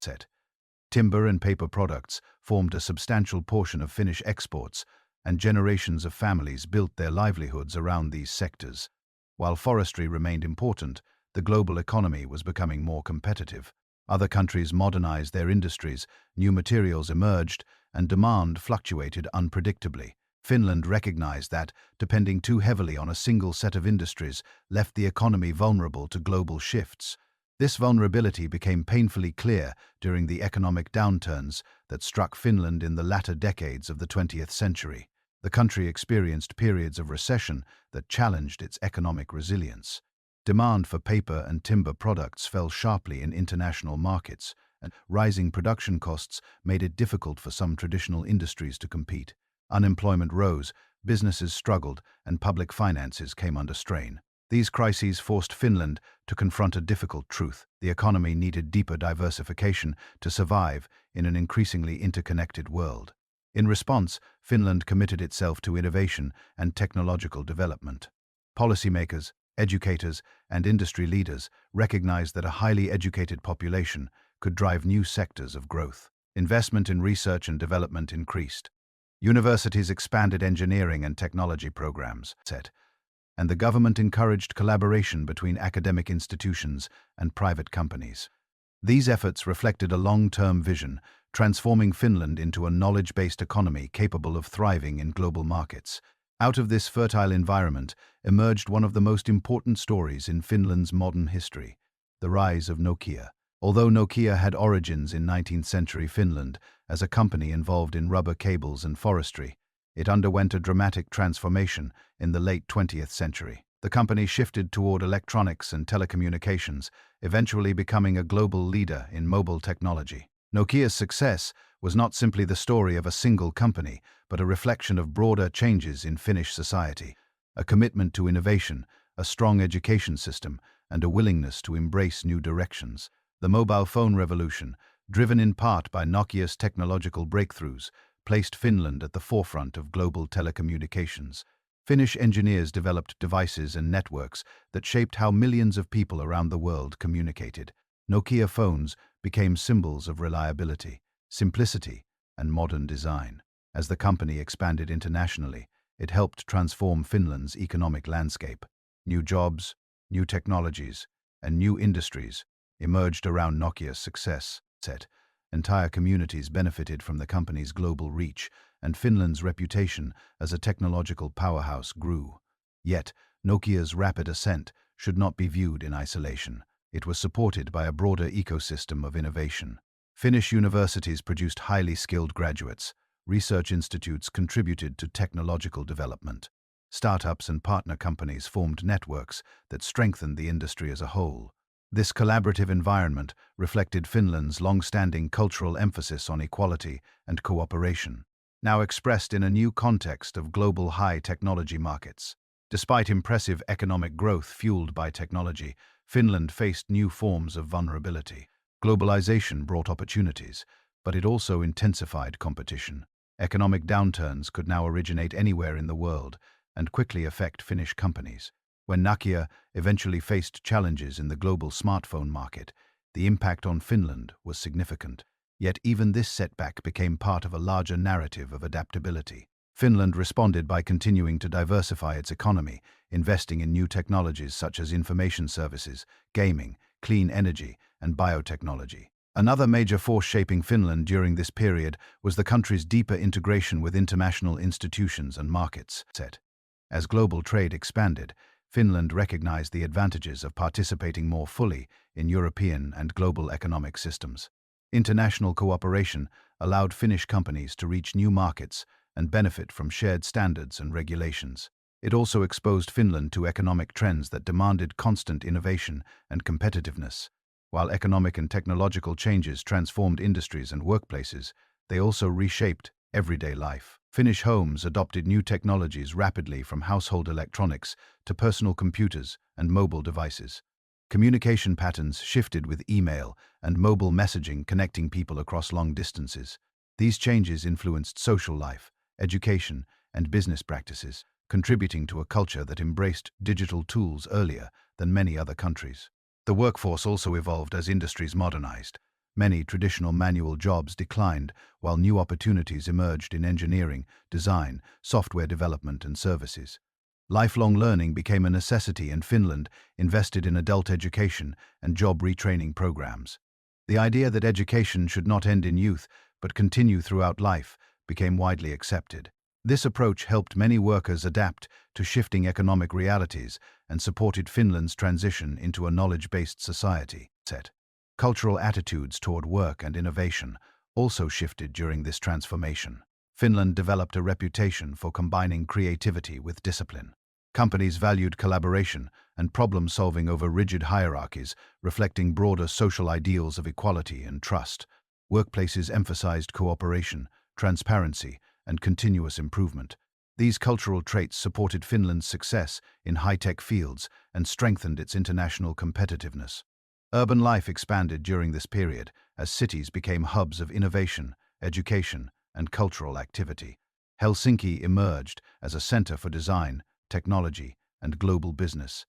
Speaker 1: Timber and paper products formed a substantial portion of Finnish exports, and generations of families built their livelihoods around these sectors. While forestry remained important, the global economy was becoming more competitive. Other countries modernized their industries, new materials emerged, and demand fluctuated unpredictably. Finland recognized that depending too heavily on a single set of industries left the economy vulnerable to global shifts. This vulnerability became painfully clear during the economic downturns that struck Finland in the latter decades of the 20th century. The country experienced periods of recession that challenged its economic resilience. Demand for paper and timber products fell sharply in international markets, and rising production costs made it difficult for some traditional industries to compete. Unemployment rose, businesses struggled, and public finances came under strain. These crises forced Finland to confront a difficult truth. The economy needed deeper diversification to survive in an increasingly interconnected world. In response, Finland committed itself to innovation and technological development. Policymakers, educators, and industry leaders recognized that a highly educated population could drive new sectors of growth. Investment in research and development increased. Universities expanded engineering and technology programs, and the government encouraged collaboration between academic institutions and private companies. These efforts reflected a long-term vision, transforming Finland into a knowledge-based economy capable of thriving in global markets. Out of this fertile environment emerged one of the most important stories in Finland's modern history, the rise of Nokia. Although Nokia had origins in 19th-century Finland as a company involved in rubber cables and forestry, it underwent a dramatic transformation in the late 20th century. The company shifted toward electronics and telecommunications, eventually becoming a global leader in mobile technology. Nokia's success was not simply the story of a single company, but a reflection of broader changes in Finnish society, a commitment to innovation, a strong education system, and a willingness to embrace new directions. The mobile phone revolution, driven in part by Nokia's technological breakthroughs, placed Finland at the forefront of global telecommunications. Finnish engineers developed devices and networks that shaped how millions of people around the world communicated. Nokia phones became symbols of reliability, simplicity, and modern design. As the company expanded internationally, it helped transform Finland's economic landscape. New jobs, new technologies, and new industries emerged around Nokia's success. Entire communities benefited from the company's global reach, and Finland's reputation as a technological powerhouse grew. Yet, Nokia's rapid ascent should not be viewed in isolation. It was supported by a broader ecosystem of innovation. Finnish universities produced highly skilled graduates. Research institutes contributed to technological development. Startups and partner companies formed networks that strengthened the industry as a whole. This collaborative environment reflected Finland's long-standing cultural emphasis on equality and cooperation, now expressed in a new context of global high-technology markets. Despite impressive economic growth fueled by technology, Finland faced new forms of vulnerability. Globalization brought opportunities, but it also intensified competition. Economic downturns could now originate anywhere in the world and quickly affect Finnish companies. When Nokia eventually faced challenges in the global smartphone market, the impact on Finland was significant. Yet even this setback became part of a larger narrative of adaptability. Finland responded by continuing to diversify its economy, investing in new technologies such as information services, gaming, clean energy, and biotechnology. Another major force shaping Finland during this period was the country's deeper integration with international institutions and markets. As global trade expanded, Finland recognized the advantages of participating more fully in European and global economic systems. International cooperation allowed Finnish companies to reach new markets and benefit from shared standards and regulations. It also exposed Finland to economic trends that demanded constant innovation and competitiveness. While economic and technological changes transformed industries and workplaces, they also reshaped everyday life. Finnish homes adopted new technologies rapidly, from household electronics to personal computers and mobile devices. Communication patterns shifted with email and mobile messaging, connecting people across long distances. These changes influenced social life, education, and business practices, contributing to a culture that embraced digital tools earlier than many other countries. The workforce also evolved as industries modernized. Many traditional manual jobs declined, while new opportunities emerged in engineering, design, software development, and services. Lifelong learning became a necessity, and Finland invested in adult education and job retraining programs. The idea that education should not end in youth but continue throughout life became widely accepted. This approach helped many workers adapt to shifting economic realities and supported Finland's transition into a knowledge-based society. Cultural attitudes toward work and innovation also shifted during this transformation. Finland developed a reputation for combining creativity with discipline. Companies valued collaboration and problem-solving over rigid hierarchies, reflecting broader social ideals of equality and trust. Workplaces emphasized cooperation, transparency, and continuous improvement. These cultural traits supported Finland's success in high-tech fields and strengthened its international competitiveness. Urban life expanded during this period as cities became hubs of innovation, education, and cultural activity. Helsinki emerged as a center for design, technology, and global business,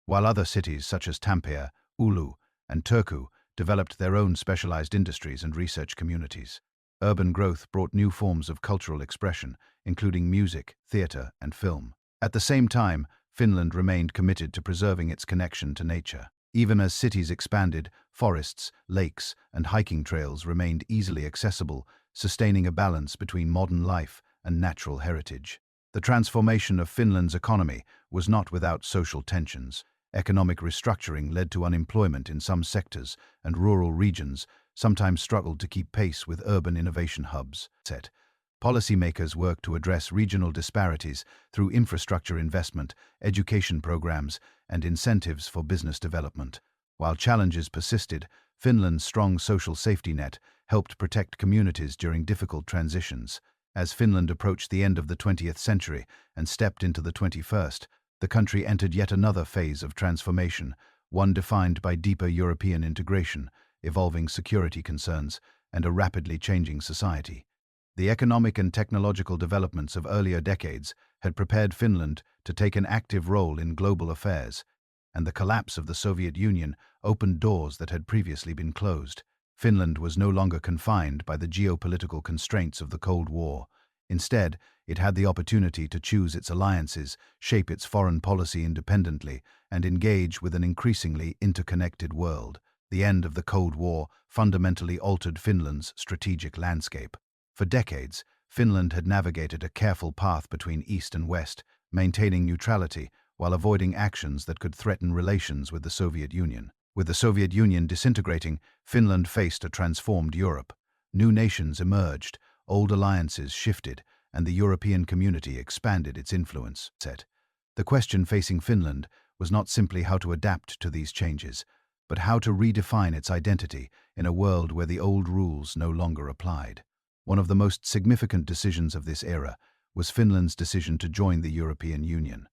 Speaker 1: while other cities such as Tampere, Oulu, and Turku developed their own specialized industries and research communities. Urban growth brought new forms of cultural expression, including music, theater, and film. At the same time, Finland remained committed to preserving its connection to nature. Even as cities expanded, forests, lakes, and hiking trails remained easily accessible, sustaining a balance between modern life and natural heritage. The transformation of Finland's economy was not without social tensions. Economic restructuring led to unemployment in some sectors, and rural regions sometimes struggled to keep pace with urban innovation hubs. Policymakers worked to address regional disparities through infrastructure investment, education programs, and incentives for business development. While challenges persisted, Finland's strong social safety net helped protect communities during difficult transitions. As Finland approached the end of the 20th century and stepped into the 21st, the country entered yet another phase of transformation, one defined by deeper European integration, evolving security concerns, and a rapidly changing society. The economic and technological developments of earlier decades had prepared Finland to take an active role in global affairs, and the collapse of the Soviet Union opened doors that had previously been closed. Finland was no longer confined by the geopolitical constraints of the Cold War. Instead, it had the opportunity to choose its alliances, shape its foreign policy independently, and engage with an increasingly interconnected world. The end of the Cold War fundamentally altered Finland's strategic landscape. For decades, Finland had navigated a careful path between East and West, maintaining neutrality while avoiding actions that could threaten relations with the Soviet Union. With the Soviet Union disintegrating, Finland faced a transformed Europe. New nations emerged, old alliances shifted, and the European community expanded its influence. The question facing Finland was not simply how to adapt to these changes, but how to redefine its identity in a world where the old rules no longer applied. One of the most significant decisions of this era was Finland's decision to join the European Union.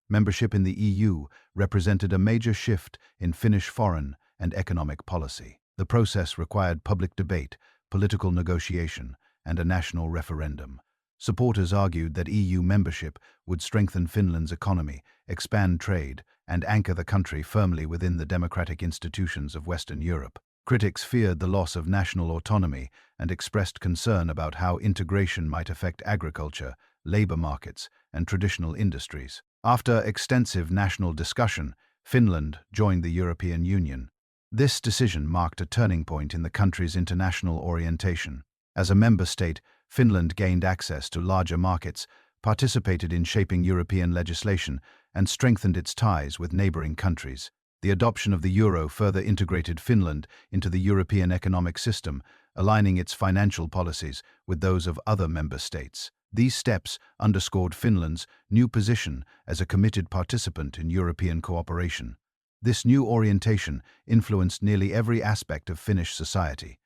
Speaker 1: Membership in the EU represented a major shift in Finnish foreign and economic policy. The process required public debate, political negotiation, and a national referendum. Supporters argued that EU membership would strengthen Finland's economy, expand trade, and anchor the country firmly within the democratic institutions of Western Europe. Critics feared the loss of national autonomy and expressed concern about how integration might affect agriculture, labor markets, and traditional industries. After extensive national discussion, Finland joined the European Union. This decision marked a turning point in the country's international orientation. As a member state, Finland gained access to larger markets, participated in shaping European legislation, and strengthened its ties with neighboring countries. The adoption of the euro further integrated Finland into the European economic system, aligning its financial policies with those of other member states. These steps underscored Finland's new position as a committed participant in European cooperation. This new orientation influenced nearly every aspect of Finnish society.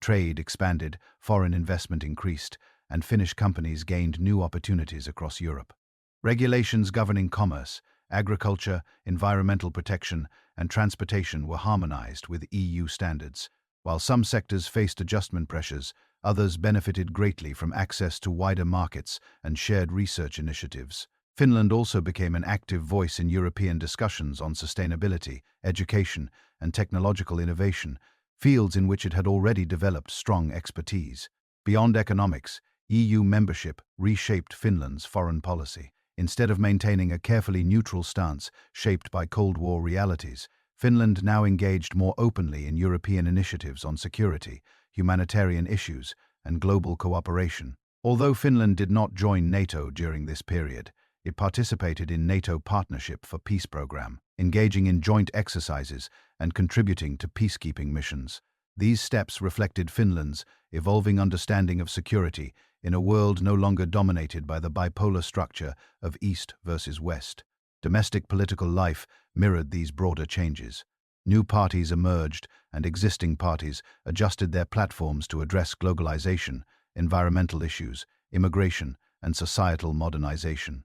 Speaker 1: Trade expanded, foreign investment increased, and Finnish companies gained new opportunities across Europe. Regulations governing commerce, agriculture, environmental protection, and transportation were harmonized with EU standards. While some sectors faced adjustment pressures, others benefited greatly from access to wider markets and shared research initiatives. Finland also became an active voice in European discussions on sustainability, education, and technological innovation, fields in which it had already developed strong expertise. Beyond economics, EU membership reshaped Finland's foreign policy. Instead of maintaining a carefully neutral stance shaped by Cold War realities, Finland now engaged more openly in European initiatives on security, humanitarian issues, and global cooperation. Although Finland did not join NATO during this period, it participated in NATO Partnership for Peace program, engaging in joint exercises and contributing to peacekeeping missions. These steps reflected Finland's evolving understanding of security in a world no longer dominated by the bipolar structure of East versus West. Domestic political life mirrored these broader changes. New parties emerged, and existing parties adjusted their platforms to address globalization, environmental issues, immigration, and societal modernization.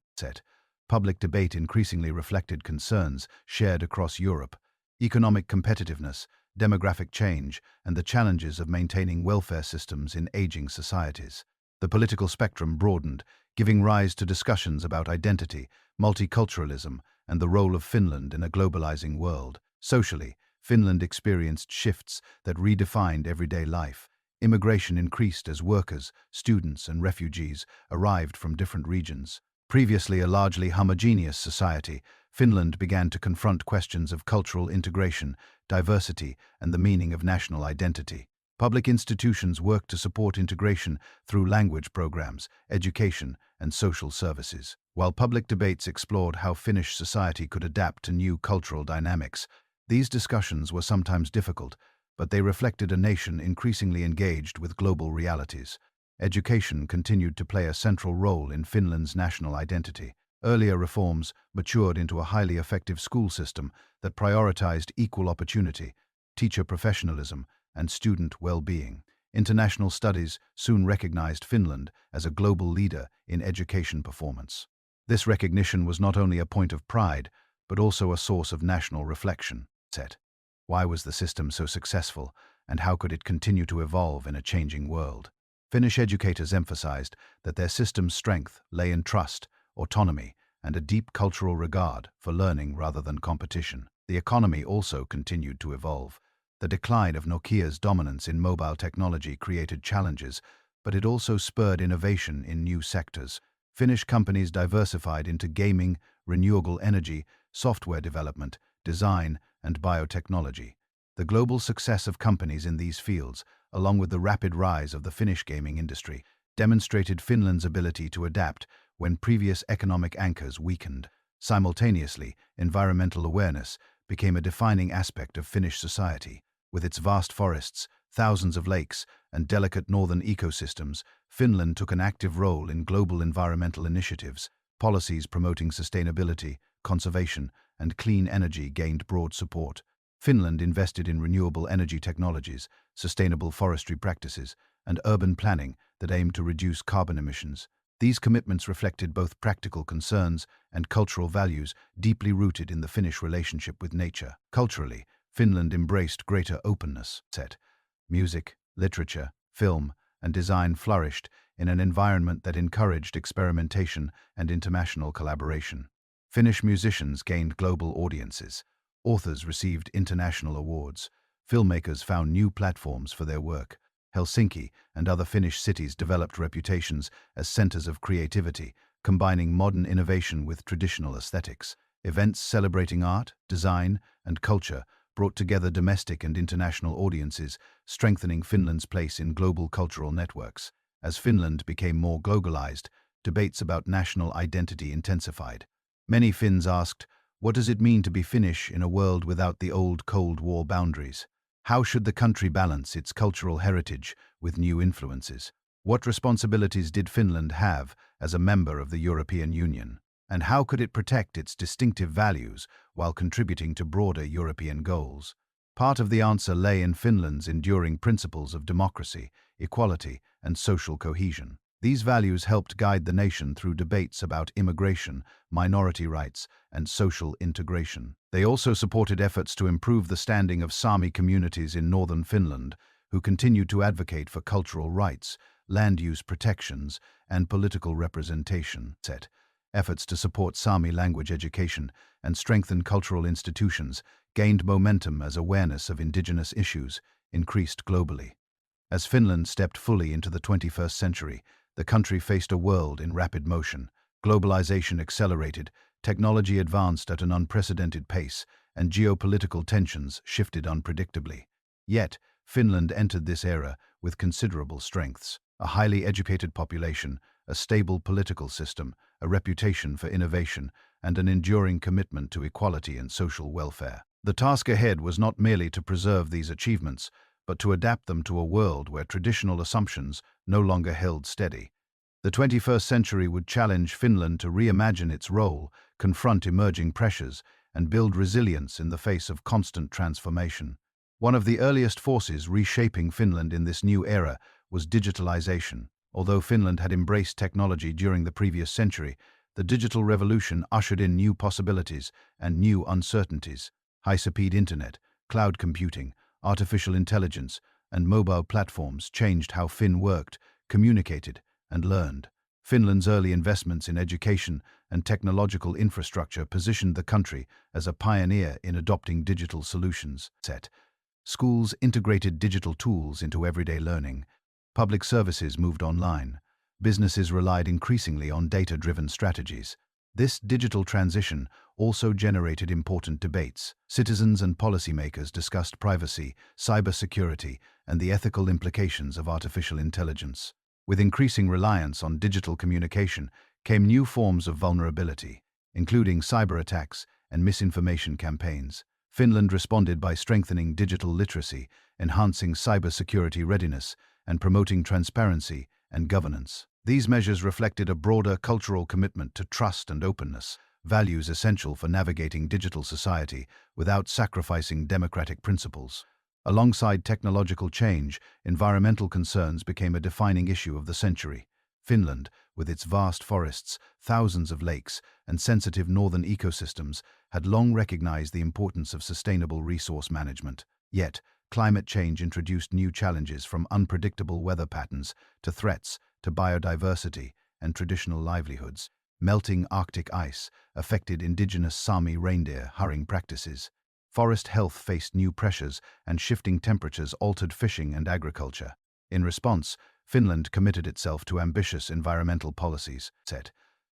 Speaker 1: Public debate increasingly reflected concerns shared across Europe. Economic competitiveness, demographic change, and the challenges of maintaining welfare systems in aging societies. The political spectrum broadened, giving rise to discussions about identity, multiculturalism, and the role of Finland in a globalizing world. Socially, Finland experienced shifts that redefined everyday life. Immigration increased as workers, students, and refugees arrived from different regions. Previously a largely homogeneous society, Finland began to confront questions of cultural integration, diversity, and the meaning of national identity. Public institutions worked to support integration through language programs, education, and social services. While public debates explored how Finnish society could adapt to new cultural dynamics, these discussions were sometimes difficult, but they reflected a nation increasingly engaged with global realities. Education continued to play a central role in Finland's national identity. Earlier reforms matured into a highly effective school system that prioritized equal opportunity, teacher professionalism, and student well-being. International studies soon recognized Finland as a global leader in education performance. This recognition was not only a point of pride, but also a source of national reflection. Why was the system so successful, and how could it continue to evolve in a changing world? Finnish educators emphasized that their system's strength lay in trust, autonomy, and a deep cultural regard for learning rather than competition. The economy also continued to evolve. The decline of Nokia's dominance in mobile technology created challenges, but it also spurred innovation in new sectors. Finnish companies diversified into gaming, renewable energy, software development, design, and biotechnology. The global success of companies in these fields, along with the rapid rise of the Finnish gaming industry, demonstrated Finland's ability to adapt when previous economic anchors weakened. Simultaneously, environmental awareness became a defining aspect of Finnish society. With its vast forests, thousands of lakes, and delicate northern ecosystems, Finland took an active role in global environmental initiatives. Policies promoting sustainability, conservation, and clean energy gained broad support. Finland invested in renewable energy technologies, sustainable forestry practices, and urban planning that aimed to reduce carbon emissions. These commitments reflected both practical concerns and cultural values deeply rooted in the Finnish relationship with nature. Culturally, Finland embraced greater openness. Music, literature, film, and design flourished in an environment that encouraged experimentation and international collaboration. Finnish musicians gained global audiences. Authors received international awards. Filmmakers found new platforms for their work. Helsinki and other Finnish cities developed reputations as centers of creativity, combining modern innovation with traditional aesthetics. Events celebrating art, design, and culture brought together domestic and international audiences, strengthening Finland's place in global cultural networks. As Finland became more globalized, debates about national identity intensified. Many Finns asked, what does it mean to be Finnish in a world without the old Cold War boundaries? How should the country balance its cultural heritage with new influences? What responsibilities did Finland have as a member of the European Union? And how could it protect its distinctive values while contributing to broader European goals? Part of the answer lay in Finland's enduring principles of democracy, equality, and social cohesion. These values helped guide the nation through debates about immigration, minority rights, and social integration. They also supported efforts to improve the standing of Sami communities in northern Finland, who continued to advocate for cultural rights, land use protections, and political representation. Efforts to support Sami language education and strengthen cultural institutions gained momentum as awareness of indigenous issues increased globally. As Finland stepped fully into the 21st century, the country faced a world in rapid motion. Globalization accelerated, technology advanced at an unprecedented pace, and geopolitical tensions shifted unpredictably. Yet, Finland entered this era with considerable strengths: a highly educated population, a stable political system, a reputation for innovation, and an enduring commitment to equality and social welfare. The task ahead was not merely to preserve these achievements, but to adapt them to a world where traditional assumptions no longer held steady. The 21st century would challenge Finland to reimagine its role, confront emerging pressures, and build resilience in the face of constant transformation. One of the earliest forces reshaping Finland in this new era was digitalization. Although Finland had embraced technology during the previous century, the digital revolution ushered in new possibilities and new uncertainties. High-speed internet, cloud computing, artificial intelligence, and mobile platforms changed how Finn worked, communicated, and learned. Finland's early investments in education and technological infrastructure positioned the country as a pioneer in adopting digital solutions. Schools integrated digital tools into everyday learning. Public services moved online. Businesses relied increasingly on data-driven strategies. This digital transition also generated important debates. Citizens and policymakers discussed privacy, cybersecurity, and the ethical implications of artificial intelligence. With increasing reliance on digital communication came new forms of vulnerability, including cyber attacks and misinformation campaigns. Finland responded by strengthening digital literacy, enhancing cybersecurity readiness, and promoting transparency and governance. These measures reflected a broader cultural commitment to trust and openness, values essential for navigating digital society without sacrificing democratic principles. Alongside technological change, environmental concerns became a defining issue of the century. Finland, with its vast forests, thousands of lakes, and sensitive northern ecosystems, had long recognized the importance of sustainable resource management. Yet, climate change introduced new challenges, from unpredictable weather patterns to threats to biodiversity and traditional livelihoods. Melting Arctic ice affected indigenous Sami reindeer hunting practices. Forest health faced new pressures, and shifting temperatures altered fishing and agriculture. In response, Finland committed itself to ambitious environmental policies.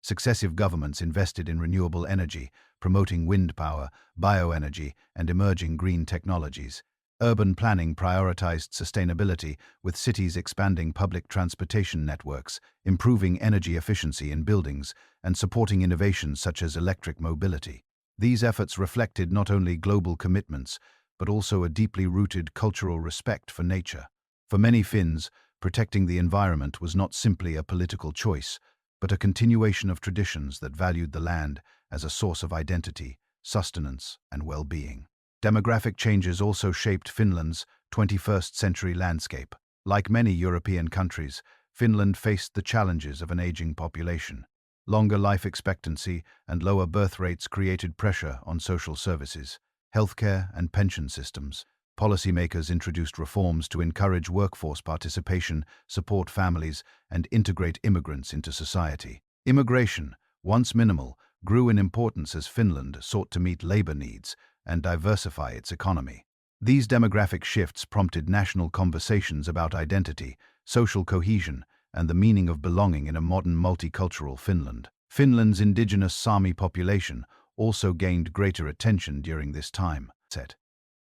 Speaker 1: Successive governments invested in renewable energy, promoting wind power, bioenergy, and emerging green technologies. Urban planning prioritized sustainability, with cities expanding public transportation networks, improving energy efficiency in buildings, and supporting innovations such as electric mobility. These efforts reflected not only global commitments, but also a deeply rooted cultural respect for nature. For many Finns, protecting the environment was not simply a political choice, but a continuation of traditions that valued the land as a source of identity, sustenance, and well-being. Demographic changes also shaped Finland's 21st-century landscape. Like many European countries, Finland faced the challenges of an aging population. Longer life expectancy and lower birth rates created pressure on social services, healthcare, and pension systems. Policymakers introduced reforms to encourage workforce participation, support families, and integrate immigrants into society. Immigration, once minimal, grew in importance as Finland sought to meet labor needs and diversify its economy. These demographic shifts prompted national conversations about identity, social cohesion, and the meaning of belonging in a modern multicultural Finland. Finland's indigenous Sami population also gained greater attention during this time.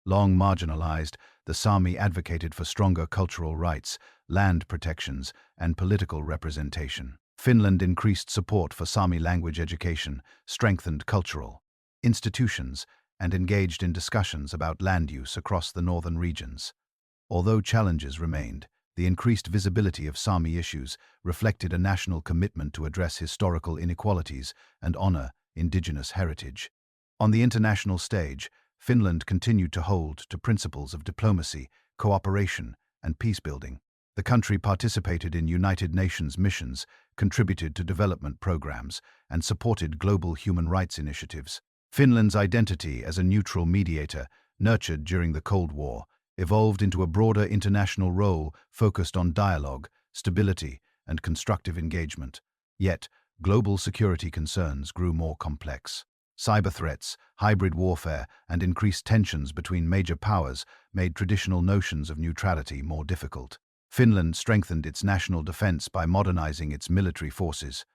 Speaker 1: Long marginalized, the Sami advocated for stronger cultural rights, land protections, and political representation. Finland increased support for Sami language education, strengthened cultural institutions, and engaged in discussions about land use across the northern regions. Although challenges remained, the increased visibility of Sami issues reflected a national commitment to address historical inequalities and honor indigenous heritage. On the international stage, Finland continued to hold to principles of diplomacy, cooperation, and peacebuilding. The country participated in United Nations missions, contributed to development programs, and supported global human rights initiatives. Finland's identity as a neutral mediator, nurtured during the Cold War, evolved into a broader international role focused on dialogue, stability, and constructive engagement. Yet, global security concerns grew more complex. Cyber threats, hybrid warfare, and increased tensions between major powers made traditional notions of neutrality more difficult. Finland strengthened its national defense by modernizing its military forces,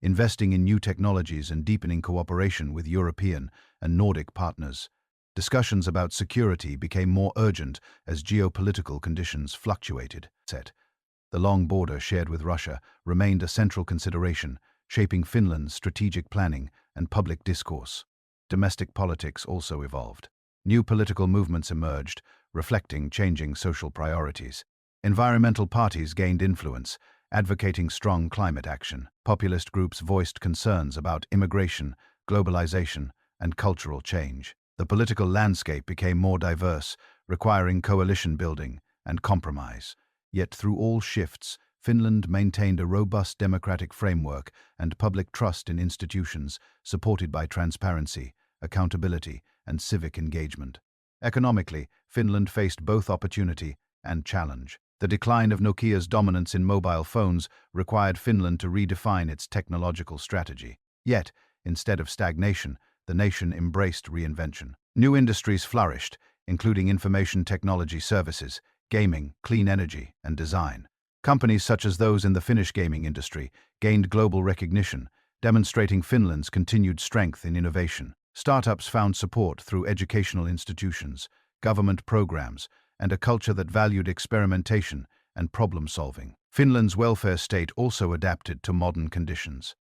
Speaker 1: investing in new technologies and deepening cooperation with European and Nordic partners. Discussions about security became more urgent as geopolitical conditions fluctuated. The long border shared with Russia remained a central consideration, shaping Finland's strategic planning and public discourse. Domestic politics also evolved. New political movements emerged, reflecting changing social priorities. Environmental parties gained influence, advocating strong climate action. Populist groups voiced concerns about immigration, globalization, and cultural change. The political landscape became more diverse, requiring coalition building and compromise. Yet through all shifts, Finland maintained a robust democratic framework and public trust in institutions, supported by transparency, accountability, and civic engagement. Economically, Finland faced both opportunity and challenge. The decline of Nokia's dominance in mobile phones required Finland to redefine its technological strategy. Yet, instead of stagnation, the nation embraced reinvention. New industries flourished, including information technology services, gaming, clean energy, and design. Companies such as those in the Finnish gaming industry gained global recognition, demonstrating Finland's continued strength in innovation. Startups found support through educational institutions, government programs, and a culture that valued experimentation and problem-solving. Finland's welfare state also adapted to modern conditions.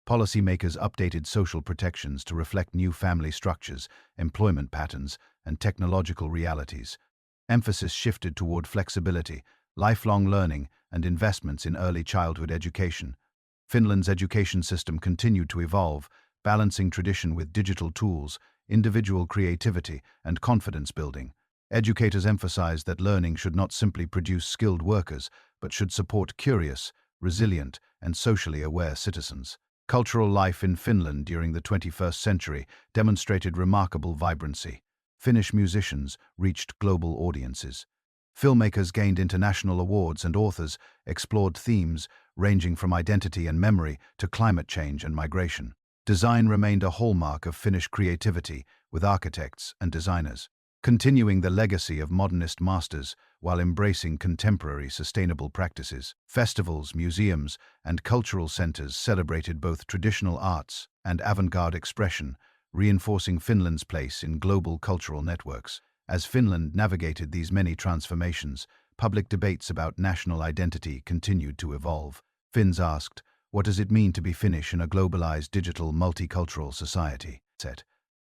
Speaker 1: Policymakers updated social protections to reflect new family structures, employment patterns, and technological realities. Emphasis shifted toward flexibility, lifelong learning, and investments in early childhood education. Finland's education system continued to evolve, balancing tradition with digital tools, individual creativity, and confidence building. Educators emphasized that learning should not simply produce skilled workers, but should support curious, resilient, and socially aware citizens. Cultural life in Finland during the 21st century demonstrated remarkable vibrancy. Finnish musicians reached global audiences. Filmmakers gained international awards, and authors explored themes ranging from identity and memory to climate change and migration. Design remained a hallmark of Finnish creativity, with architects and designers continuing the legacy of modernist masters while embracing contemporary sustainable practices. Festivals, museums, and cultural centers celebrated both traditional arts and avant-garde expression, reinforcing Finland's place in global cultural networks. As Finland navigated these many transformations, public debates about national identity continued to evolve. Finns asked, "What does it mean to be Finnish in a globalized, digital, multicultural society?"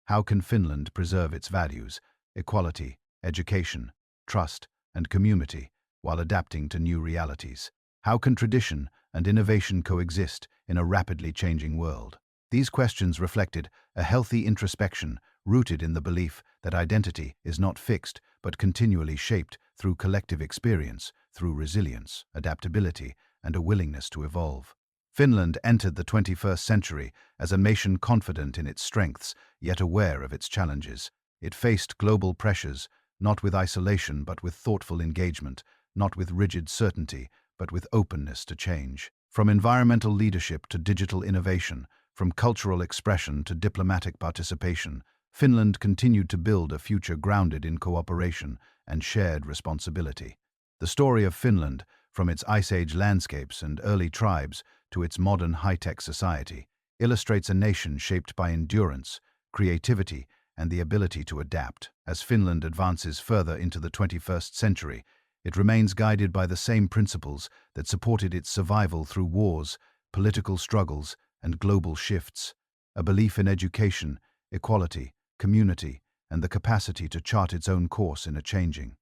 Speaker 1: How can Finland preserve its values, equality, education, trust, and community, while adapting to new realities? How can tradition and innovation coexist in a rapidly changing world? These questions reflected a healthy introspection rooted in the belief that identity is not fixed but continually shaped through collective experience, through resilience, adaptability, and a willingness to evolve. Finland entered the 21st century as a nation confident in its strengths, yet aware of its challenges. It faced global pressures, not with isolation but with thoughtful engagement, not with rigid certainty but with openness to change. From environmental leadership to digital innovation, from cultural expression to diplomatic participation, Finland continued to build a future grounded in cooperation and shared responsibility. The story of Finland, from its Ice Age landscapes and early tribes to its modern high-tech society, illustrates a nation shaped by endurance, creativity, and the ability to adapt. As Finland advances further into the 21st century, it remains guided by the same principles that supported its survival through wars, political struggles, and global shifts: a belief in education, equality, community, and the capacity to chart its own course in a changing